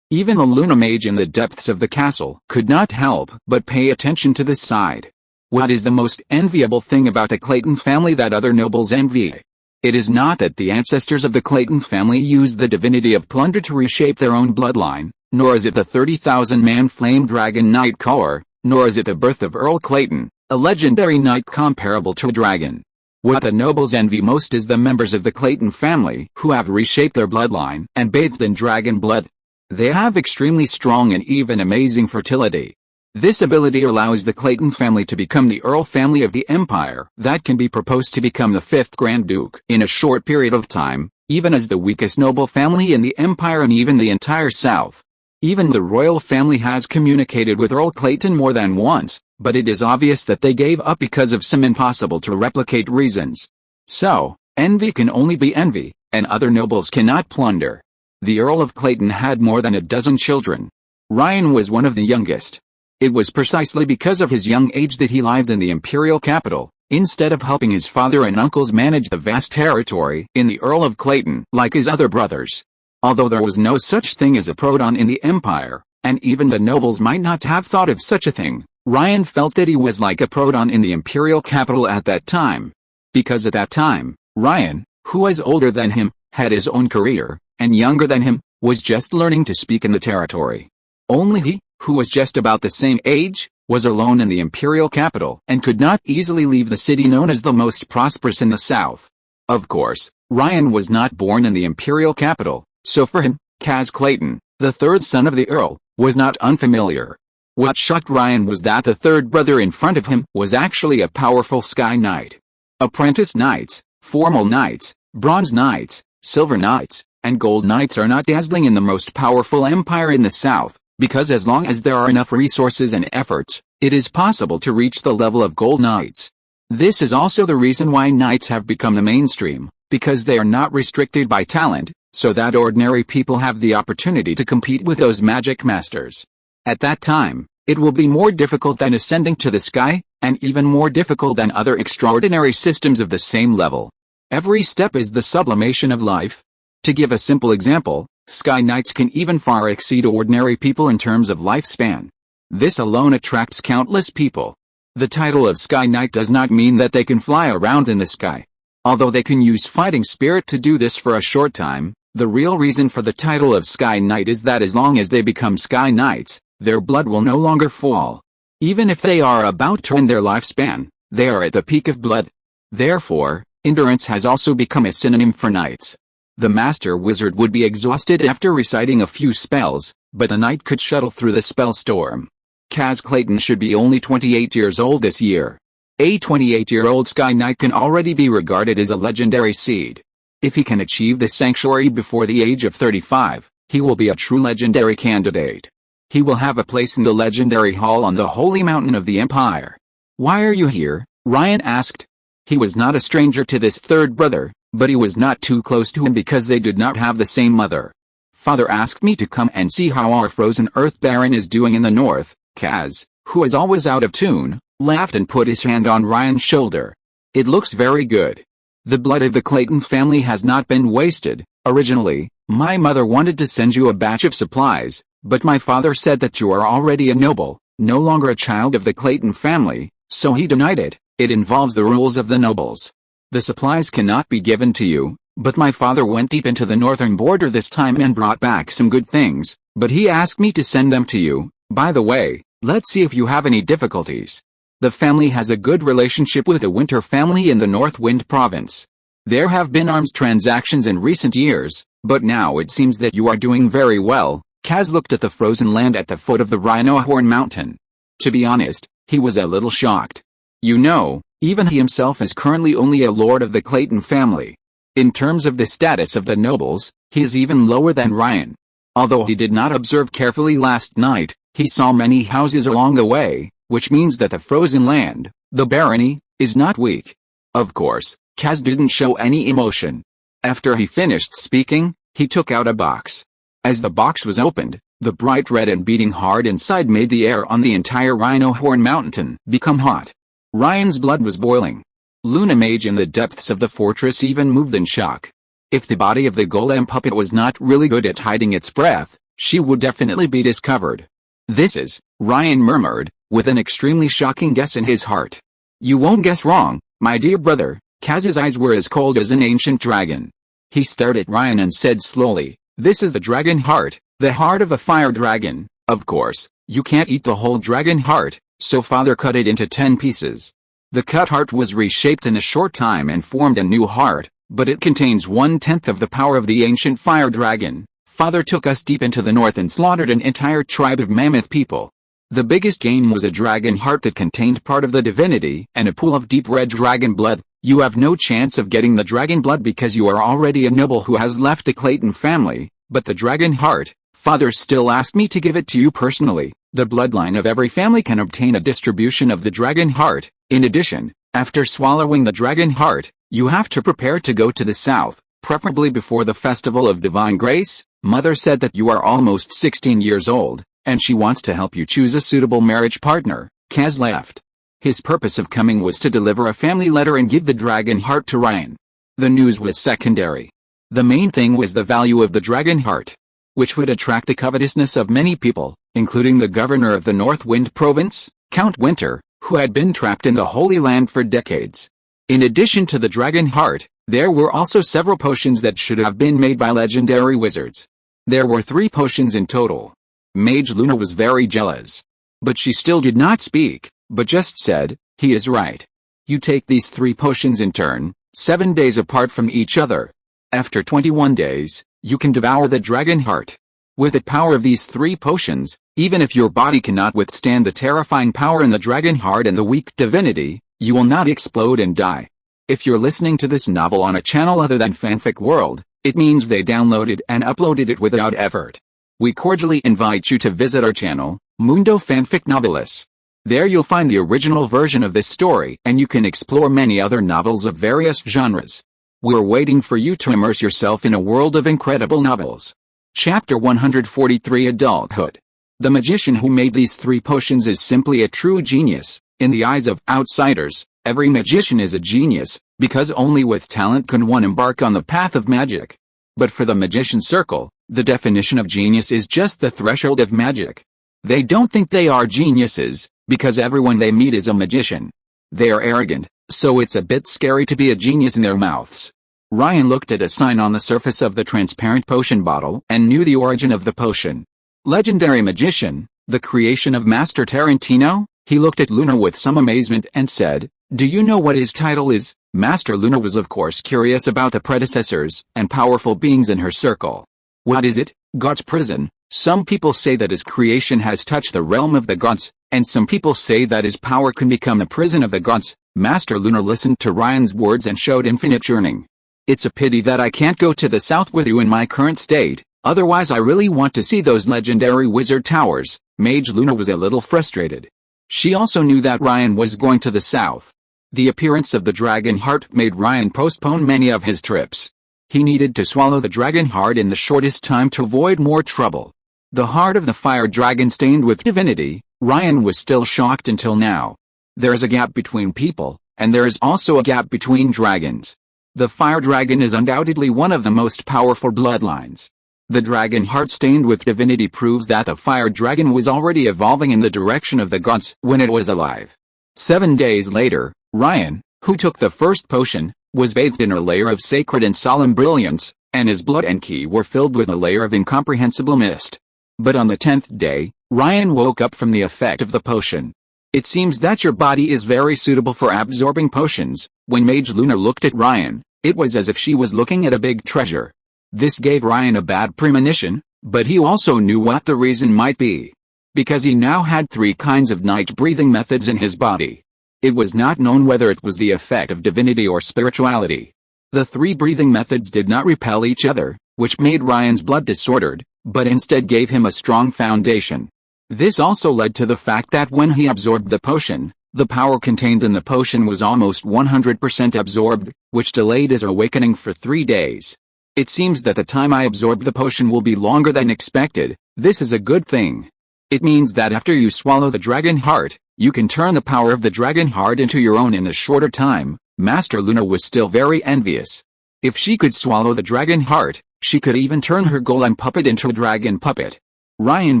S1: Even the Luna Mage in the depths of the castle could not help but pay attention to this side. What is the most enviable thing about the Clayton family that other nobles envy? It is not that the ancestors of the Clayton family used the divinity of plunder to reshape their own bloodline, nor is it the 30,000-man flame dragon Knight Core, nor is it the birth of Earl Clayton, a legendary knight comparable to a dragon. What the nobles envy most is the members of the Clayton family who have reshaped their bloodline and bathed in dragon blood. They have extremely strong and even amazing fertility. This ability allows the Clayton family to become the Earl family of the Empire that can be proposed to become the 5th Grand Duke in a short period of time, even as the weakest noble family in the Empire and even the entire South. Even the royal family has communicated with Earl Clayton more than once, but it is obvious that they gave up because of some impossible to replicate reasons. So, envy can only be envy, and other nobles cannot plunder. The Earl of Clayton had more than a dozen children. Ryan was one of the youngest. It was precisely because of his young age that he lived in the imperial capital, instead of helping his father and uncles manage the vast territory in the Earl of Clayton like his other brothers. Although there was no such thing as a proton in the Empire, and even the nobles might not have thought of such a thing, Ryan felt that he was like a proton in the imperial capital at that time. Because at that time, Ryan, who was older than him, had his own career, and younger than him, was just learning to speak in the territory. Only he, who was just about the same age, was alone in the imperial capital and could not easily leave the city known as the most prosperous in the south. Of course, Ryan was not born in the imperial capital, so for him, Kaz Clayton, the 3rd son of the Earl, was not unfamiliar. What shocked Ryan was that the 3rd brother in front of him was actually a powerful Sky Knight. Apprentice Knights, Formal Knights, Bronze Knights, Silver Knights, and Gold Knights are not dazzling in the most powerful empire in the south, because as long as there are enough resources and efforts, it is possible to reach the level of Gold Knights. This is also the reason why Knights have become the mainstream, because they are not restricted by talent, so that ordinary people have the opportunity to compete with those magic masters. At that time, it will be more difficult than ascending to the sky, and even more difficult than other extraordinary systems of the same level. Every step is the sublimation of life. To give a simple example, Sky Knights can even far exceed ordinary people in terms of lifespan. This alone attracts countless people. The title of Sky Knight does not mean that they can fly around in the sky. Although they can use fighting spirit to do this for a short time, the real reason for the title of Sky Knight is that as long as they become Sky Knights, their blood will no longer fall. Even if they are about to end their lifespan, they are at the peak of blood. Therefore, endurance has also become a synonym for knights. The master wizard would be exhausted after reciting a few spells, but a knight could shuttle through the spell storm. Kaz Clayton should be only 28 years old this year. A 28-year-old Sky Knight can already be regarded as a legendary seed. If he can achieve the sanctuary before the age of 35, he will be a true legendary candidate. He will have a place in the legendary hall on the holy mountain of the Empire. "Why are you here?" Ryan asked. He was not a stranger to this 3rd brother, but he was not too close to him because they did not have the same mother. "Father asked me to come and see how our frozen earth baron is doing in the north." Kaz, who is always out of tune, laughed and put his hand on Ryan's shoulder. "It looks very good. The blood of the Clayton family has not been wasted. Originally, my mother wanted to send you a batch of supplies, but my father said that you are already a noble, no longer a child of the Clayton family, so he denied it. It involves the rules of the nobles. The supplies cannot be given to you, but my father went deep into the northern border this time and brought back some good things, but he asked me to send them to you. By the way, let's see if you have any difficulties. The family has a good relationship with the Winter family in the North Wind province. There have been arms transactions in recent years, but now it seems that you are doing very well." Kaz looked at the frozen land at the foot of the Rhino Horn Mountain. To be honest, he was a little shocked. You know, even he himself is currently only a lord of the Clayton family. In terms of the status of the nobles, he is even lower than Ryan. Although he did not observe carefully last night, he saw many houses along the way, which means that the frozen land, the barony, is not weak. Of course, Kaz didn't show any emotion. After he finished speaking, he took out a box. As the box was opened, the bright red and beating hard inside made the air on the entire Rhino Horn Mountain become hot. Ryan's blood was boiling. Luna Mage in the depths of the fortress even moved in shock. If the body of the golem puppet was not really good at hiding its breath, she would definitely be discovered. This is, Ryan murmured, with an extremely shocking guess in his heart. You won't guess wrong, my dear brother. Kaz's eyes were as cold as an ancient dragon. He stared at Ryan and said slowly, this is the dragon heart, the heart of a fire dragon. Of course, you can't eat the whole dragon heart, so father cut it into 10 pieces. The cut heart was reshaped in a short time and formed a new heart, but it contains 1/10 of the power of the ancient fire dragon. Father took us deep into the north and slaughtered an entire tribe of mammoth people. The biggest gain was a dragon heart that contained part of the divinity and a pool of deep red dragon blood. You have no chance of getting the dragon blood because you are already a noble who has left the Clayton family, but the dragon heart, father still asked me to give it to you personally. The bloodline of every family can obtain a distribution of the dragon heart. In addition, after swallowing the dragon heart, you have to prepare to go to the south, preferably before the festival of divine grace. Mother said that you are almost 16 years old, and she wants to help you choose a suitable marriage partner. Kaz left. His purpose of coming was to deliver a family letter and give the dragon heart to Ryan. The news was secondary. The main thing was the value of the dragon heart, which would attract the covetousness of many people, including the governor of the North Wind Province, Count Winter, who had been trapped in the Holy Land for decades. In addition to the dragon heart, there were also several potions that should have been made by legendary wizards. There were 3 potions in total. Mage Luna was very jealous. But she still did not speak, but just said, he is right. You take these 3 potions in turn, 7 days apart from each other. After 21 days, you can devour the dragon heart. With the power of these 3 potions, even if your body cannot withstand the terrifying power in the dragon heart and the weak divinity, you will not explode and die. If you're listening to this novel on a channel other than Fanfic World, it means they downloaded and uploaded it without effort. We cordially invite you to visit our channel, Mundo Fanfic Novelis. There you'll find the original version of this story and you can explore many other novels of various genres. We're waiting for you to immerse yourself in a world of incredible novels. Chapter 143 Adulthood. The magician who made these 3 potions is simply a true genius. In the eyes of outsiders, every magician is a genius, because only with talent can one embark on the path of magic. But for the magician circle, the definition of genius is just the threshold of magic. They don't think they are geniuses, because everyone they meet is a magician. They are arrogant, so it's a bit scary to be a genius in their mouths. Ryan looked at a sign on the surface of the transparent potion bottle and knew the origin of the potion. Legendary magician, the creation of Master Tarantino? He looked at Luna with some amazement and said, do you know what his title is? Master Luna was of course curious about the predecessors and powerful beings in her circle. What is it? God's prison. Some people say that his creation has touched the realm of the gods, and some people say that his power can become the prison of the gods. Master Luna listened to Ryan's words and showed infinite yearning. It's a pity that I can't go to the south with you in my current state, otherwise I really want to see those legendary wizard towers. Mage Luna was a little frustrated. She also knew that Ryan was going to the south. The appearance of the dragon heart made Ryan postpone many of his trips. He needed to swallow the dragon heart in the shortest time to avoid more trouble. The heart of the fire dragon stained with divinity. Ryan was still shocked until now. There is a gap between people, and there is also a gap between dragons. The fire dragon is undoubtedly one of the most powerful bloodlines. The dragon heart stained with divinity proves that the fire dragon was already evolving in the direction of the gods when it was alive. 7 days later, Ryan, who took the first potion, was bathed in a layer of sacred and solemn brilliance, and his blood and ki were filled with a layer of incomprehensible mist. But on the 10th day, Ryan woke up from the effect of the potion. It seems that your body is very suitable for absorbing potions. When Mage Luna looked at Ryan, it was as if she was looking at a big treasure. This gave Ryan a bad premonition, But he also knew what the reason might be. Because he now had 3 kinds of night breathing methods in his body. It was not known whether it was the effect of divinity or spirituality. The 3 breathing methods did not repel each other, which made Ryan's blood disordered, but instead gave him a strong foundation. This also led to the fact that when he absorbed the potion, the power contained in the potion was almost 100% absorbed, which delayed his awakening for 3 days. It seems that the time I absorb the potion will be longer than expected. This is a good thing. It means that after you swallow the dragon heart, you can turn the power of the dragon heart into your own in a shorter time. Master Luna was still very envious. If she could swallow the dragon heart, she could even turn her golem puppet into a dragon puppet. Ryan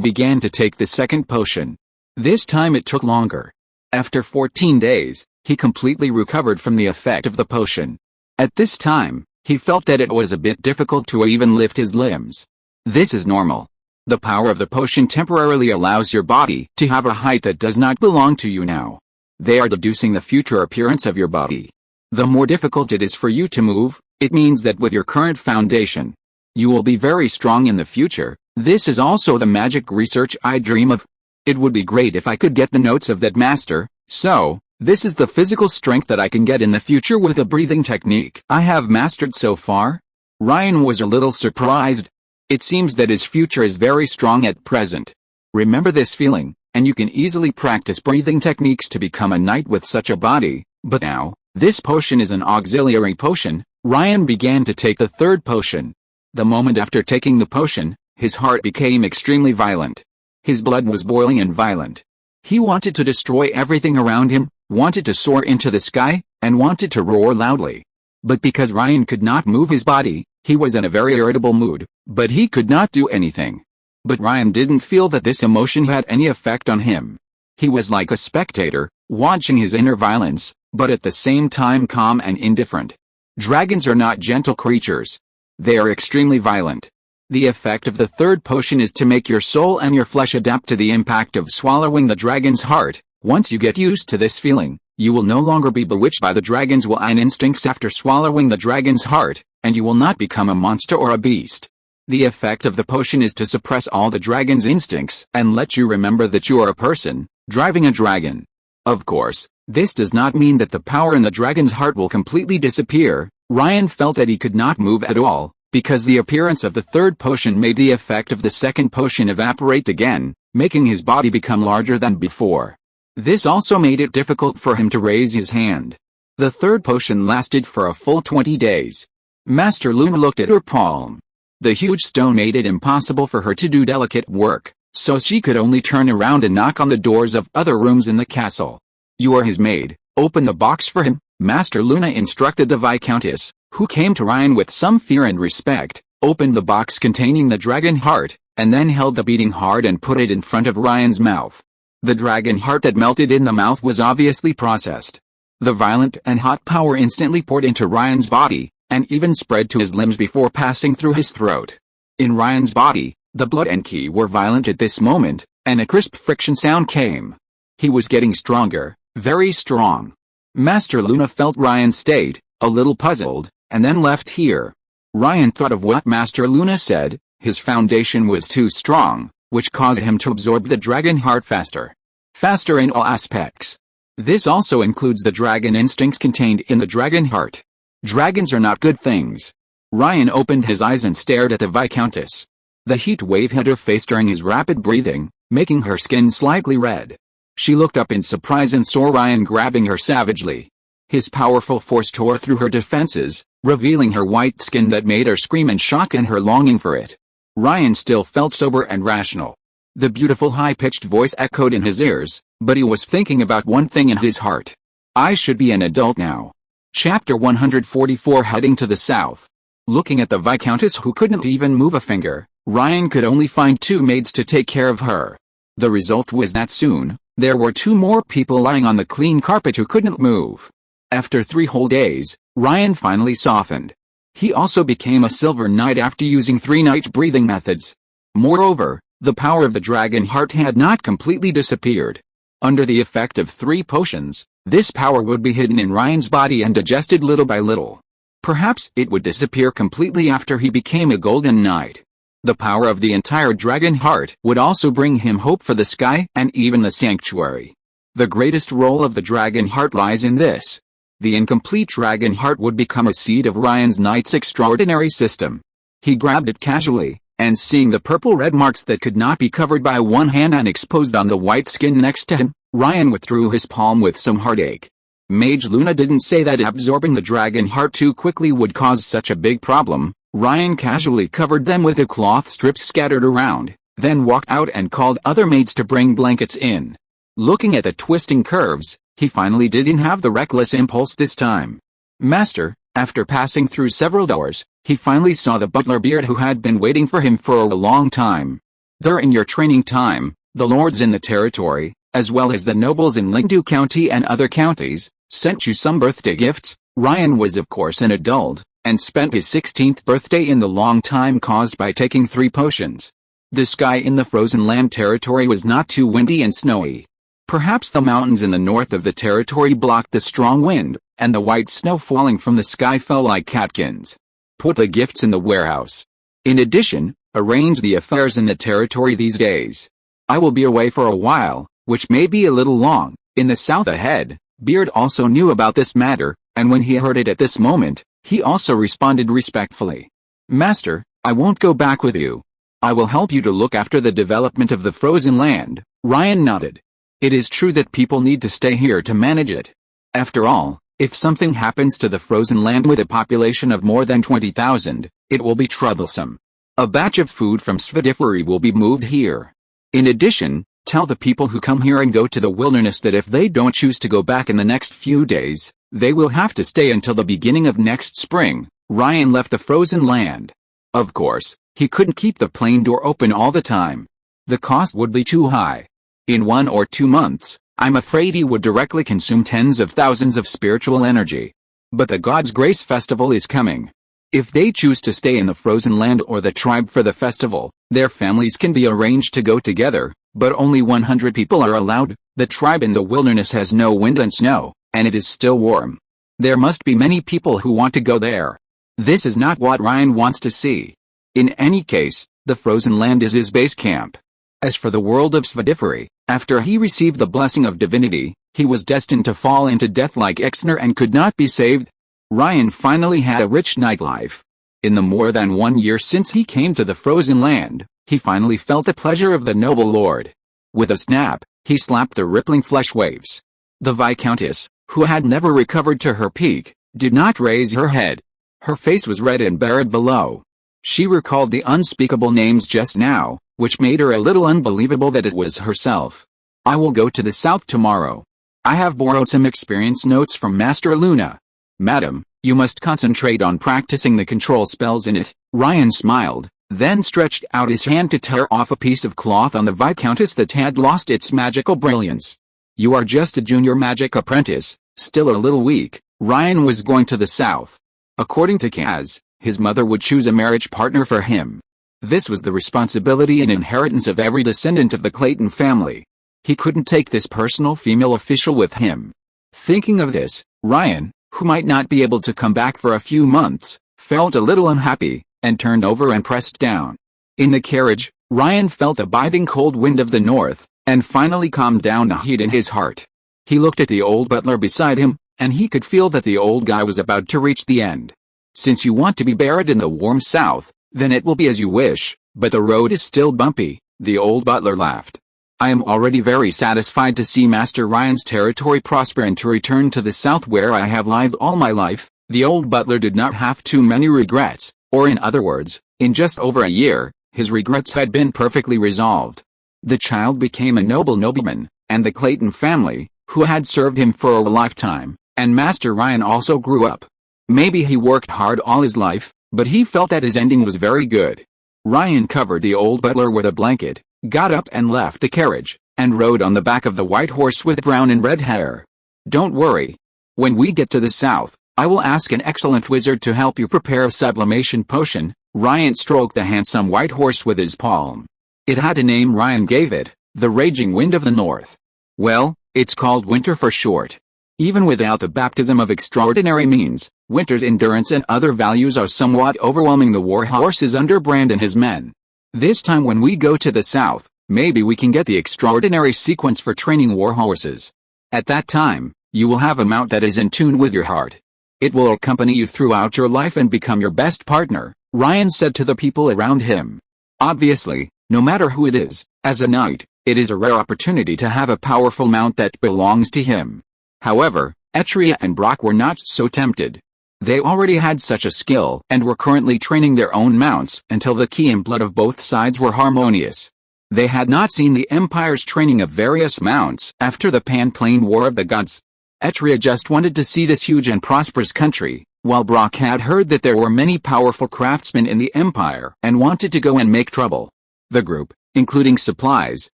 S1: began to take the second potion. This time it took longer. After 14 days, he completely recovered from the effect of the potion. At this time, he felt that it was a bit difficult to even lift his limbs. This is normal. The power of the potion temporarily allows your body to have a height that does not belong to you now. They are deducing the future appearance of your body. The more difficult it is for you to move, it means that with your current foundation, you will be very strong in the future. This is also the magic research I dream of. It would be great if I could get the notes of that master. So, this is the physical strength that I can get in the future with a breathing technique I have mastered so far. Ryan was a little surprised. It seems that his future is very strong at present. Remember this feeling, and you can easily practice breathing techniques to become a knight with such a body. But now, this potion is an auxiliary potion. Ryan began to take the third potion. The moment after taking the potion, his heart became extremely violent. His blood was boiling and violent. He wanted to destroy everything around him, wanted to soar into the sky, and wanted to roar loudly. But because Ryan could not move his body, he was in a very irritable mood, but he could not do anything. But Ryan didn't feel that this emotion had any effect on him. He was like a spectator, watching his inner violence, but at the same time calm and indifferent. Dragons are not gentle creatures. They are extremely violent. The effect of the third potion is to make your soul and your flesh adapt to the impact of swallowing the dragon's heart. Once you get used to this feeling, you will no longer be bewitched by the dragon's will and instincts after swallowing the dragon's heart, and you will not become a monster or a beast. The effect of the potion is to suppress all the dragon's instincts and let you remember that you are a person, driving a dragon. Of course, this does not mean that the power in the dragon's heart will completely disappear. Ryan felt that he could not move at all, because the appearance of the third potion made the effect of the second potion evaporate again, making his body become larger than before. This also made it difficult for him to raise his hand. The third potion lasted for a full 20 days. Master Luna looked at her palm. The huge stone made it impossible for her to do delicate work, so she could only turn around and knock on the doors of other rooms in the castle. "You are his maid, open the box for him," Master Luna instructed the Viscountess, who came to Ryan with some fear and respect, opened the box containing the dragon heart, and then held the beating heart and put it in front of Ryan's mouth. The dragon heart that melted in the mouth was obviously processed. The violent and hot power instantly poured into Ryan's body, and even spread to his limbs before passing through his throat. In Ryan's body, the blood and ki were violent at this moment, and a crisp friction sound came. He was getting stronger, very strong. Master Luna felt Ryan's state, a little puzzled, and then left here. Ryan thought of what Master Luna said. His foundation was too strong, which caused him to absorb the dragon heart faster. Faster in all aspects. This also includes the dragon instincts contained in the dragon heart. Dragons are not good things. Ryan opened his eyes and stared at the Viscountess. The heat wave hit her face during his rapid breathing, making her skin slightly red. She looked up in surprise and saw Ryan grabbing her savagely. His powerful force tore through her defenses, revealing her white skin that made her scream in shock and her longing for it. Ryan still felt sober and rational. The beautiful high-pitched voice echoed in his ears, but he was thinking about one thing in his heart. I should be an adult now. Chapter 144. Heading to the south. Looking at the Viscountess who couldn't even move a finger, Ryan could only find 2 maids to take care of her. The result was that soon, there were 2 more people lying on the clean carpet who couldn't move. After 3 whole days, Ryan finally softened. He also became a silver knight after using 3 night breathing methods. Moreover, the power of the dragon heart had not completely disappeared. Under the effect of 3 potions, this power would be hidden in Ryan's body and digested little by little. Perhaps it would disappear completely after he became a golden knight. The power of the entire dragon heart would also bring him hope for the sky and even the sanctuary. The greatest role of the dragon heart lies in this. The incomplete dragon heart would become a seed of Ryan's knight's extraordinary system. He grabbed it casually, and seeing the purple red marks that could not be covered by one hand and exposed on the white skin next to him, Ryan withdrew his palm with some heartache. Mage Luna didn't say that absorbing the dragon heart too quickly would cause such a big problem. Ryan casually covered them with the cloth strips scattered around, then walked out and called other maids to bring blankets in. Looking at the twisting curves, he finally didn't have the reckless impulse this time. Master, after passing through several doors, he finally saw the butler Beard who had been waiting for him for a long time. During your training time, the lords in the territory, as well as the nobles in Lingdu County and other counties, sent you some birthday gifts. Ryan was of course an adult, and spent his 16th birthday in the long time caused by taking 3 potions. The sky in the frozen land territory was not too windy and snowy. Perhaps the mountains in the north of the territory blocked the strong wind, and the white snow falling from the sky fell like catkins. Put the gifts in the warehouse. In addition, arrange the affairs in the territory these days. I will be away for a while, which may be a little long, in the south ahead. Beard also knew about this matter, and when he heard it at this moment, he also responded respectfully. Master, I won't go back with you. I will help you to look after the development of the frozen land. Ryan nodded. It is true that people need to stay here to manage it. After all, if something happens to the frozen land with a population of more than 20,000, it will be troublesome. A batch of food from Svidiferi will be moved here. In addition, tell the people who come here and go to the wilderness that if they don't choose to go back in the next few days, they will have to stay until the beginning of next spring. Ryan left the frozen land. Of course, he couldn't keep the plane door open all the time. The cost would be too high. In 1 or 2 months, I'm afraid he would directly consume tens of thousands of spiritual energy. But the God's Grace Festival is coming. If they choose to stay in the frozen land or the tribe for the festival, their families can be arranged to go together, but only 100 people are allowed. The tribe in the wilderness has no wind and snow, and it is still warm. There must be many people who want to go there. This is not what Ryan wants to see. In any case, the frozen land is his base camp. As for the world of Svidiferi, after he received the blessing of divinity, he was destined to fall into death like Exner and could not be saved. Ryan finally had a rich nightlife. In the more than 1 year since he came to the frozen land, he finally felt the pleasure of the noble lord. With a snap, he slapped the rippling flesh waves. The Viscountess, who had never recovered to her peak, did not raise her head. Her face was red and buried below. She recalled the unspeakable names just now, which made her a little unbelievable that it was herself. I will go to the south tomorrow. I have borrowed some experience notes from Master Luna. Madam, you must concentrate on practicing the control spells in it. Ryan smiled, then stretched out his hand to tear off a piece of cloth on the Viscountess that had lost its magical brilliance. You are just a junior magic apprentice, still a little weak. Ryan was going to the south. According to Kaz, his mother would choose a marriage partner for him. This was the responsibility and inheritance of every descendant of the Clayton family. He couldn't take this personal female official with him. Thinking of this, Ryan, who might not be able to come back for a few months, felt a little unhappy, and turned over and pressed down. In the carriage, Ryan felt the biting cold wind of the north, and finally calmed down the heat in his heart. He looked at the old butler beside him, and he could feel that the old guy was about to reach the end. Since you want to be buried in the warm south, then it will be as you wish, but the road is still bumpy, the old butler laughed. I am already very satisfied to see Master Ryan's territory prosper and to return to the south where I have lived all my life. The old butler did not have too many regrets, or in other words, in just over a year, his regrets had been perfectly resolved. The child became a noble nobleman, and the Clayton family, who had served him for a lifetime, and Master Ryan also grew up. Maybe he worked hard all his life, but he felt that his ending was very good. Ryan covered the old butler with a blanket, got up and left the carriage, and rode on the back of the white horse with brown and red hair. Don't worry. When we get to the south, I will ask an excellent wizard to help you prepare a sublimation potion. Ryan stroked the handsome white horse with his palm. It had a name Ryan gave it, the Raging Wind of the North. Well, it's called Winter for short. Even without the baptism of extraordinary means, Winter's endurance and other values are somewhat overwhelming. The war horse is under Brand and his men. This time when we go to the south, maybe we can get the extraordinary sequence for training war horses. At that time, you will have a mount that is in tune with your heart. It will accompany you throughout your life and become your best partner, Ryan said to the people around him. Obviously, no matter who it is, as a knight, it is a rare opportunity to have a powerful mount that belongs to him. However, Etria and Brock were not so tempted. They already had such a skill and were currently training their own mounts until the ki and blood of both sides were harmonious. They had not seen the Empire's training of various mounts after the Pan-Plane War of the Gods. Etria just wanted to see this huge and prosperous country, while Brock had heard that there were many powerful craftsmen in the Empire and wanted to go and make trouble. The group, including supplies,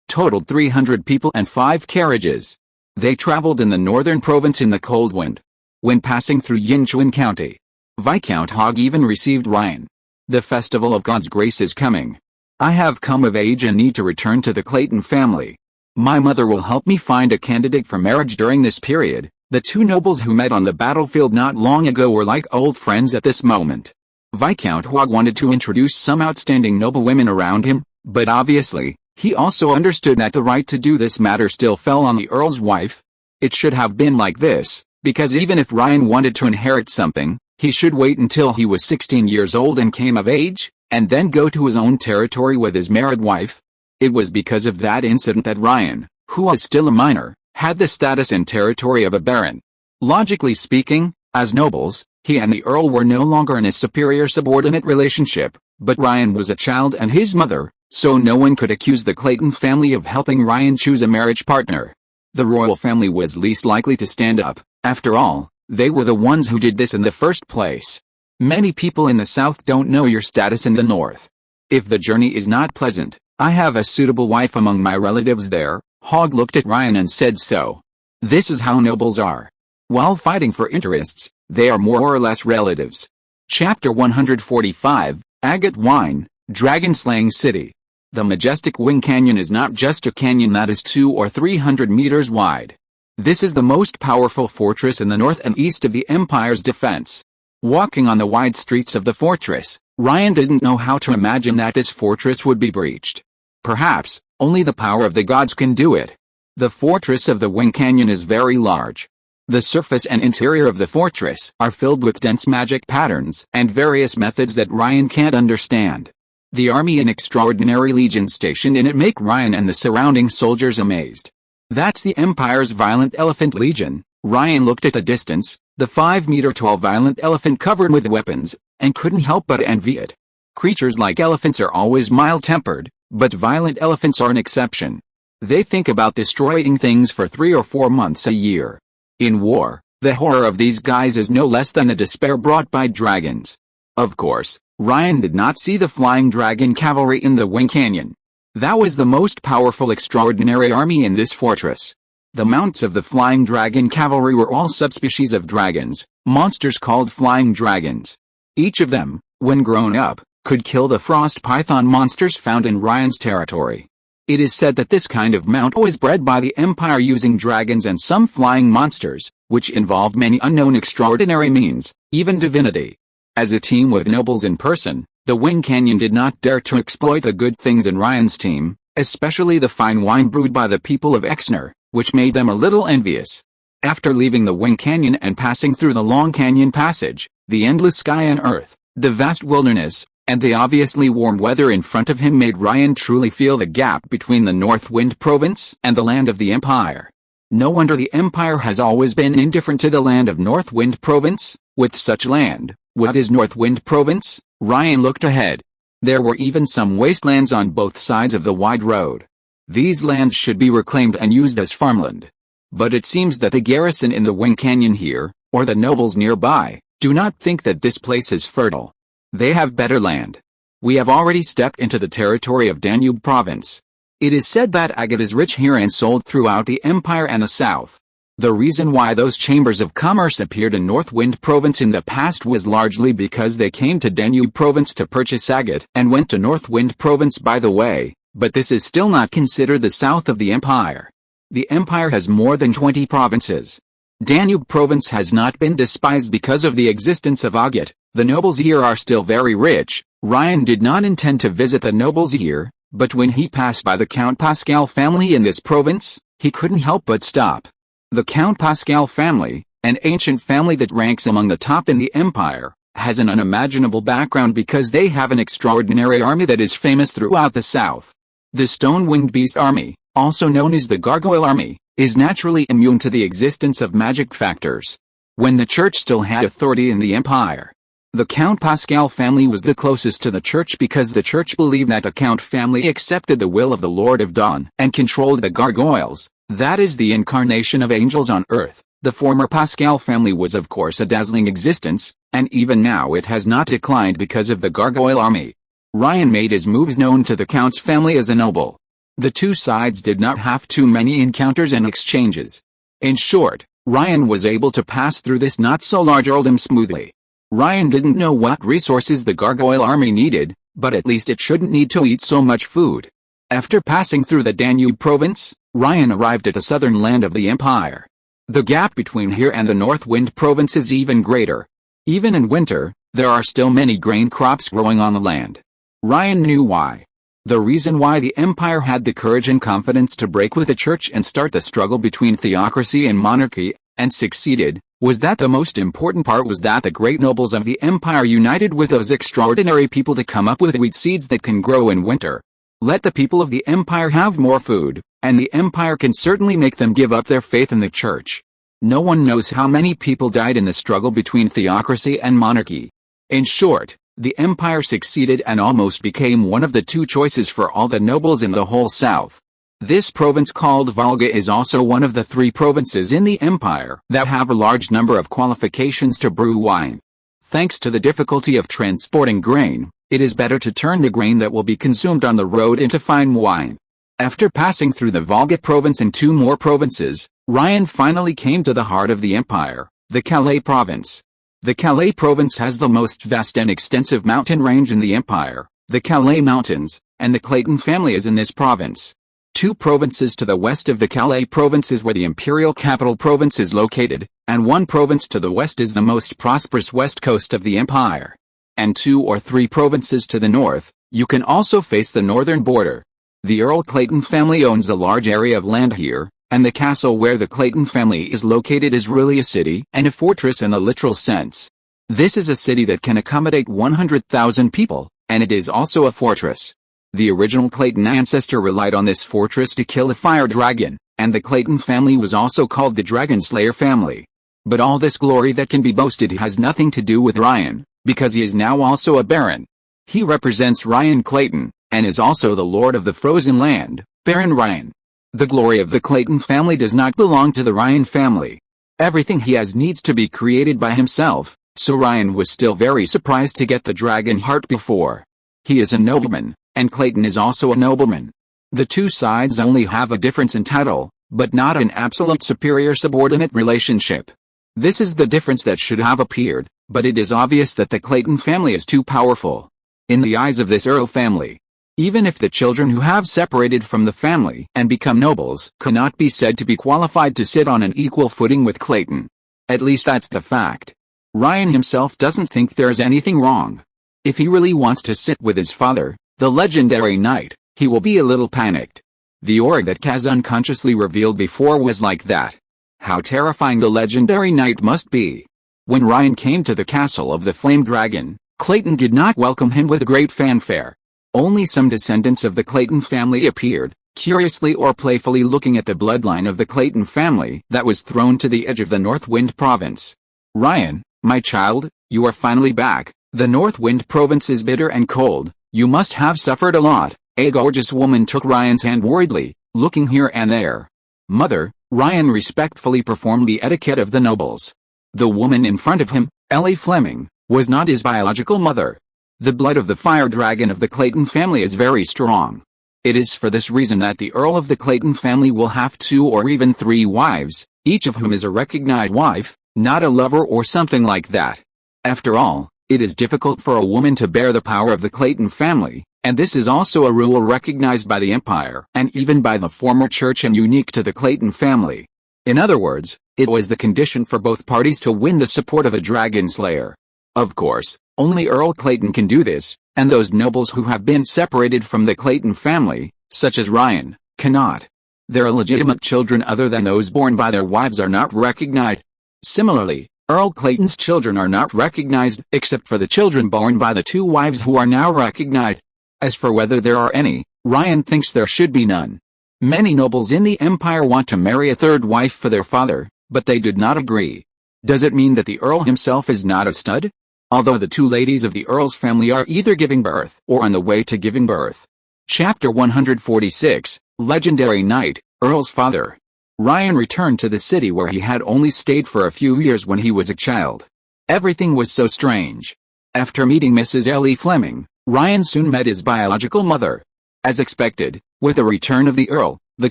S1: totaled 300 people and 5 carriages. They traveled in the northern province in the cold wind. When passing through Yinchuan County, Viscount Hogg even received Ryan. The festival of God's grace is coming. I have come of age and need to return to the Clayton family. My mother will help me find a candidate for marriage during this period. The two nobles who met on the battlefield not long ago were like old friends at this moment. Viscount Hogg wanted to introduce some outstanding noble women around him, but obviously, he also understood that the right to do this matter still fell on the Earl's wife. It should have been like this, because even if Ryan wanted to inherit something, he should wait until he was 16 years old and came of age, and then go to his own territory with his married wife. It was because of that incident that Ryan, who was still a minor, had the status and territory of a baron. Logically speaking, as nobles, he and the Earl were no longer in a superior subordinate relationship, but Ryan was a child and his mother, so no one could accuse the Clayton family of helping Ryan choose a marriage partner. The royal family was least likely to stand up. After all, they were the ones who did this in the first place. Many people in the south don't know your status in the north. If the journey is not pleasant, I have a suitable wife among my relatives there. Hogg looked at Ryan and said so. This is how nobles are. While fighting for interests, they are more or less relatives. Chapter 145, Agate Wine, Dragon-Slaying City. The majestic Wing Canyon is not just a canyon that is 200 or 300 meters wide. This is the most powerful fortress in the north and east of the Empire's defense. Walking on the wide streets of the fortress, Ryan didn't know how to imagine that this fortress would be breached. Perhaps, only the power of the gods can do it. The fortress of the Wing Canyon is very large. The surface and interior of the fortress are filled with dense magic patterns and various methods that Ryan can't understand. The army and extraordinary legions stationed in it make Ryan and the surrounding soldiers amazed. That's the Empire's Violent Elephant Legion. Ryan looked at the distance, the 5-meter-tall violent elephant covered with weapons, and couldn't help but envy it. Creatures like elephants are always mild-tempered, but violent elephants are an exception. They think about destroying things for 3 or 4 months a year. In war, the horror of these guys is no less than the despair brought by dragons. Of course, Ryan did not see the flying dragon cavalry in the Wing Canyon. That was the most powerful extraordinary army in this fortress. The mounts of the flying dragon cavalry were all subspecies of dragons, monsters called flying dragons. Each of them, when grown up, could kill the frost python monsters found in Ryan's territory. It is said that this kind of mount was bred by the Empire using dragons and some flying monsters, which involved many unknown extraordinary means, even divinity. As a team with nobles in person, the Wing Canyon did not dare to exploit the good things in Ryan's team, especially the fine wine brewed by the people of Exner, which made them a little envious. After leaving the Wing Canyon and passing through the Long Canyon Passage, the endless sky and earth, the vast wilderness, and the obviously warm weather in front of him made Ryan truly feel the gap between the Northwind Province and the land of the Empire. No wonder the Empire has always been indifferent to the land of Northwind Province. With such land, what is Northwind Province? Ryan looked ahead. There were even some wastelands on both sides of the wide road. These lands should be reclaimed and used as farmland. But it seems that the garrison in the Wing Canyon here, or the nobles nearby, do not think that this place is fertile. They have better land. We have already stepped into the territory of Danube Province. It is said that agate is rich here and sold throughout the Empire and the south. The reason why those chambers of commerce appeared in Northwind Province in the past was largely because they came to Danube Province to purchase agate and went to Northwind Province by the way, but this is still not considered the south of the Empire. The Empire has more than 20 provinces. Danube Province has not been despised because of the existence of agate, The nobles here are still very rich. Ryan did not intend to visit the nobles here, but when he passed by the Count Pascal family in this province, he couldn't help but stop. The Count Pascal family, an ancient family that ranks among the top in the empire, has an unimaginable background because they have an extraordinary army that is famous throughout the south. The Stone-Winged Beast Army, also known as the Gargoyle Army, is naturally immune to the existence of magic factors. When the church still had authority in the empire, the Count Pascal family was the closest to the church because the church believed that the Count family accepted the will of the Lord of Dawn and controlled the gargoyles, that is the incarnation of angels on earth. The former Pascal family was of course a dazzling existence, and even now it has not declined because of the Gargoyle Army. Ryan made his moves known to the Count's family as a noble. The two sides did not have too many encounters and exchanges. In short, Ryan was able to pass through this not-so-large earldom smoothly. Ryan didn't know what resources the Gargoyle Army needed, but at least it shouldn't need to eat so much food. After passing through the Danube province, Ryan arrived at the southern land of the empire. The gap between here and the North Wind province is even greater. Even in winter, there are still many grain crops growing on the land. Ryan knew why. The reason why the empire had the courage and confidence to break with the church and start the struggle between theocracy and monarchy, and succeeded, was that the most important part was that the great nobles of the empire united with those extraordinary people to come up with wheat seeds that can grow in winter. Let the people of the empire have more food, and the empire can certainly make them give up their faith in the church. No one knows how many people died in the struggle between theocracy and monarchy. In short, the empire succeeded and almost became one of the two choices for all the nobles in the whole south. This province called Volga is also one of the 3 provinces in the empire that have a large number of qualifications to brew wine. Thanks to the difficulty of transporting grain, it is better to turn the grain that will be consumed on the road into fine wine. After passing through the Volga province and 2 more provinces, Ryan finally came to the heart of the empire, the Calais province. The Calais province has the most vast and extensive mountain range in the empire, the Calais Mountains, and the Clayton family is in this province. 2 provinces to the west of the Calais province is where the imperial capital province is located, and 1 province to the west is the most prosperous west coast of the empire. And 2 or 3 provinces to the north, you can also face the northern border. The Earl Clayton family owns a large area of land here, and the castle where the Clayton family is located is really a city and a fortress in the literal sense. This is a city that can accommodate 100,000 people, and it is also a fortress. The original Clayton ancestor relied on this fortress to kill a fire dragon, and the Clayton family was also called the Dragon Slayer family. But all this glory that can be boasted has nothing to do with Ryan, because he is now also a baron. He represents Ryan Clayton, and is also the Lord of the Frozen Land, Baron Ryan. The glory of the Clayton family does not belong to the Ryan family. Everything he has needs to be created by himself, so Ryan was still very surprised to get the dragon heart before. He is a nobleman, and Clayton is also a nobleman. The two sides only have a difference in title, but not an absolute superior-subordinate relationship. This is the difference that should have appeared, but it is obvious that the Clayton family is too powerful. In the eyes of this Earl family, even if the children who have separated from the family and become nobles cannot be said to be qualified to sit on an equal footing with Clayton. At least that's the fact. Ryan himself doesn't think there's anything wrong. If he really wants to sit with his father, the legendary knight, he will be a little panicked. The org that Kaz unconsciously revealed before was like that. How terrifying the legendary knight must be. When Ryan came to the castle of the Flame Dragon, Clayton did not welcome him with great fanfare. Only some descendants of the Clayton family appeared, curiously or playfully looking at the bloodline of the Clayton family that was thrown to the edge of the North Wind province. Ryan, my child, you are finally back. The North Wind province is bitter and cold. You must have suffered a lot. A gorgeous woman took Ryan's hand worriedly, looking here and there. Mother, Ryan respectfully performed the etiquette of the nobles. The woman in front of him, Ellie Fleming, was not his biological mother. The blood of the fire dragon of the Clayton family is very strong. It is for this reason that the Earl of the Clayton family will have 2 or even 3 wives, each of whom is a recognized wife, not a lover or something like that. After all, it is difficult for a woman to bear the power of the Clayton family, and this is also a rule recognized by the Empire and even by the former church and unique to the Clayton family. In other words, it was the condition for both parties to win the support of a dragon slayer. Of course, only Earl Clayton can do this, and those nobles who have been separated from the Clayton family, such as Ryan, cannot. Their illegitimate children other than those born by their wives are not recognized. Similarly, Earl Clayton's children are not recognized except for the children born by the two wives who are now recognized. As for whether there are any, Ryan thinks there should be none. Many nobles in the empire want to marry a third wife for their father, but they did not agree. Does it mean that the Earl himself is not a stud? Although the two ladies of the Earl's family are either giving birth or on the way to giving birth. Chapter 146, Legendary Knight, Earl's Father. Ryan returned to the city where he had only stayed for a few years when he was a child. Everything was so strange. After meeting Mrs. Ellie Fleming, Ryan soon met his biological mother. As expected, with the return of the Earl, the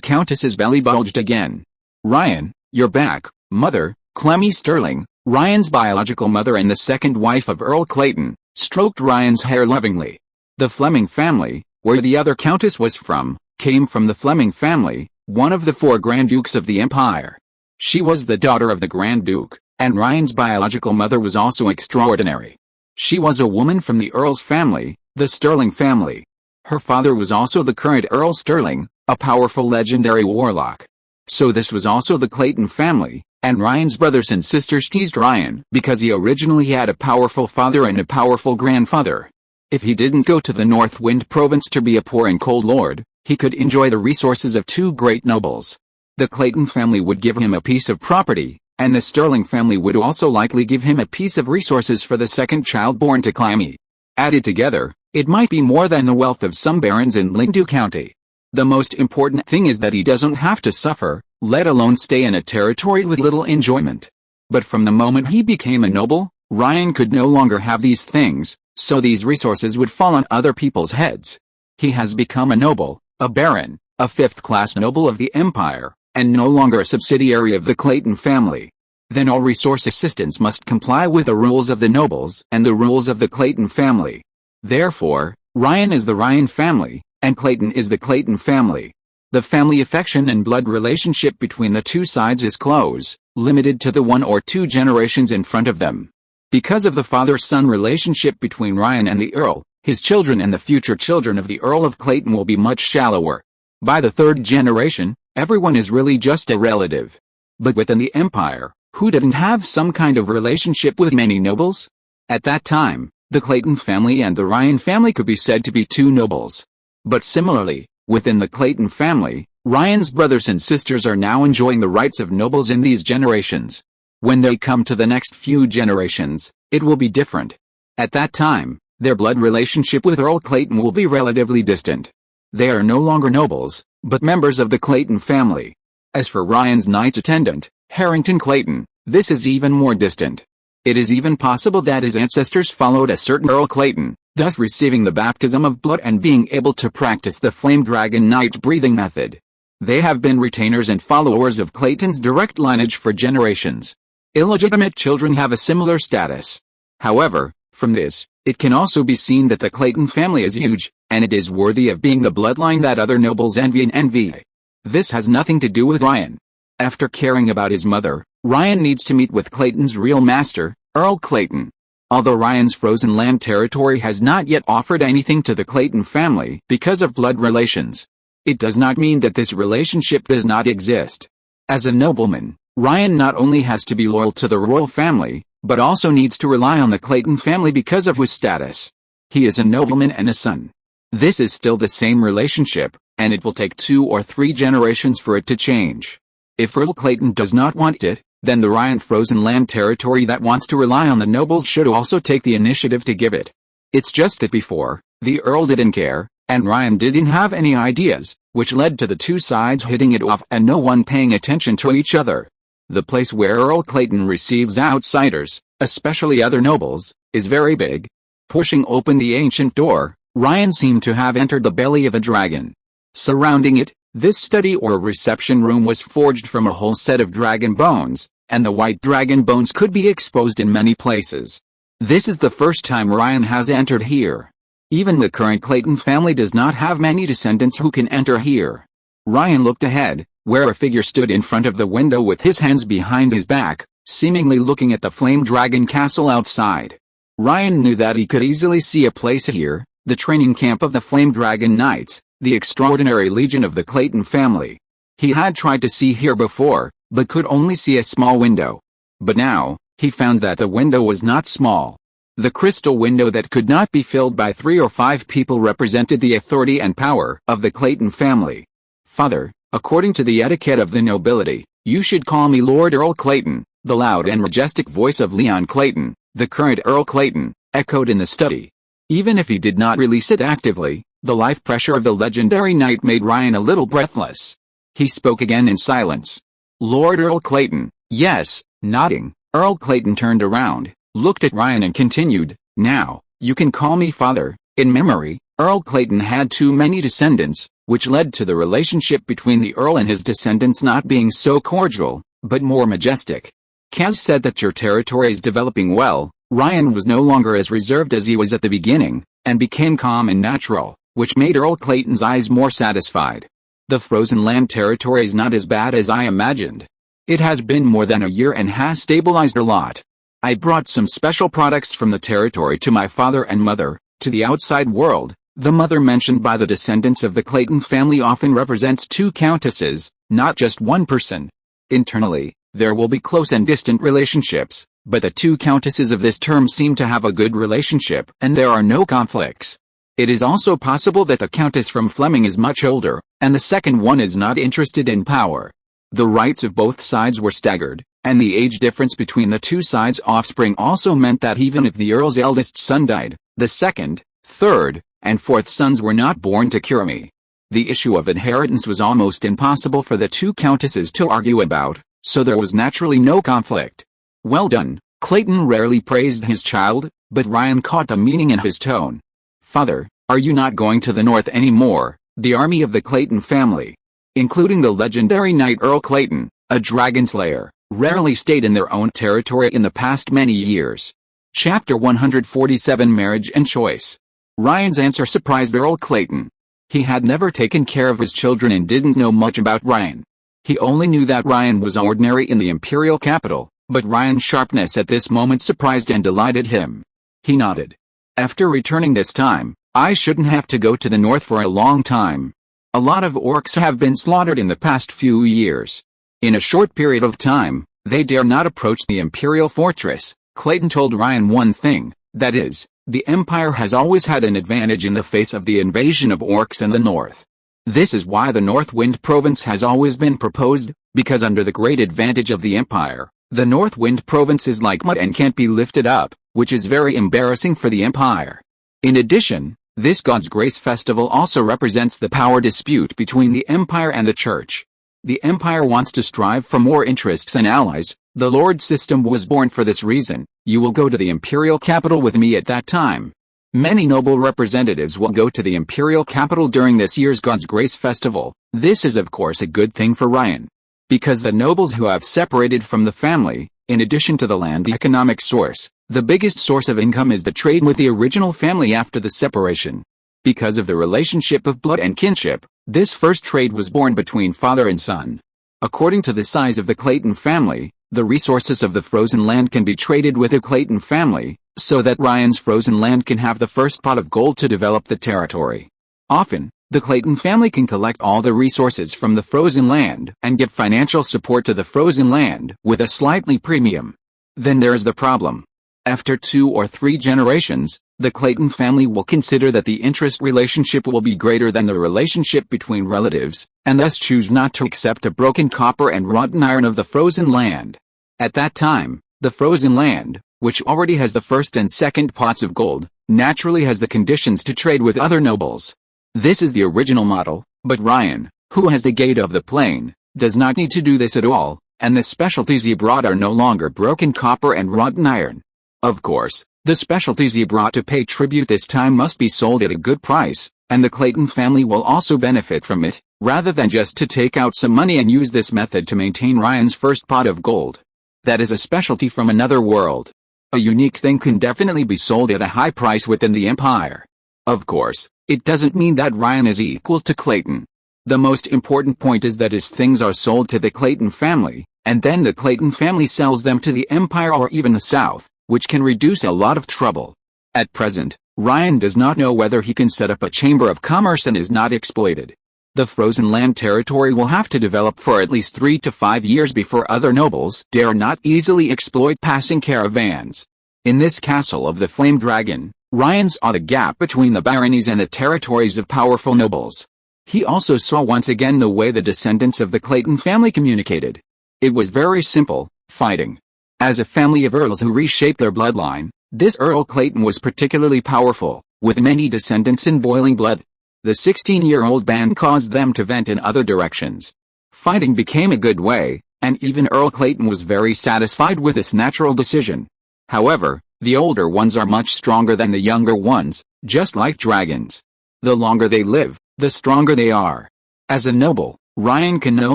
S1: Countess's belly bulged again. "Ryan, you're back, Mother." Clemmy Sterling, Ryan's biological mother and the second wife of Earl Clayton, stroked Ryan's hair lovingly. The Fleming family, where the other countess was from, came from the Fleming family, one of the 4 Grand Dukes of the Empire. She was the daughter of the Grand Duke, and Ryan's biological mother was also extraordinary. She was a woman from the Earl's family, the Sterling family. Her father was also the current Earl Sterling, a powerful legendary warlock. So this was also the Clayton family, and Ryan's brothers and sisters teased Ryan because he originally had a powerful father and a powerful grandfather. If he didn't go to the North Wind province to be a poor and cold lord, he could enjoy the resources of 2 great nobles. The Clayton family would give him a piece of property, and the Sterling family would also likely give him a piece of resources for the second child born to Clemmy. Added together, it might be more than the wealth of some barons in Lindu County. The most important thing is that he doesn't have to suffer, let alone stay in a territory with little enjoyment. But from the moment he became a noble, Ryan could no longer have these things, so these resources would fall on other people's heads. He has become a noble, a baron, a 5th-class noble of the empire, and no longer a subsidiary of the Clayton family. Then all resource assistants must comply with the rules of the nobles and the rules of the Clayton family. Therefore, Ryan is the Ryan family, and Clayton is the Clayton family. The family affection and blood relationship between the two sides is close, limited to the 1 or 2 generations in front of them. Because of the father-son relationship between Ryan and the Earl, his children and the future children of the Earl of Clayton will be much shallower. By the 3rd generation, everyone is really just a relative. But within the empire, who didn't have some kind of relationship with many nobles? At that time, the Clayton family and the Ryan family could be said to be 2 nobles. But similarly, within the Clayton family, Ryan's brothers and sisters are now enjoying the rights of nobles in these generations. When they come to the next few generations, it will be different. At that time, their blood relationship with Earl Clayton will be relatively distant. They are no longer nobles, but members of the Clayton family. As for Ryan's knight attendant, Harrington Clayton, this is even more distant. It is even possible that his ancestors followed a certain Earl Clayton, thus receiving the baptism of blood and being able to practice the flame dragon night breathing method. They have been retainers and followers of Clayton's direct lineage for generations. Illegitimate children have a similar status. However, from this, it can also be seen that the Clayton family is huge, and it is worthy of being the bloodline that other nobles envy. This has nothing to do with Ryan. After caring about his mother, Ryan needs to meet with Clayton's real master, Earl Clayton. Although Ryan's frozen land territory has not yet offered anything to the Clayton family because of blood relations, it does not mean that this relationship does not exist. As a nobleman, Ryan not only has to be loyal to the royal family, but also needs to rely on the Clayton family because of his status. He is a nobleman and a son. This is still the same relationship, and it will take 2 or 3 generations for it to change. If Earl Clayton does not want it, then the Ryan frozen land territory that wants to rely on the nobles should also take the initiative to give it. It's just that before, the Earl didn't care, and Ryan didn't have any ideas, which led to the two sides hitting it off and no one paying attention to each other. The place where Earl Clayton receives outsiders, especially other nobles, is very big. Pushing open the ancient door, Ryan seemed to have entered the belly of a dragon. Surrounding it, this study or reception room was forged from a whole set of dragon bones, and the white dragon bones could be exposed in many places. This is the first time Ryan has entered here. Even the current Clayton family does not have many descendants who can enter here. Ryan looked ahead, where a figure stood in front of the window with his hands behind his back, seemingly looking at the flame dragon castle outside. Ryan knew that he could easily see a place here, the training camp of the Flame Dragon Knights, the extraordinary legion of the Clayton family. He had tried to see here before, but could only see a small window. But now, he found that the window was not small. The crystal window that could not be filled by 3 or 5 people represented the authority and power of the Clayton family. "Father, according to the etiquette of the nobility, you should call me Lord Earl Clayton," the loud and majestic voice of Leon Clayton, the current Earl Clayton, echoed in the study. Even if he did not release it actively, the life pressure of the legendary knight made Ryan a little breathless. He spoke again in silence. "Lord Earl Clayton." "Yes," nodding, Earl Clayton turned around, looked at Ryan and continued, "Now, you can call me father." In memory, Earl Clayton had too many descendants, which led to the relationship between the Earl and his descendants not being so cordial, but more majestic. "Kaz said that your territory is developing well." Ryan was no longer as reserved as he was at the beginning, and became calm and natural, which made Earl Clayton's eyes more satisfied. "The frozen land territory is not as bad as I imagined. It has been more than a year and has stabilized a lot. I brought some special products from the territory to my father and mother, to the outside world." The mother mentioned by the descendants of the Clayton family often represents 2 countesses, not just one person. Internally, there will be close and distant relationships, but the 2 countesses of this term seem to have a good relationship and there are no conflicts. It is also possible that the countess from Fleming is much older, and the second one is not interested in power. The rights of both sides were staggered, and the age difference between the 2 sides' offspring also meant that even if the Earl's eldest son died, the second, third, and fourth sons were not born to cure me. The issue of inheritance was almost impossible for the 2 countesses to argue about, so there was naturally no conflict. "Well done." Clayton rarely praised his child, but Ryan caught the meaning in his tone. "Father, are you not going to the north anymore?" The army of the Clayton family, including the legendary knight Earl Clayton, a dragon slayer, rarely stayed in their own territory in the past many years. Chapter 147 Marriage and Choice. Ryan's answer surprised Earl Clayton. He had never taken care of his children and didn't know much about Ryan. He only knew that Ryan was ordinary in the imperial capital, but Ryan's sharpness at this moment surprised and delighted him. He nodded. "After returning this time, I shouldn't have to go to the north for a long time. A lot of orcs have been slaughtered in the past few years. In a short period of time, they dare not approach the imperial fortress." Clayton told Ryan one thing, that is, the Empire has always had an advantage in the face of the invasion of orcs in the north. This is why the North Wind Province has always been proposed, because under the great advantage of the Empire, the North Wind Province is like mud and can't be lifted up, which is very embarrassing for the Empire. In addition, this God's Grace Festival also represents the power dispute between the Empire and the Church. The Empire wants to strive for more interests and allies. The Lord system was born for this reason. You will go to the imperial capital with me at that time. Many noble representatives will go to the imperial capital during this year's God's Grace Festival. This is of course a good thing for Ryan. Because the nobles who have separated from the family, in addition to the land economic source, the biggest source of income is the trade with the original family after the separation. Because of the relationship of blood and kinship, this first trade was born between father and son. According to the size of the Clayton family, the resources of the frozen land can be traded with the Clayton family, so that Ryan's frozen land can have the first pot of gold to develop the territory. Often, the Clayton family can collect all the resources from the frozen land and give financial support to the frozen land with a slightly premium. Then there's the problem. After 2 or 3 generations, the Clayton family will consider that the interest relationship will be greater than the relationship between relatives, and thus choose not to accept a broken copper and rotten iron of the frozen land. At that time, the frozen land, which already has the first and second pots of gold, naturally has the conditions to trade with other nobles. This is the original model, but Ryan, who has the gate of the plane, does not need to do this at all, and the specialties he brought are no longer broken copper and rotten iron. Of course, the specialties he brought to pay tribute this time must be sold at a good price, and the Clayton family will also benefit from it, rather than just to take out some money and use this method to maintain Ryan's first pot of gold. That is a specialty from another world. A unique thing can definitely be sold at a high price within the Empire. Of course, it doesn't mean that Ryan is equal to Clayton. The most important point is that his things are sold to the Clayton family, and then the Clayton family sells them to the Empire or even the South. which can reduce a lot of trouble. At present, Ryan does not know whether he can set up a chamber of commerce and is not exploited. The frozen land territory will have to develop for at least 3 to 5 years before other nobles dare not easily exploit passing caravans. In this castle of the Flame Dragon, Ryan saw the gap between the baronies and the territories of powerful nobles. He also saw once again the way the descendants of the Clayton family communicated. It was very simple, fighting. As a family of earls who reshaped their bloodline, this Earl Clayton was particularly powerful, with many descendants in boiling blood. The 16-year-old band caused them to vent in other directions. Fighting became a good way, and even Earl Clayton was very satisfied with this natural decision. However, the older ones are much stronger than the younger ones, just like dragons. The longer they live, the stronger they are. As a noble, Ryan can no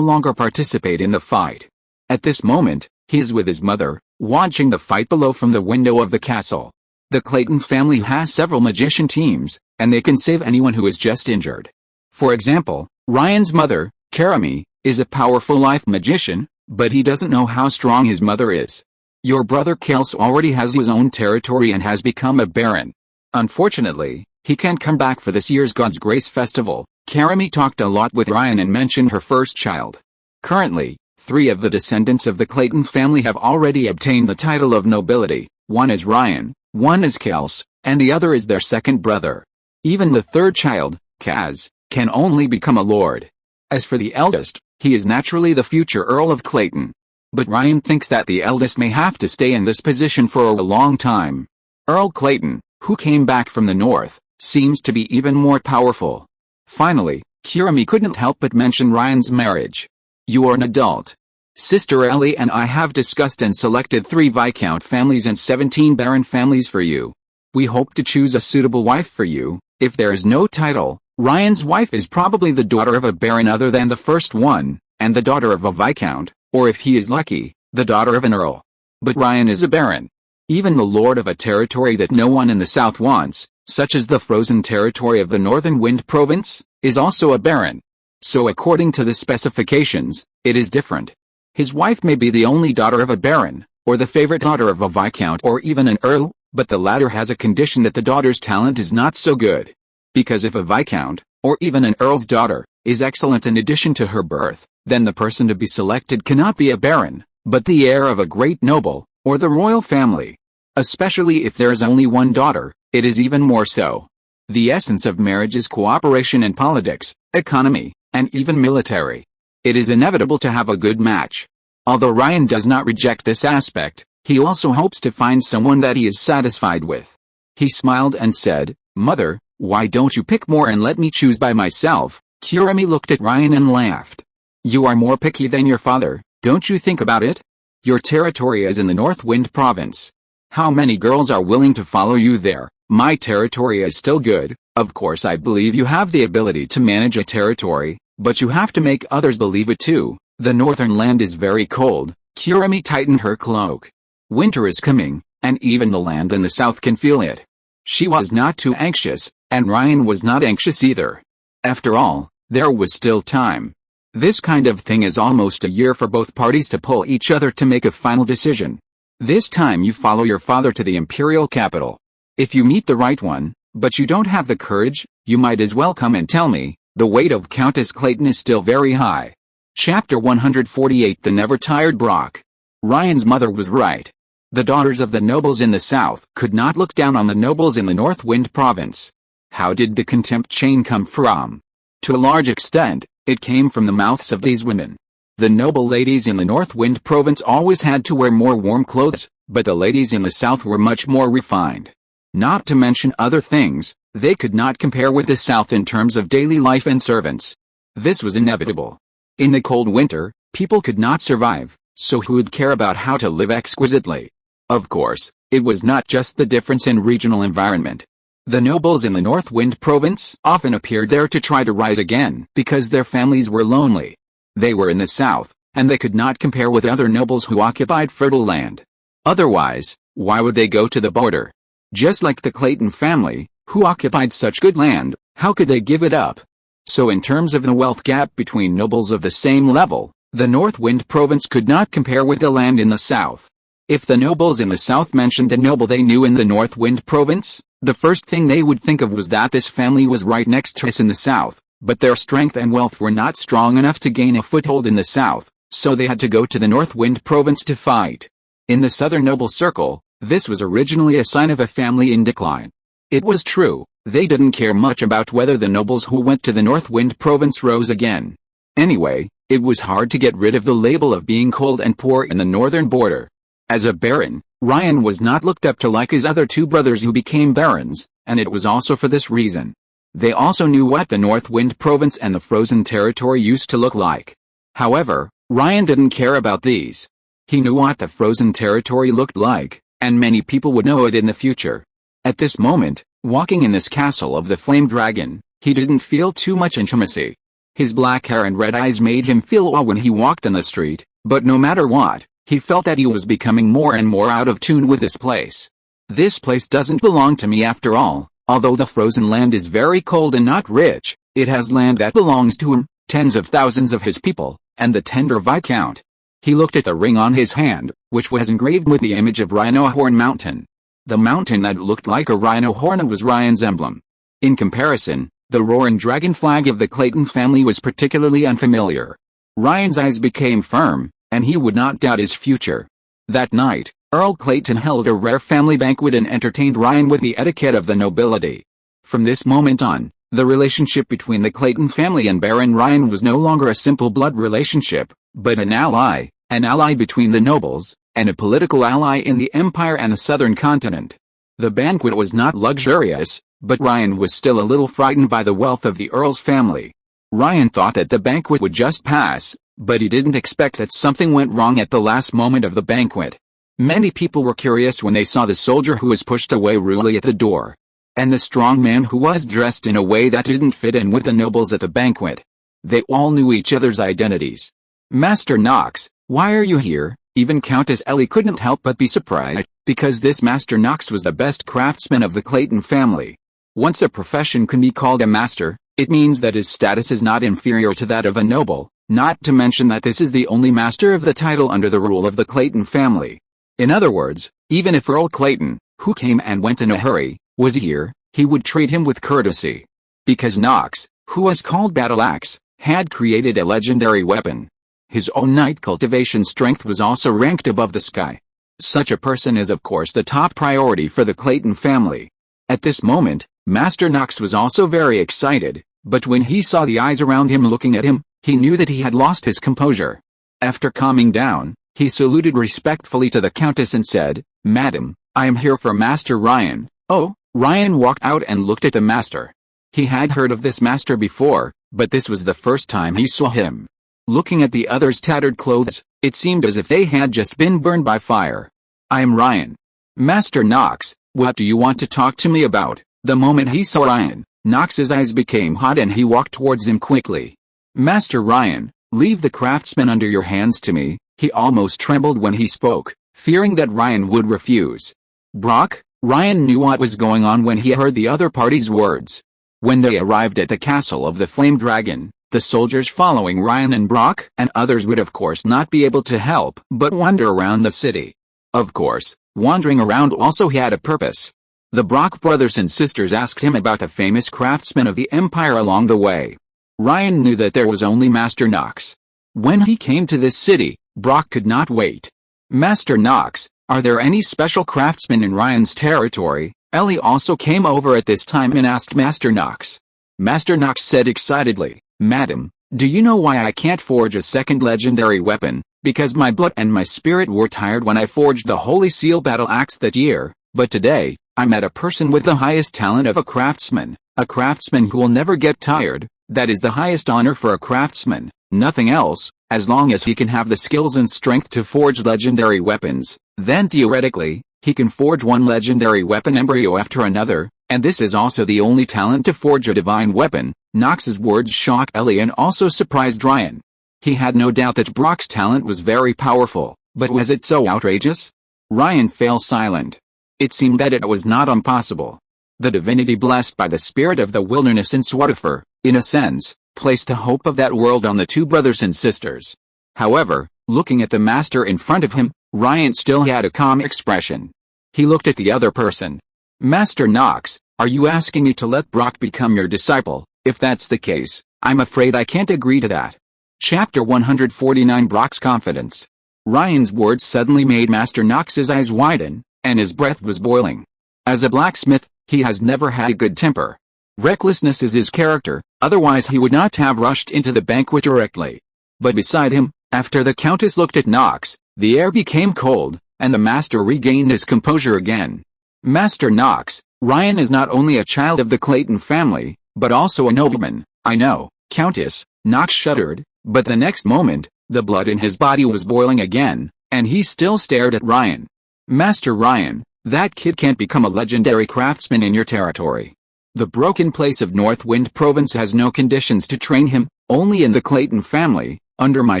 S1: longer participate in the fight. At this moment, he is with his mother, watching the fight below from the window of the castle. The Clayton family has several magician teams, and they can save anyone who is just injured. For example, Ryan's mother, Karami, is a powerful life magician, but he doesn't know how strong his mother is. Your brother Kels already has his own territory and has become a baron. Unfortunately, he can't come back for this year's God's Grace Festival. Karami talked a lot with Ryan and mentioned her first child. Currently, 3 of the descendants of the Clayton family have already obtained the title of nobility. One is Ryan, one is Kels, and the other is their second brother. Even the third child, Kaz, can only become a lord. As for the eldest, he is naturally the future Earl of Clayton. But Ryan thinks that the eldest may have to stay in this position for a long time. Earl Clayton, who came back from the north, seems to be even more powerful. Finally, Kirami couldn't help but mention Ryan's marriage. You are an adult. Sister Ellie and I have discussed and selected 3 Viscount families and 17 Baron families for you. We hope to choose a suitable wife for you. If there is no title, Ryan's wife is probably the daughter of a Baron other than the first one, and the daughter of a Viscount, or if he is lucky, the daughter of an Earl. But Ryan is a Baron. Even the lord of a territory that no one in the south wants, such as the frozen territory of the Northern Wind Province, is also a Baron. So according to the specifications, it is different. His wife may be the only daughter of a Baron, or the favorite daughter of a Viscount or even an Earl, but the latter has a condition that the daughter's talent is not so good. Because if a Viscount, or even an Earl's daughter, is excellent in addition to her birth, then the person to be selected cannot be a Baron, but the heir of a great noble, or the royal family. Especially if there is only one daughter, it is even more so. The essence of marriage is cooperation in politics, economy, and even military. It is inevitable to have a good match. Although Ryan does not reject this aspect, he also hopes to find someone that he is satisfied with. He smiled and said, "Mother, why don't you pick more and let me choose by myself?" Kirami looked at Ryan and laughed. "You are more picky than your father, don't you think about it? Your territory is in the North Wind Province. How many girls are willing to follow you there? My territory is still good. Of course I believe you have the ability to manage a territory, but you have to make others believe it too. The northern land is very cold." Kirami tightened her cloak. Winter is coming, and even the land in the south can feel it. She was not too anxious, and Ryan was not anxious either. After all, there was still time. This kind of thing is almost a year for both parties to pull each other to make a final decision. This time you follow your father to the imperial capital. If you meet the right one, but you don't have the courage, you might as well come and tell me. The weight of Countess Clayton is still very high. Chapter 148 The Never-Tired Brock. Ryan's mother was right. The daughters of the nobles in the south could not look down on the nobles in the North Wind Province. How did the contempt chain come from? To a large extent, it came from the mouths of these women. The noble ladies in the North Wind Province always had to wear more warm clothes, but the ladies in the south were much more refined. Not to mention other things, they could not compare with the south in terms of daily life and servants. This was inevitable. In the cold winter, people could not survive, so who would care about how to live exquisitely? Of course, it was not just the difference in regional environment. The nobles in the North Wind Province often appeared there to try to rise again because their families were lonely. They were in the south, and they could not compare with other nobles who occupied fertile land. Otherwise, why would they go to the border? Just like the Clayton family, who occupied such good land, how could they give it up? So in terms of the wealth gap between nobles of the same level, the North Wind Province could not compare with the land in the south. If the nobles in the south mentioned a noble they knew in the North Wind province, the first thing they would think of was that this family was right next to us in the south, but their strength and wealth were not strong enough to gain a foothold in the south, so they had to go to the North Wind province to fight. In the southern noble circle, this was originally a sign of a family in decline. It was true, they didn't care much about whether the nobles who went to the North Wind province rose again. Anyway, it was hard to get rid of the label of being cold and poor in the northern border. As a baron, Ryan was not looked up to like his other two brothers who became barons, and it was also for this reason. They also knew what the North Wind province and the frozen territory used to look like. However, Ryan didn't care about these. He knew what the frozen territory looked like, and many people would know it in the future. At this moment, walking in this castle of the Flame Dragon, he didn't feel too much intimacy. His black hair and red eyes made him feel awe when he walked on the street, but no matter what, he felt that he was becoming more and more out of tune with this place. This place doesn't belong to me after all, although the frozen land is very cold and not rich, it has land that belongs to him, tens of thousands of his people, and the tender Viscount. He looked at the ring on his hand, which was engraved with the image of Rhino Horn Mountain. The mountain that looked like a rhino horn was Ryan's emblem. In comparison, the roaring dragon flag of the Clayton family was particularly unfamiliar. Ryan's eyes became firm, and he would not doubt his future. That night, Earl Clayton held a rare family banquet and entertained Ryan with the etiquette of the nobility. From this moment on, the relationship between the Clayton family and Baron Ryan was no longer a simple blood relationship, but an ally between the nobles, and a political ally in the empire and the southern continent. The banquet was not luxurious, but Ryan was still a little frightened by the wealth of the Earl's family. Ryan thought that the banquet would just pass, but he didn't expect that something went wrong at the last moment of the banquet. Many people were curious when they saw the soldier who was pushed away rudely at the door, and the strong man who was dressed in a way that didn't fit in with the nobles at the banquet. They all knew each other's identities. "Master Knox, why are you here?" Even Countess Ellie couldn't help but be surprised, because this Master Knox was the best craftsman of the Clayton family. Once a profession can be called a master, it means that his status is not inferior to that of a noble, not to mention that this is the only master of the title under the rule of the Clayton family. In other words, even if Earl Clayton, who came and went in a hurry, was here, he would treat him with courtesy. Because Knox, who was called Battle Axe, had created a legendary weapon. His own knight cultivation strength was also ranked above the sky. Such a person is of course the top priority for the Clayton family. At this moment, Master Knox was also very excited, but when he saw the eyes around him looking at him, he knew that he had lost his composure. After calming down, he saluted respectfully to the Countess and said, "Madam, I am here for Master Ryan." Oh, Ryan walked out and looked at the master. He had heard of this master before, but this was the first time he saw him. Looking at the other's tattered clothes, it seemed as if they had just been burned by fire. "I am Ryan." "Master Knox, what do you want to talk to me about?" The moment he saw Ryan, Knox's eyes became hot and he walked towards him quickly. "Master Ryan, leave the craftsman under your hands to me." He almost trembled when he spoke, fearing that Ryan would refuse. Brock, Ryan knew what was going on when he heard the other party's words. When they arrived at the castle of the Flame Dragon, the soldiers following Ryan and Brock and others would of course not be able to help but wander around the city. Of course, wandering around also had a purpose. The Brock brothers and sisters asked him about the famous craftsmen of the Empire along the way. Ryan knew that there was only Master Knox. When he came to this city, Brock could not wait. "Master Knox, are there any special craftsmen in Ryan's territory?" Ellie also came over at this time and asked Master Knox. Master Knox said excitedly, "Madam, do you know why I can't forge a second legendary weapon? Because my blood and my spirit were tired when I forged the Holy Seal Battle Axe that year, but today, I met a person with the highest talent of a craftsman who will never get tired. That is the highest honor for a craftsman, nothing else. As long as he can have the skills and strength to forge legendary weapons, then theoretically, he can forge one legendary weapon embryo after another, and this is also the only talent to forge a divine weapon." Knox's words shocked Ellie and also surprised Ryan. He had no doubt that Brock's talent was very powerful, but was it so outrageous? Ryan fell silent. It seemed that it was not impossible. The divinity blessed by the spirit of the wilderness in Swatifer, in a sense, placed the hope of that world on the two brothers and sisters. However, looking at the master in front of him, Ryan still had a calm expression. He looked at the other person. Master Knox, are you asking me to let Brock become your disciple? If that's the case, I'm afraid I can't agree to that. Chapter 149 Brock's Confidence. Ryan's words suddenly made Master Knox's eyes widen, and his breath was boiling. As a blacksmith, he has never had a good temper. Recklessness is his character, otherwise he would not have rushed into the banquet directly. But beside him, after the Countess looked at Knox, the air became cold, and the master regained his composure again. Master Knox, Ryan is not only a child of the Clayton family, but also a nobleman. I know, Countess. Knox shuddered, but the next moment, the blood in his body was boiling again, and he still stared at Ryan. Master Ryan, that kid can't become a legendary craftsman in your territory. The broken place of Northwind Province has no conditions to train him, only in the Clayton family, under my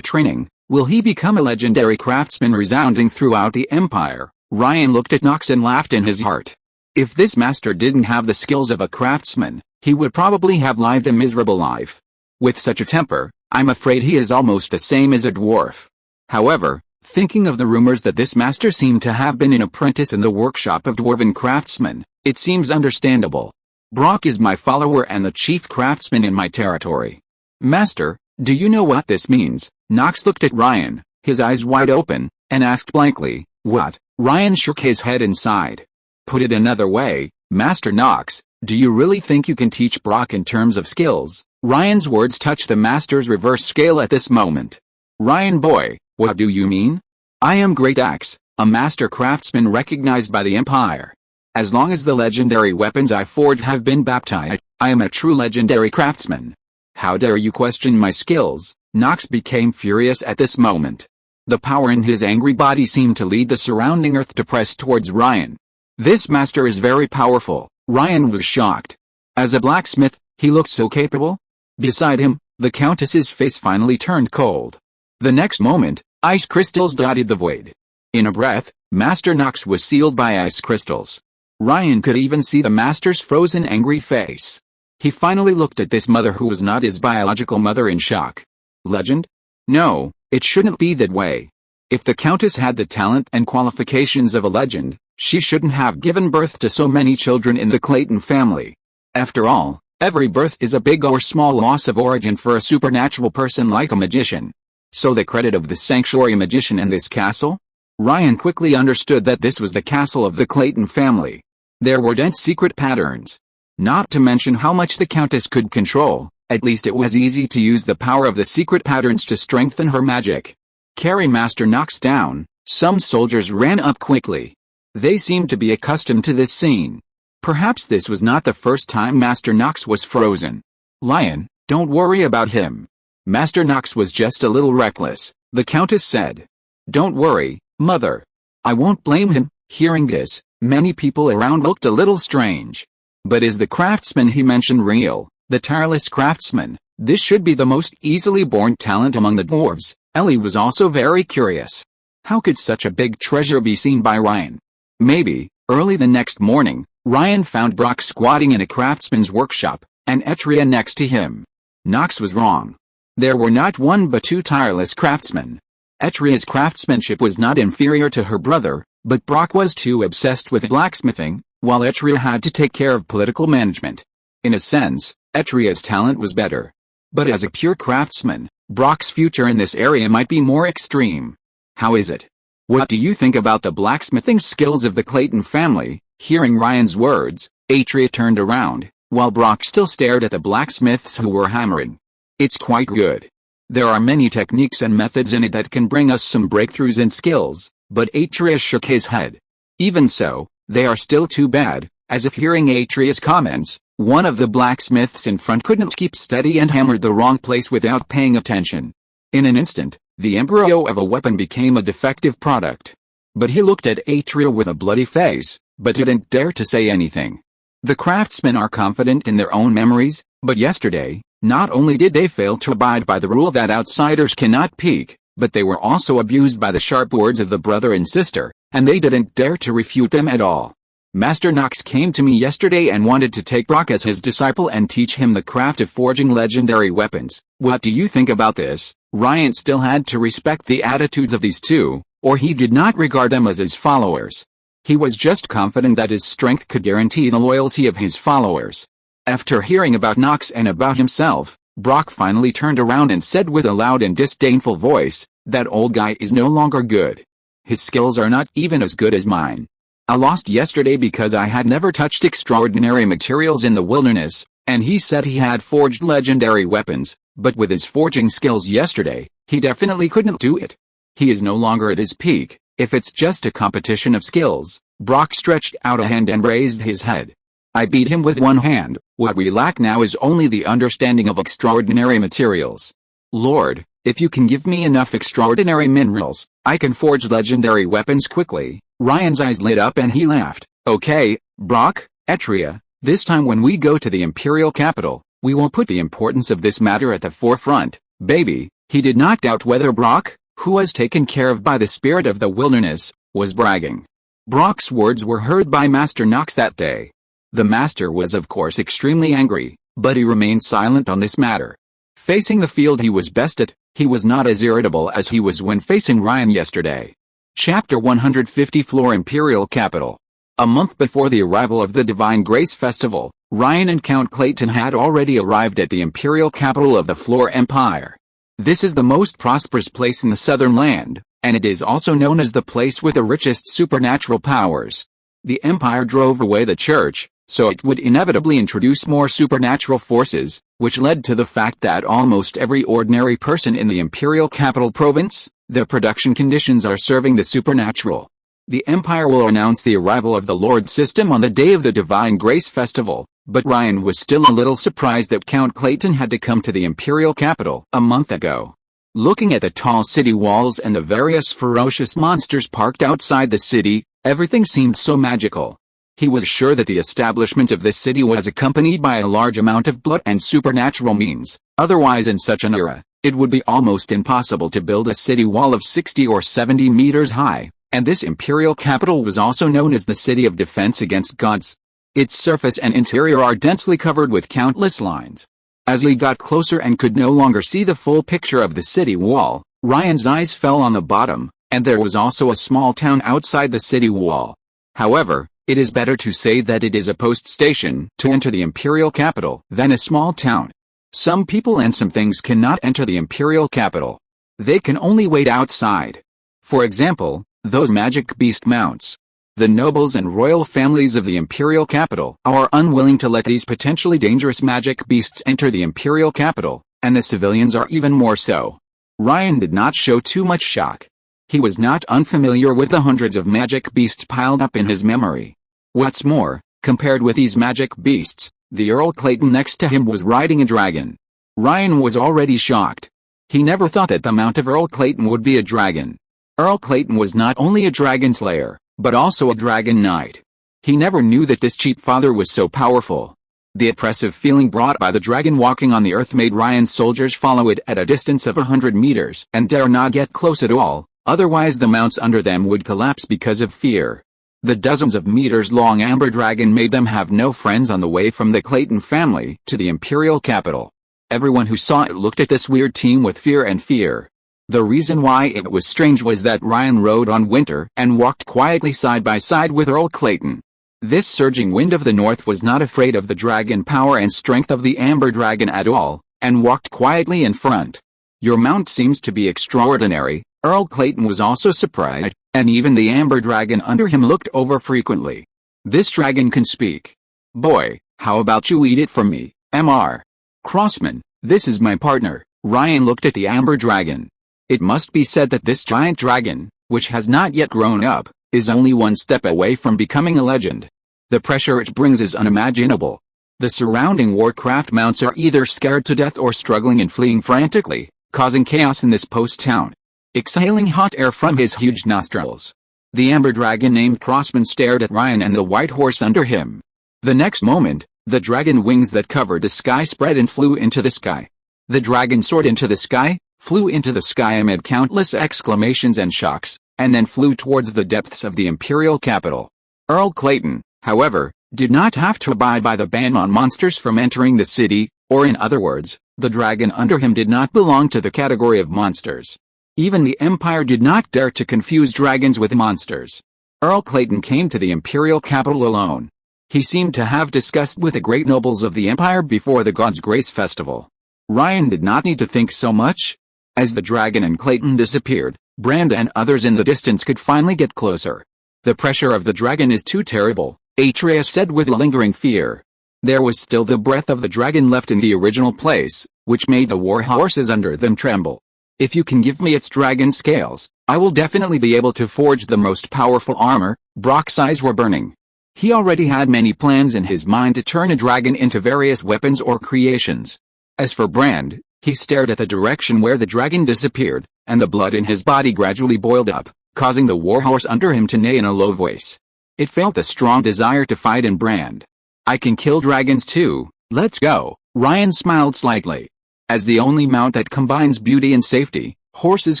S1: training, will he become a legendary craftsman resounding throughout the Empire. Ryan looked at Knox and laughed in his heart. If this master didn't have the skills of a craftsman, he would probably have lived a miserable life. With such a temper, I'm afraid he is almost the same as a dwarf. However, thinking of the rumors that this master seemed to have been an apprentice in the workshop of dwarven craftsmen, it seems understandable. Brock is my follower and the chief craftsman in my territory. Master, do you know what this means? Knox looked at Ryan, his eyes wide open, and asked blankly, what? Ryan shook his head and sighed. Put it another way, Master Knox, do you really think you can teach Brock in terms of skills? Ryan's words touched the master's reverse scale at this moment. Ryan boy, what do you mean? I am Great Axe, a master craftsman recognized by the Empire. As long as the legendary weapons I forge have been baptized, I am a true legendary craftsman. How dare you question my skills? Knox became furious at this moment. The power in his angry body seemed to lead the surrounding earth to press towards Ryan. This master is very powerful. Ryan was shocked. As a blacksmith, he looked so capable. Beside him, the Countess's face finally turned cold. The next moment, ice crystals dotted the void. In a breath, Master Knox was sealed by ice crystals. Ryan could even see the master's frozen angry face. He finally looked at this mother who was not his biological mother in shock. Legend? No, it shouldn't be that way. If the Countess had the talent and qualifications of a legend, she shouldn't have given birth to so many children in the Clayton family. After all, every birth is a big or small loss of origin for a supernatural person like a magician. So the credit of the sanctuary magician and this castle? Ryan quickly understood that this was the castle of the Clayton family. There were dense secret patterns. Not to mention how much the Countess could control, at least it was easy to use the power of the secret patterns to strengthen her magic. Carry Master Knox down, some soldiers ran up quickly. They seemed to be accustomed to this scene. Perhaps this was not the first time Master Knox was frozen. Lion, don't worry about him. Master Knox was just a little reckless, the Countess said. Don't worry, Mother. I won't blame him. Hearing this, many people around looked a little strange. But is the craftsman he mentioned real, the tireless craftsman? This should be the most easily born talent among the dwarves. Ellie was also very curious. How could such a big treasure be seen by Ryan? Maybe, early the next morning, Ryan found Brock squatting in a craftsman's workshop, and Etria next to him. Knox was wrong. There were not one but two tireless craftsmen. Etria's craftsmanship was not inferior to her brother, but Brock was too obsessed with blacksmithing, while Etria had to take care of political management. In a sense, Etria's talent was better. But as a pure craftsman, Brock's future in this area might be more extreme. How is it? What do you think about the blacksmithing skills of the Clayton family? Hearing Ryan's words, Etria turned around, while Brock still stared at the blacksmiths who were hammering. It's quite good. There are many techniques and methods in it that can bring us some breakthroughs in skills, but Etria shook his head. Even so, they are still too bad. As if hearing Etria's comments, one of the blacksmiths in front couldn't keep steady and hammered the wrong place without paying attention. In an instant, the embryo of a weapon became a defective product. But he looked at Etria with a bloody face, but didn't dare to say anything. The craftsmen are confident in their own memories, but yesterday, not only did they fail to abide by the rule that outsiders cannot peek, but they were also abused by the sharp words of the brother and sister, and they didn't dare to refute them at all. Master Knox came to me yesterday and wanted to take Brock as his disciple and teach him the craft of forging legendary weapons. What do you think about this? Ryan still had to respect the attitudes of these two, or he did not regard them as his followers. He was just confident that his strength could guarantee the loyalty of his followers. After hearing about Nox and about himself, Brock finally turned around and said with a loud and disdainful voice, "That old guy is no longer good. His skills are not even as good as mine. I lost yesterday because I had never touched extraordinary materials in the wilderness, and he said he had forged legendary weapons, but with his forging skills yesterday, he definitely couldn't do it. He is no longer at his peak, if it's just a competition of skills." Brock stretched out a hand and raised his head. "I beat him with one hand. What we lack now is only the understanding of extraordinary materials. Lord, if you can give me enough extraordinary minerals, I can forge legendary weapons quickly." Ryan's eyes lit up and he laughed. "Okay, Brock, Etria, this time when we go to the imperial capital, we will put the importance of this matter at the forefront, baby." He did not doubt whether Brock, who was taken care of by the spirit of the wilderness, was bragging. Brock's words were heard by Master Nox that day. The master was of course extremely angry, but he remained silent on this matter. Facing the field he was best at, he was not as irritable as he was when facing Ryan yesterday. Chapter 150 Floor Imperial Capital. A month before the arrival of the Divine Grace Festival, Ryan and Count Clayton had already arrived at the imperial capital of the Floor Empire. This is the most prosperous place in the southern land, and it is also known as the place with the richest supernatural powers. The Empire drove away the church, so it would inevitably introduce more supernatural forces, which led to the fact that almost every ordinary person in the imperial capital province, their production conditions are serving the supernatural. The Empire will announce the arrival of the Lord System on the day of the Divine Grace Festival, but Ryan was still a little surprised that Count Clayton had to come to the imperial capital a month ago. Looking at the tall city walls and the various ferocious monsters parked outside the city, everything seemed so magical. He was sure that the establishment of this city was accompanied by a large amount of blood and supernatural means, otherwise in such an era, it would be almost impossible to build a city wall of 60 or 70 meters high, and this imperial capital was also known as the City of Defense Against Gods. Its surface and interior are densely covered with countless lines. As he got closer and could no longer see the full picture of the city wall, Ryan's eyes fell on the bottom, and there was also a small town outside the city wall. However, it is better to say that it is a post station to enter the imperial capital than a small town. Some people and some things cannot enter the imperial capital. They can only wait outside. For example, those magic beast mounts. The nobles and royal families of the imperial capital are unwilling to let these potentially dangerous magic beasts enter the imperial capital, and the civilians are even more so. Ryan did not show too much shock. He was not unfamiliar with the hundreds of magic beasts piled up in his memory. What's more, compared with these magic beasts, the Earl Clayton next to him was riding a dragon. Ryan was already shocked. He never thought that the mount of Earl Clayton would be a dragon. Earl Clayton was not only a dragon slayer, but also a dragon knight. He never knew that this cheap father was so powerful. The oppressive feeling brought by the dragon walking on the earth made Ryan's soldiers follow it at a distance of 100 meters and dare not get close at all, otherwise the mounts under them would collapse because of fear. The dozens of meters long amber dragon made them have no friends on the way from the Clayton family to the imperial capital. Everyone who saw it looked at this weird team with fear and fear. The reason why it was strange was that Ryan rode on Winter and walked quietly side by side with Earl Clayton. This surging wind of the north was not afraid of the dragon power and strength of the amber dragon at all, and walked quietly in front. "Your mount seems to be extraordinary." Earl Clayton was also surprised, and even the amber dragon under him looked over frequently. "This dragon can speak. Boy, how about you eat it for me, Mr. Crossman? This is my partner." Ryan looked at the amber dragon. It must be said that this giant dragon, which has not yet grown up, is only one step away from becoming a legend. The pressure it brings is unimaginable. The surrounding warcraft mounts are either scared to death or struggling and fleeing frantically, causing chaos in this post town. Exhaling hot air from his huge nostrils, the amber dragon named Crossman stared at Ryan and the white horse under him. The next moment, the dragon wings that covered the sky spread and flew into the sky. The dragon soared into the sky, flew into the sky amid countless exclamations and shocks, and then flew towards the depths of the imperial capital. Earl Clayton, however, did not have to abide by the ban on monsters from entering the city, or in other words, the dragon under him did not belong to the category of monsters. Even the Empire did not dare to confuse dragons with monsters. Earl Clayton came to the imperial capital alone. He seemed to have discussed with the great nobles of the Empire before the God's Grace Festival. Ryan did not need to think so much. As the dragon and Clayton disappeared, Brand and others in the distance could finally get closer. The pressure of the dragon is too terrible, Atreus said with lingering fear. There was still the breath of the dragon left in the original place, which made the war horses under them tremble. If you can give me its dragon scales, I will definitely be able to forge the most powerful armor. Brock's eyes were burning. He already had many plans in his mind to turn a dragon into various weapons or creations. As for Brand, he stared at the direction where the dragon disappeared, and the blood in his body gradually boiled up, causing the warhorse under him to neigh in a low voice. It felt a strong desire to fight in Brand. I can kill dragons too, let's go. Ryan smiled slightly. As the only mount that combines beauty and safety, horses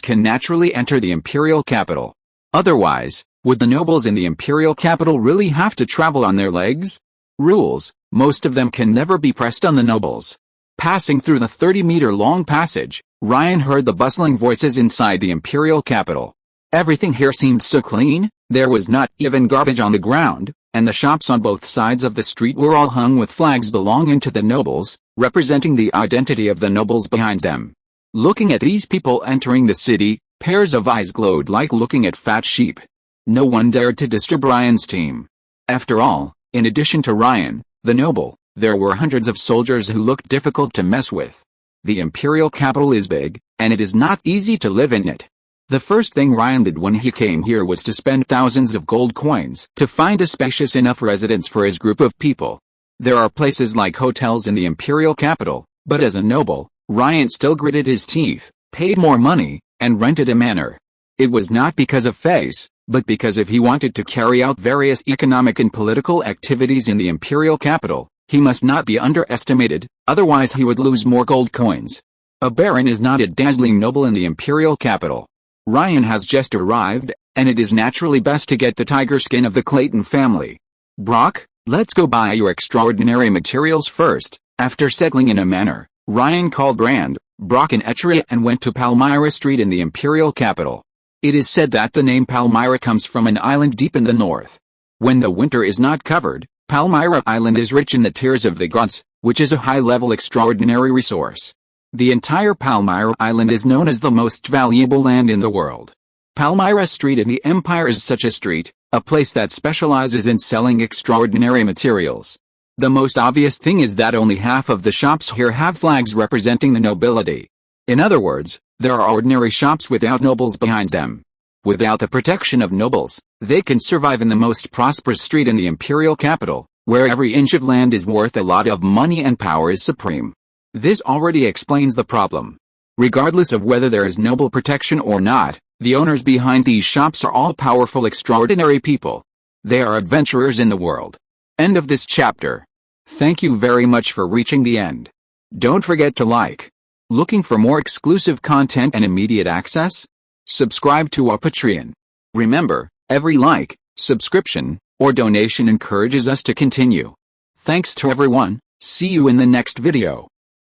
S1: can naturally enter the imperial capital. Otherwise, would the nobles in the imperial capital really have to travel on their legs? Rules, most of them can never be pressed on the nobles. Passing through the 30-meter-long passage, Ryan heard the bustling voices inside the imperial capital. Everything here seemed so clean, there was not even garbage on the ground, and the shops on both sides of the street were all hung with flags belonging to the nobles, representing the identity of the nobles behind them. Looking at these people entering the city, pairs of eyes glowed like looking at fat sheep. No one dared to disturb Ryan's team. After all, in addition to Ryan, the noble, there were hundreds of soldiers who looked difficult to mess with. The imperial capital is big, and it is not easy to live in it. The first thing Ryan did when he came here was to spend thousands of gold coins to find a spacious enough residence for his group of people. There are places like hotels in the imperial capital, but as a noble, Ryan still gritted his teeth, paid more money, and rented a manor. It was not because of face, but because if he wanted to carry out various economic and political activities in the imperial capital, he must not be underestimated, otherwise he would lose more gold coins. A baron is not a dazzling noble in the imperial capital. Ryan has just arrived, and it is naturally best to get the tiger skin of the Clayton family. Brock, let's go buy your extraordinary materials first. After settling in a manor, Ryan called Brand, Brock and Atreus and went to Palmyra Street in the imperial capital. It is said that the name Palmyra comes from an island deep in the north. When the winter is not covered, Palmyra Island is rich in the tears of the gods, which is a high-level extraordinary resource. The entire Palmyra Island is known as the most valuable land in the world. Palmyra Street in the Empire is such a street, a place that specializes in selling extraordinary materials. The most obvious thing is that only half of the shops here have flags representing the nobility. In other words, there are ordinary shops without nobles behind them. Without the protection of nobles, they can survive in the most prosperous street in the imperial capital, where every inch of land is worth a lot of money and power is supreme. This already explains the problem. Regardless of whether there is noble protection or not, the owners behind these shops are all powerful, extraordinary people. They are adventurers in the world. End of this chapter. Thank you very much for reaching the end. Don't forget to like. Looking for more exclusive content and immediate access? Subscribe to our Patreon. Remember, every like, subscription, or donation encourages us to continue. Thanks to everyone, see you in the next video.